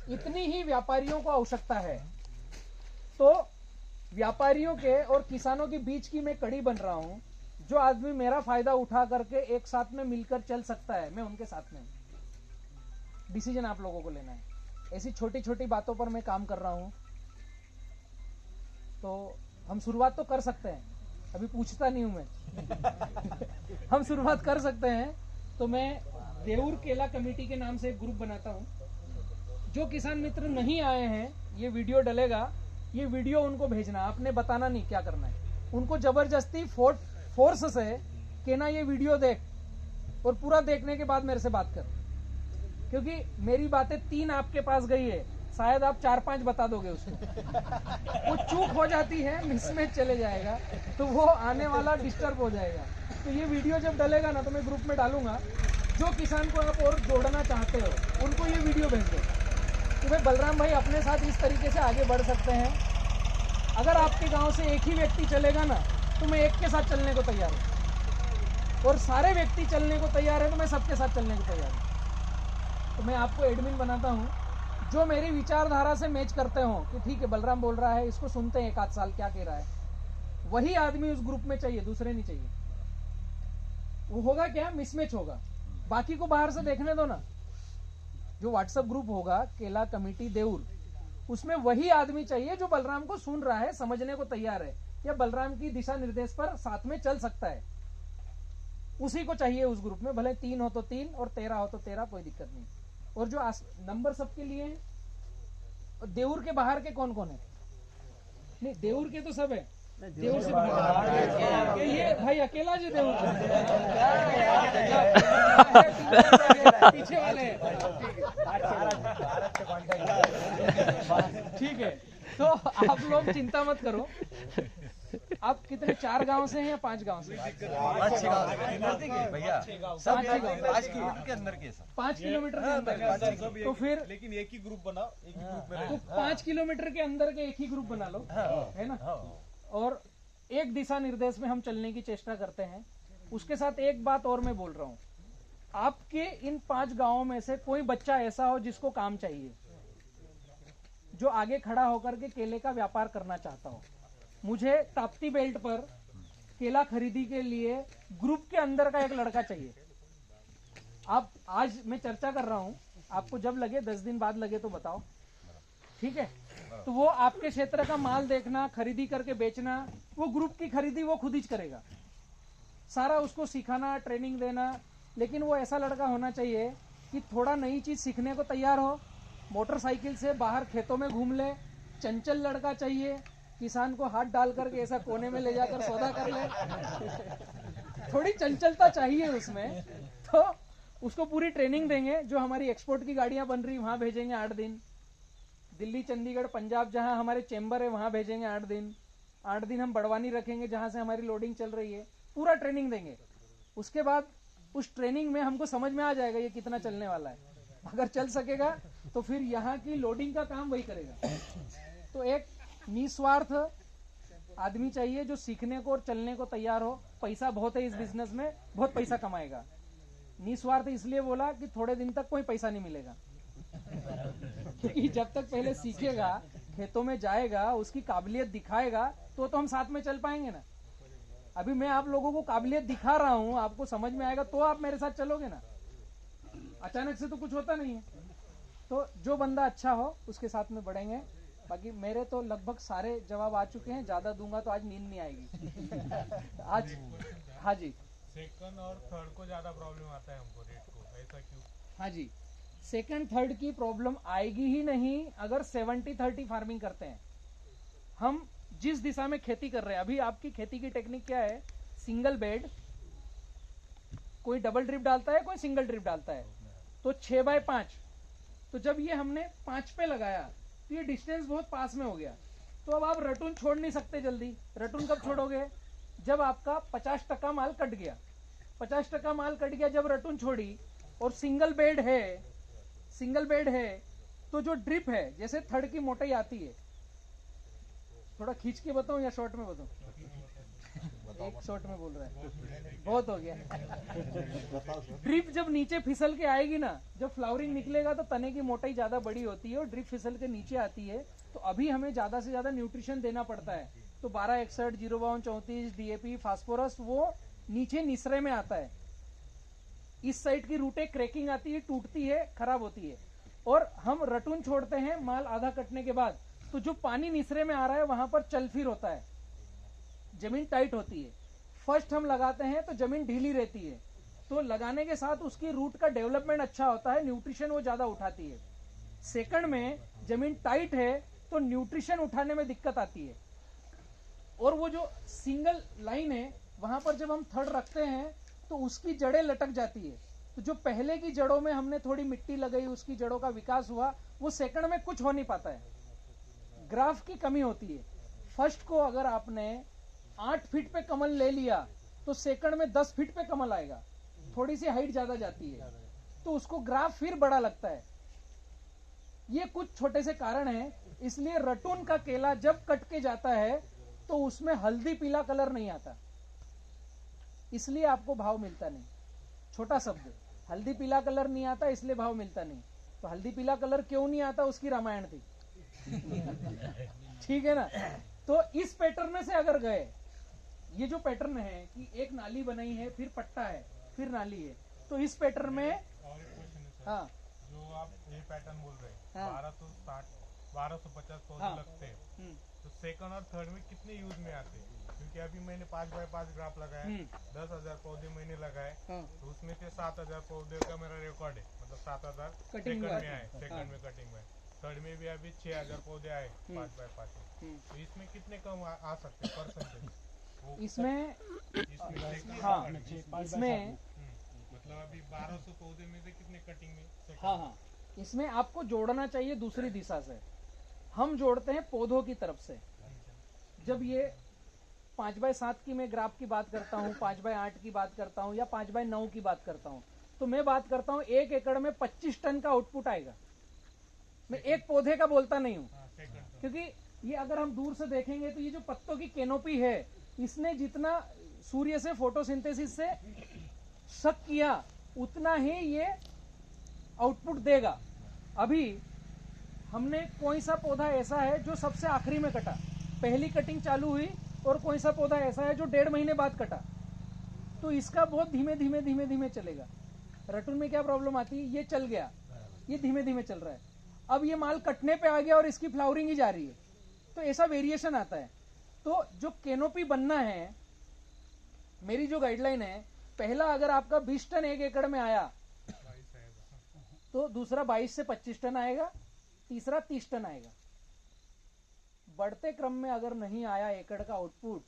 इतनी ही व्यापारियों को आवश्यकता है। तो व्यापारियों के और किसानों के बीच की मैं कड़ी बन रहा हूं। जो आदमी मेरा फायदा उठा करके एक साथ में मिलकर चल सकता है, मैं उनके साथ में। डिसीजन आप लोगों को लेना है। ऐसी छोटी छोटी बातों पर मैं काम कर रहा हूं। तो हम शुरुआत तो कर सकते हैं, अभी पूछता नहीं हूं मैं। हम शुरुआत कर सकते हैं। तो मैं देऊर केला कमेटी के नाम से एक ग्रुप बनाता हूं। जो किसान मित्र नहीं आए हैं, ये वीडियो डलेगा, ये वीडियो उनको भेजना, आपने बताना नहीं क्या करना है। उनको जबरदस्ती फोर्स से कहना ये वीडियो देख, और पूरा देखने के बाद मेरे से बात कर। क्योंकि मेरी बातें 3 आपके पास गई है, शायद आप 4-5 बता दोगे उसको। वो चूक हो जाती है, मिसमैच चले जाएगा, तो वो आने वाला डिस्टर्ब हो जाएगा। तो ये वीडियो जब डलेगा ना, तो मैं ग्रुप में डालूंगा। जो किसान को आप और जोड़ना चाहते हो उनको ये वीडियो भेज दो कि भाई बलराम भाई अपने साथ इस तरीके से आगे बढ़ सकते हैं। अगर आपके गांव से एक ही व्यक्ति चलेगा ना, तो मैं एक के साथ चलने को तैयार हूँ। और सारे व्यक्ति चलने को तैयार है तो मैं सबके साथ चलने को तैयार हूँ। तो मैं आपको एडमिन बनाता हूँ। जो मेरी विचारधारा से मैच करते हो कि ठीक है बलराम बोल रहा है, इसको सुनते हैं 1 आध साल क्या कह रहा है, वही आदमी उस ग्रुप में चाहिए, दूसरे नहीं चाहिए। वो होगा क्या, मिसमैच होगा। बाकी को बाहर से देखने दो ना। जो व्हाट्सएप ग्रुप होगा केला कमेटी देऊर, उसमें वही आदमी चाहिए जो बलराम को सुन रहा है, समझने को तैयार है, या बलराम की दिशा निर्देश पर साथ में चल सकता है। उसी को चाहिए उस ग्रुप में, भले 3 हो तो 3 और 13 हो तो 13, कोई दिक्कत नहीं। और जो नंबर सबके लिए है, देऊर के बाहर के कौन कौन है? नहीं, देऊर के तो सब है, देऊर से बाहर ये भाई अकेला जो देऊर पीछे वाले ठीक है। तो आप लोग चिंता मत करो। आप कितने, 4 गांव से हैं या 5 गांव से? 5 के अंदर के 5 किलोमीटर के अंदर। तो फिर लेकिन एक ही ग्रुप बनाओ, एक ही ग्रुप में तो 5 किलोमीटर के अंदर के एक ही ग्रुप बना लो, है ना। और एक दिशा निर्देश में हम चलने की चेष्टा करते हैं। उसके साथ एक बात और मैं बोल रहा हूँ, आपके इन 5 गांवों में से कोई बच्चा ऐसा हो जिसको काम चाहिए, जो आगे खड़ा होकर के केले का व्यापार करना चाहता हो। मुझे ताप्ती बेल्ट पर केला खरीदी के लिए ग्रुप के अंदर का एक लड़का चाहिए। आप आज मैं चर्चा कर रहा हूँ, आपको जब लगे 10 दिन बाद लगे तो बताओ, ठीक है। तो वो आपके क्षेत्र का माल देखना, खरीदी करके बेचना, वो ग्रुप की खरीदी वो खुद ही करेगा, सारा उसको सिखाना, ट्रेनिंग देना। लेकिन वो ऐसा लड़का होना चाहिए कि थोड़ा नई चीज सीखने को तैयार हो, मोटरसाइकिल से बाहर खेतों में घूम ले, चंचल लड़का चाहिए, किसान को हाथ डाल करके ऐसा कोने में ले जाकर सौदा कर ले। थोड़ी चंचलता चाहिए उसमें। तो उसको पूरी ट्रेनिंग देंगे। जो हमारी एक्सपोर्ट की गाड़ियां बन रही वहां भेजेंगे 8 दिन, दिल्ली, चंडीगढ़, पंजाब जहां हमारे चेंबर है वहां भेजेंगे 8 दिन। 8 दिन हम बड़वानी रखेंगे जहां से हमारी लोडिंग चल रही है, पूरा ट्रेनिंग देंगे। उसके बाद उस ट्रेनिंग में हमको समझ में आ जाएगा ये कितना चलने वाला है। अगर चल सकेगा तो फिर यहाँ की लोडिंग का काम वही करेगा। तो एक निस्वार्थ आदमी चाहिए जो सीखने को और चलने को तैयार हो। पैसा बहुत है इस बिजनेस में, बहुत पैसा कमाएगा। निस्वार्थ इसलिए बोला कि थोड़े दिन तक कोई पैसा नहीं मिलेगा क्योंकि जब तक पहले सीखेगा, खेतों में जाएगा, उसकी काबिलियत दिखाएगा तो हम साथ में चल पाएंगे ना। अभी मैं आप लोगों को काबिलियत दिखा रहा हूँ, आपको समझ में आएगा तो आप मेरे साथ चलोगे ना। अचानक से तो कुछ होता नहीं है। तो जो बंदा अच्छा हो उसके साथ में बढ़ेंगे। बाकी मेरे तो लगभग सारे जवाब आ चुके हैं, ज्यादा दूंगा तो आज नींद नहीं आएगी आज। हाँ जी, सेकंड और थर्ड को ज्यादा प्रॉब्लम आता है हमको रेट को, ऐसा क्यों? हाँ जी, सेकंड थर्ड की प्रॉब्लम आएगी ही नहीं अगर 70-30 फार्मिंग करते हैं। हम जिस दिशा में खेती कर रहे हैं, अभी आपकी खेती की टेक्निक क्या है? सिंगल बेड, कोई डबल ड्रिप डालता है, कोई सिंगल ड्रिप डालता है। तो 6x5, तो जब ये हमने 5 पे लगाया तो ये डिस्टेंस बहुत पास में हो गया। तो अब आप रटून छोड़ नहीं सकते जल्दी। रटून कब छोड़ोगे? जब आपका 50% माल कट गया। 50% माल कट गया जब रटून छोड़ी और सिंगल बेड है, तो जो ड्रिप है, जैसे थर्ड की मोटाई आती है, थोड़ा खींच के बताऊं या शॉर्ट में बताऊं? एक शॉर्ट में बोल रहा है, बहुत हो गया। ड्रिप जब नीचे फिसल के आएगी ना, जब फ्लावरिंग निकलेगा तो तने की मोटाई ज्यादा बड़ी होती है और ड्रिप फिसल के नीचे आती है। तो अभी हमें ज्यादा से ज्यादा न्यूट्रिशन देना पड़ता है। तो 1261, 052, 34, DAP, फास्फोरस वो नीचे निसरे में आता है। इस साइड की रूटें क्रैकिंग आती है, टूटती है, खराब होती है। और हम रटून छोड़ते हैं माल आधा कटने के बाद, तो जो पानी निसरे में आ रहा है वहां पर चलफिर होता है, जमीन टाइट होती है। फर्स्ट हम लगाते हैं तो जमीन ढीली रहती है, तो लगाने के साथ उसकी रूट का डेवलपमेंट अच्छा होता है, न्यूट्रिशन वो ज्यादा उठाती है। सेकंड में जमीन टाइट है तो न्यूट्रिशन उठाने में दिक्कत आती है। और वो जो सिंगल लाइन है वहां पर जब हम थर्ड रखते हैं तो उसकी जड़ें लटक जाती है। तो जो पहले की जड़ों में हमने थोड़ी मिट्टी लगाई, उसकी जड़ों का विकास हुआ, वो सेकंड में कुछ हो नहीं पाता है, ग्राफ की कमी होती है। फर्स्ट को अगर आपने 8 फीट पे कमल ले लिया तो सेकंड में 10 फीट पे कमल आएगा, थोड़ी सी हाइट ज्यादा जाती है, तो उसको ग्राफ फिर बड़ा लगता है। ये कुछ छोटे से कारण हैं। इसलिए रटून का केला जब कट के जाता है तो उसमें हल्दी पीला कलर नहीं आता, इसलिए आपको भाव मिलता नहीं। छोटा शब्द, हल्दी पीला कलर नहीं आता इसलिए भाव मिलता नहीं। तो हल्दी पीला कलर क्यों नहीं आता, उसकी रामायण थी। ठीक है ना। तो इस पैटर्न से अगर गए, ये जो पैटर्न है कि एक नाली बनाई है, फिर पट्टा है, फिर नाली है, तो इस पैटर्न में और एक क्वेश्चन है सर, हाँ जो आप ये पैटर्न बोल रहे हैं, हाँ। 1250 पौधे हाँ। लगते हैं, हम्म, तो सेकंड और थर्ड में कितने यूज में आते हैं? क्योंकि अभी मैंने 5x5 ग्राफ लगाया, हम्म। 10,000 पौधे मैंने लगाए, हाँ। तो उसमें से 7,000 पौधे का मेरा रिकॉर्ड है, मतलब 7,000 कटिंग सेकंड में में आए। आए, सेकंड में कटिंग में। थर्ड में भी अभी 6,000 पौधे आए 5x5 में, हम्म। तो इसमें कितने कम आ सकते हैं परसेंटेज? इसमें इसमें देखिए, हाँ, इसमें मतलब अभी 1200 पौधे में से कितने कटिंग में second हाँ हाँ, इसमें आपको जोड़ना चाहिए दूसरी दिशा से। हम जोड़ते हैं पौधों की तरफ से। जब ये 5x7 की मैं ग्राफ की बात करता हूँ, 5x8 की बात करता हूँ, या 5x9 की बात करता हूँ, तो मैं बात करता हूँ 1 एकड़ में 25 टन का आउटपुट आएगा। मैं एक पौधे का बोलता नहीं हूँ, second क्योंकि ये अगर हम दूर से देखेंगे तो ये जो पत्तों की कैनोपी है, इसने जितना सूर्य से फोटोसिंथेसिस से सक किया, उतना ही ये आउटपुट देगा। अभी हमने कोई सा पौधा ऐसा है जो सबसे आखिरी में कटा, पहली कटिंग चालू हुई, और कोई सा पौधा ऐसा है जो 1.5 महीने बाद कटा, तो इसका बहुत धीमे धीमे धीमे धीमे चलेगा। रटून में क्या प्रॉब्लम आती है, ये चल गया, ये धीमे धीमे चल रहा है, अब ये माल कटने पे आ गया और इसकी फ्लावरिंग ही जा रही है, तो ऐसा वेरिएशन आता है। तो जो कैनोपी बनना है, मेरी जो गाइडलाइन है, पहला अगर आपका 20 टन 1 एकड़ में आया, तो दूसरा 22 से 25 टन आएगा, तीसरा 30 टन आएगा। बढ़ते क्रम में अगर नहीं आया एकड़ का आउटपुट,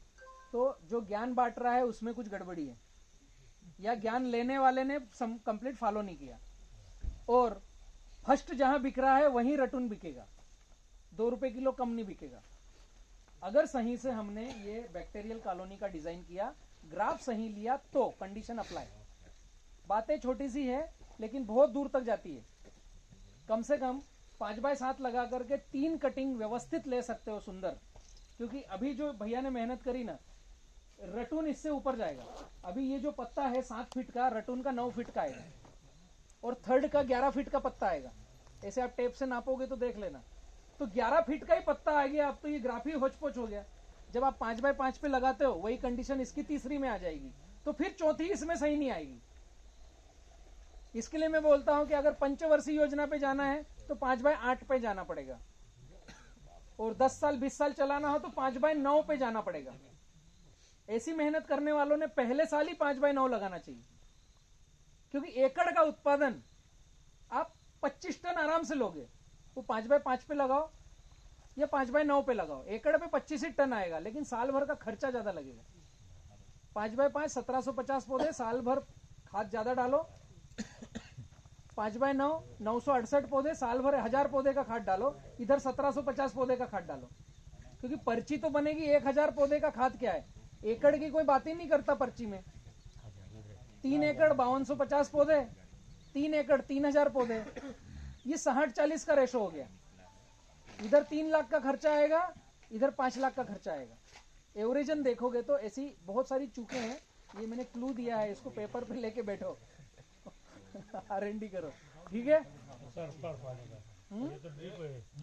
तो जो ज्ञान बांट रहा है उसमें कुछ गड़बड़ी है, या ज्ञान लेने वाले ने कंप्लीट फॉलो नहीं किया, और फर्स्ट जहां बिक रहा है वहीं रटून बिकेगा, 2 रुपए किलो कम नहीं बिकेगा। अगर सही से हमने ये बैक्टीरियल कॉलोनी का डिजाइन किया, ग्राफ सही लिया, तो कंडीशन अप्लाई। बातें छोटी सी है लेकिन बहुत दूर तक जाती है। कम से कम 5x7 लगा करके 3 कटिंग व्यवस्थित ले सकते हो सुंदर, क्योंकि अभी जो भैया ने मेहनत करी ना, रटून इससे ऊपर जाएगा। अभी ये जो पत्ता है 7 फीट का, रटून का 9 फीट का आएगा, और थर्ड का 11 फीट का पत्ता आएगा। ऐसे आप टेप से नापोगे तो देख लेना, तो 11 फीट का ही पत्ता आ गया। अब तो ये ग्राफ ही होचपोच हो गया। जब आप 5x5 पे लगाते हो, वही कंडीशन इसकी तीसरी में आ जाएगी, तो फिर चौथी इसमें सही नहीं आएगी। इसके लिए मैं बोलता हूं कि अगर पंचवर्षीय योजना पे जाना है तो 5x8 पे जाना पड़ेगा, और 10 साल 20 साल चलाना हो तो 5x9 पे जाना पड़ेगा। ऐसी मेहनत करने वालों ने पहले साल ही 5x9 लगाना चाहिए, क्योंकि एकड़ का उत्पादन आप 25 टन आराम से लोगे। वो 5x5 पे लगाओ या 5x9 पे लगाओ, एकड़ पे 25 ही टन आएगा, लेकिन साल भर का खर्चा ज्यादा लगेगा। 5x5 1750 पौधे, साल भर खाद ज्यादा डालो। 5x9 968 पौधे, साल भर 1000 पौधे का खाद डालो, इधर 1750 पौधे का खाद डालो, क्योंकि पर्ची तो बनेगी 1000 पौधे का खाद क्या है, एकड़ की कोई बात ही नहीं करता पर्ची में। 3 एकड़ 5250 पौधे, 3 एकड़ 3000 पौधे, ये 60-40 का रेशो हो गया। इधर 3 लाख का खर्चा आएगा, इधर 5 लाख का खर्चा आएगा। एवरेजन देखोगे तो ऐसी बहुत सारी चूकें हैं। ये मैंने क्लू दिया है, इसको पेपर पे लेके बैठो, R&D करो, ठीक है।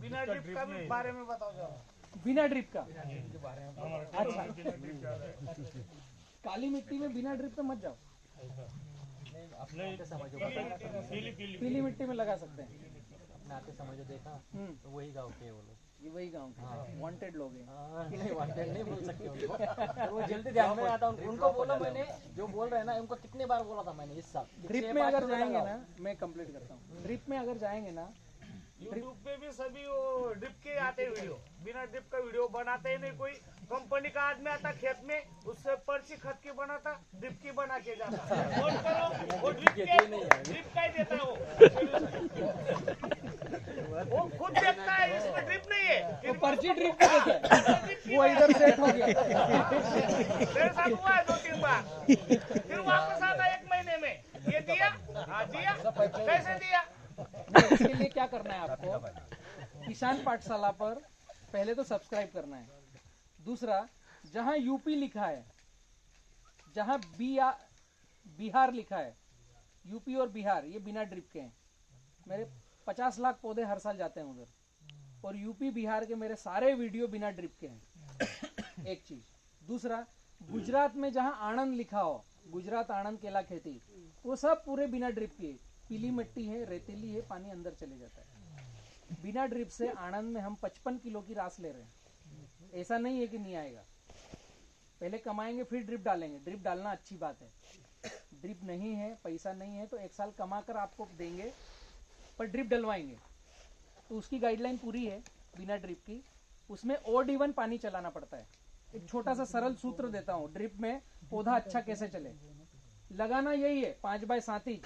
बिना ड्रिप का भी बारे में बताओ जरा। बिना ड्रिप का, अच्छा, काली मिट्टी में बिना ड्रिप पे मत जाओ, पीली मिट्टी में लगा सकते हैं। नाते समझो देखा तो वही गाँव के वो लोग, ये वही गाँव के वांटेड लोग हैं। नहीं वांटेड नहीं बोल सकते उनको, वो जल्दी ध्यान में आता। उनको बोला मैंने, जो बोल रहे हैं ना, उनको कितने बार बोला था मैंने इस साल। ड्रिप में अगर जाएंगे ना, मैं कंप्लीट करता हूँ, ड्रिप में अगर जाएंगे ना, यूट्यूब पे भी सभी वो ड्रिप के आते हैं वीडियो, बिना ड्रिप का वीडियो बनाते ही नहीं। कोई कंपनी का आदमी आता खेत में, उससे पर्ची खत की बनाता, ड्रिप की बना के जाता। फोन करो, वो ड्रिप का ही देता है वो खुद देखता है इसमें ड्रिप नहीं है, वो पर्ची ड्रिप पे देता है, वो इधर सेट हो गया। मेरे साथ हुआ है 2-3 बार, फिर वापस आता 1 महीने में, ये दिया, हाँ दिया, कैसे दिया। इसके लिए क्या करना है आपको, किसान पाठशाला पर पहले तो सब्सक्राइब करना है। दूसरा, जहां यूपी लिखा है, जहां बिहार लिखा है, यूपी और बिहार ये बिना ड्रिप के हैं। मेरे 50 लाख पौधे हर साल जाते हैं उधर। और यूपी बिहार के मेरे सारे वीडियो बिना ड्रिप के हैं। एक चीज। दूसरा, गुजरात में जहाँ आनंद लिखा हो, गुजरात आनंद केला खेती, वो सब पूरे बिना ड्रिप के, पीली मिट्टी है, रेतीली है, पानी अंदर चले जाता है। बिना ड्रिप से आनंद में हम 55 किलो की रास ले रहे हैं। ऐसा नहीं है कि नहीं आएगा, पहले कमाएंगे फिर ड्रिप डालेंगे। ड्रिप डालना अच्छी बात है, ड्रिप नहीं है, पैसा नहीं है तो 1 साल कमा कर आपको देंगे, पर ड्रिप डलवाएंगे तो उसकी गाइडलाइन पूरी है बिना ड्रिप की। उसमें OD1 पानी चलाना पड़ता है। एक छोटा सा सरल सूत्र देता हूँ ड्रिप में पौधा अच्छा कैसे चले। लगाना यही है 5x7 इंच,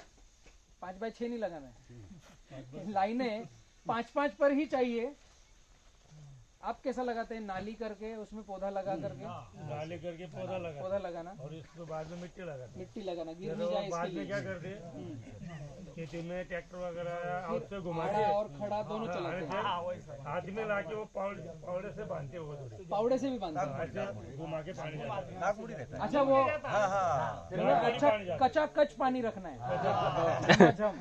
5x6 नहीं लगाना है। लाइनें 5-5 पर ही चाहिए। आप कैसा लगाते हैं? नाली करके उसमें पौधा लगा करके, नाले करके पौधा लगाना और इसके बाद में मिट्टी लगाते मिट्टी लगाना, गिर हैं। नहीं जाए बाद इसके में लिए। क्या करते हैं, खेती में ट्रैक्टर वगैरह हाथ से घुमा आड़ा के और खड़ा दोनों चलाते हैं। हाथ में लाके वो पावड़े से बांधते हो थोड़ी, पावड़े से भी बांधते हैं। ऐसे घुमा के पानी जाता है। नागपुरी रहता है। अच्छा, वो हाँ हाँ अच्छा कचाकच पानी रखना है। झमाझम।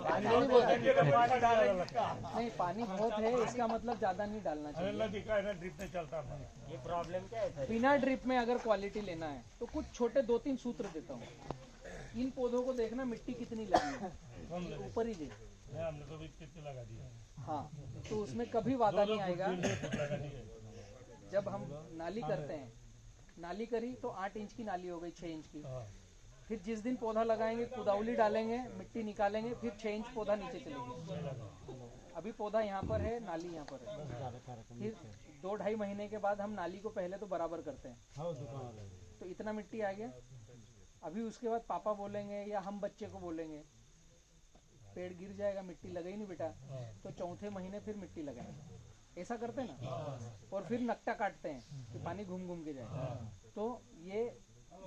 पानी नहीं बोलते। नहीं, पानी बहुत है इसका मतलब ज्यादा नहीं डालना चाहिए। नदी का है ना, ड्रिप में चलता था। ये प्रॉब्लम क्या है? बिना ड्रिप में अगर क्वालिटी लेना है तो कुछ छोटे 2-3 सूत्र देता हूँ। इन पौधों को देखना मिट्टी कितनी लगी है, ऊपर ही देख। हमने तो भी कितने लगा दिया, हाँ, तो उसमें कभी वादा नहीं आएगा। लगा दिया। जब हम नाली करते हैं, नाली करी तो 8 इंच की नाली हो गई, 6 इंच की। फिर जिस दिन पौधा लगाएंगे कुदावली डालेंगे, मिट्टी निकालेंगे, फिर 6 इंच पौधा नीचे चलेगा। अभी पौधा यहाँ पर है, नाली यहाँ पर है। फिर 2-2.5 महीने के बाद हम नाली को पहले तो बराबर करते हैं, तो इतना मिट्टी आ गया। अभी उसके बाद पापा बोलेंगे या हम बच्चे को बोलेंगे पेड़ गिर जाएगा, मिट्टी लगे ही नहीं बेटा, तो 4थे महीने फिर मिट्टी लगाएंगे। ऐसा करते हैं ना। और फिर नकटा काटते हैं कि पानी घूम घूम के जाए। तो ये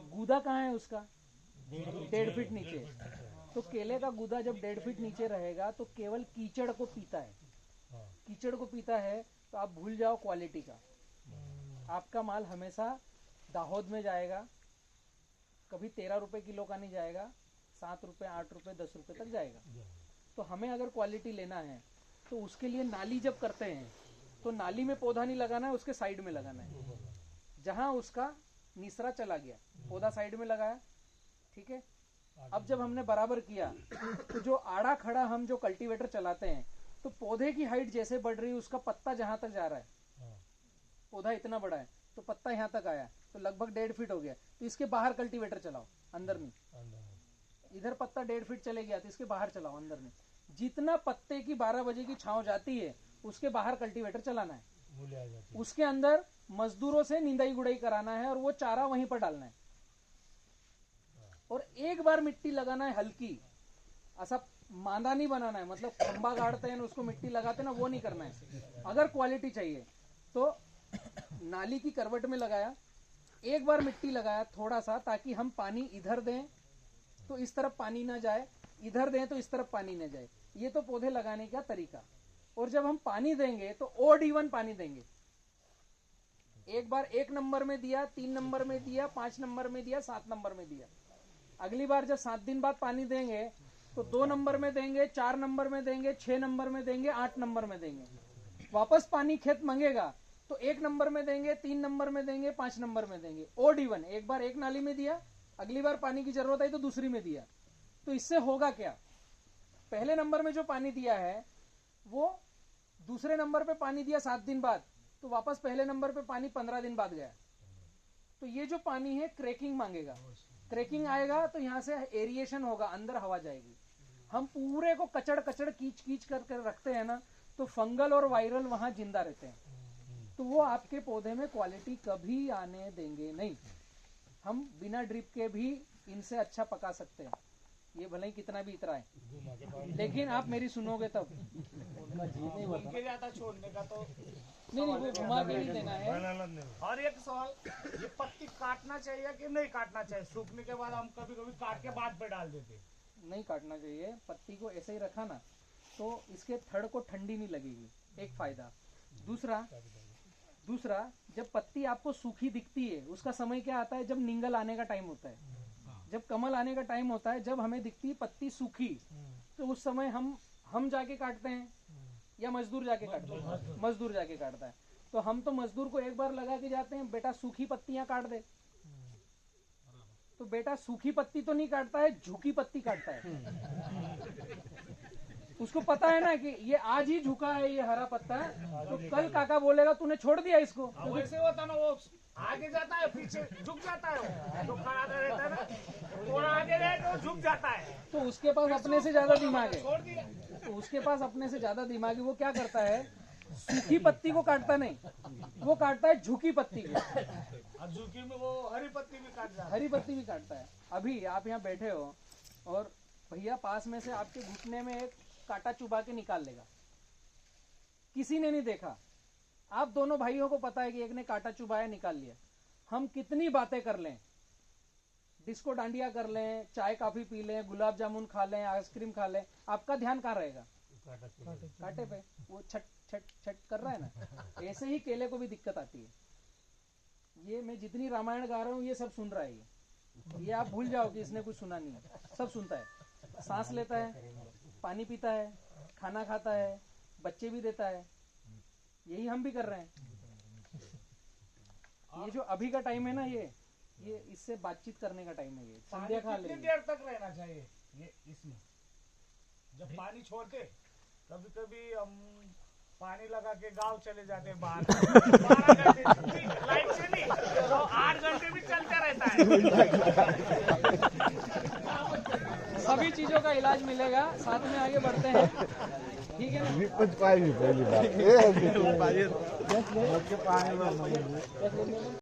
गूदा कहाँ है उसका? 1.5 फीट नीचे। तो केले का गूदा जब 1.5 फीट नीचे रहेगा तो केवल कीचड़ को पीता है। कीचड़ को पीता है तो आप भूल जाओ क्वालिटी का। आपका माल हमेशा दाहोद में जाएगा, कभी 13 रुपए किलो का नहीं जाएगा, 7 रुपए, 8 रुपए, 10 रुपए तक जाएगा। तो हमें अगर क्वालिटी लेना है तो उसके लिए नाली जब करते हैं तो नाली में पौधा नहीं लगाना है, उसके साइड में लगाना है। जहां उसका निसरा चला गया, पौधा साइड में लगाया, ठीक है। अब जब हमने बराबर किया तो जो आड़ा खड़ा हम जो कल्टीवेटर चलाते हैं तो पौधे की हाइट जैसे बढ़ रही है, उसका पत्ता जहां तक जा रहा है, पौधा इतना बड़ा है तो पत्ता यहाँ तक आया तो लगभग 1.5 फीट हो गया, तो इसके बाहर कल्टीवेटर चलाओ, अंदर नहीं। इधर पत्ता 1.5 फीट चले गया तो इसके बाहर चलाओ, अंदर नहीं। जितना पत्ते की 12 बजे की छांव जाती है उसके बाहर कल्टीवेटर चलाना है। उसके अंदर मजदूरों से निंदाई गुड़ाई कराना है और वो चारा वहीं पर डालना है। और एक बार मिट्टी लगाना है हल्की, ऐसा मांदा नहीं बनाना है, मतलब खंबा गाड़ते हैं ना उसको मिट्टी लगाते हैं ना, वो नहीं करना है। अगर क्वालिटी चाहिए तो नाली की करवट में लगाया, एक बार मिट्टी लगाया थोड़ा सा, ताकि हम पानी इधर दें तो इस तरफ पानी ना जाए, इधर दें तो इस तरफ पानी ना जाए। ये तो पौधे लगाने का तरीका। और जब हम पानी देंगे तो OD1 पानी देंगे। एक बार 1 नंबर में दिया, 3 नंबर में दिया, 5 नंबर में दिया, 7 नंबर में दिया। अगली बार जब 7 दिन बाद पानी देंगे तो 2 नंबर में देंगे, 4 नंबर में देंगे, 6 नंबर में देंगे, 8 नंबर में देंगे। वापस पानी खेत मांगेगा तो 1 नंबर में देंगे, 3 नंबर में देंगे, 5 नंबर में देंगे। OD1 एक बार एक नाली में दिया, अगली बार पानी की जरूरत आई तो दूसरी में दिया। तो इससे होगा क्या, पहले नंबर में जो पानी दिया है वो दूसरे नंबर पे पानी दिया 7 दिन बाद, तो वापस पहले नंबर पे पानी 15 दिन बाद गया। तो ये जो पानी है क्रैकिंग मांगेगा, क्रैकिंग आएगा तो यहाँ से एरिएशन होगा, अंदर हवा जाएगी। हम पूरे को कचड़ कचड़ कीच कीच कर रखते हैं ना, तो फंगल और वायरल वहां जिंदा रहते हैं। तो वो आपके पौधे में क्वालिटी कभी आने देंगे नहीं। हम बिना ड्रिप के भी इनसे अच्छा पका सकते हैं, ये भले ही कितना भी इतरा है, लेकिन आप मेरी सुनोगे तब। उनके ज्यादा छोड़ने का तो नहीं, वो घुमा के नहीं देना है। और एक सवाल, ये पत्ती काटना चाहिए कि नहीं काटना चाहिए? सूखने के बाद हम कभी कभी काट के बाद पे डाल देते। नहीं काटना चाहिए, पत्ती को ऐसे ही रखा ना तो इसके थड़ को ठंडी नहीं लगेगी, एक फायदा। दूसरा जब पत्ती आपको सूखी दिखती है उसका समय क्या आता है, जब निंगल आने का टाइम होता है। जब कमल आने का टाइम होता है, जब हमें दिखती है पत्ती सूखी, तो उस समय हम जाके काटते हैं या मजदूर जाके काटते हैं? मजदूर जाके काटता है। तो हम तो मजदूर को एक बार लगा के जाते हैं, बेटा सूखी पत्तियां काट दे। तो बेटा सूखी पत्ती तो नहीं काटता है, झुकी पत्ती काटता है। उसको पता है ना कि ये आज ही झुका है ये हरा पत्ता, तो कल काका बोलेगा तूने छोड़ दिया इसको। वैसे होता ना, वो आगे जाता है पीछे झुक जाता है, वो जो खड़ा रहता है ना, थोड़ा आगे रहे तो झुक जाता है। तो उसके पास अपने से ज्यादा दिमाग है। छोड़ दिया। तो उसके पास अपने से ज्यादा दिमाग है। वो क्या करता है, सूखी पत्ती को काटता नहीं, वो काटता है झुकी पत्ती को। और झुकी में वो हरी पत्ती भी काट जाता है। हरी पत्ती भी काटता है। अभी आप यहाँ बैठे हो और भैया पास में से आपके घुटने में एक कांटा चुबा के निकाल लेगा, किसी ने नहीं देखा। आप दोनों भाइयों को पता है कि एक ने कांटा चुबाया, निकाल लिया। हम कितनी बातें कर लें, डिस्को डांडिया कर लें, चाय कॉफी पी लें, गुलाब जामुन खा लें, आइसक्रीम खा लें, आपका ध्यान कहाँ रहेगा? कांटे पे। वो छट छट छट कर रहा है ना। ऐसे ही केले को भी दिक्कत आती है। ये मैं जितनी रामायण गा रहा हूँ ये सब सुन रहा है। ये आप भूल जाओ कि इसने कुछ सुना नहीं है, सब सुनता है। सांस लेता है, पानी पीता है, खाना खाता है, बच्चे भी देता है। यही हम भी कर रहे हैं। ये जो अभी का टाइम है ना, ये इससे बातचीत करने का टाइम है। ये संध्या खा कितनी लेंगे। देर तक रहना चाहिए ये इसमें? जब पानी छोड़ते, कभी कभी हम पानी लगा के गांव चले जाते हैं बाहर, 12 घंटे लाइट से नहीं तो 8 घंटे भी चलता रहता है। सभी चीजों का इलाज मिलेगा। साथ में आगे बढ़ते हैं, ठीक है ना? विपज पाएगी पहली बात।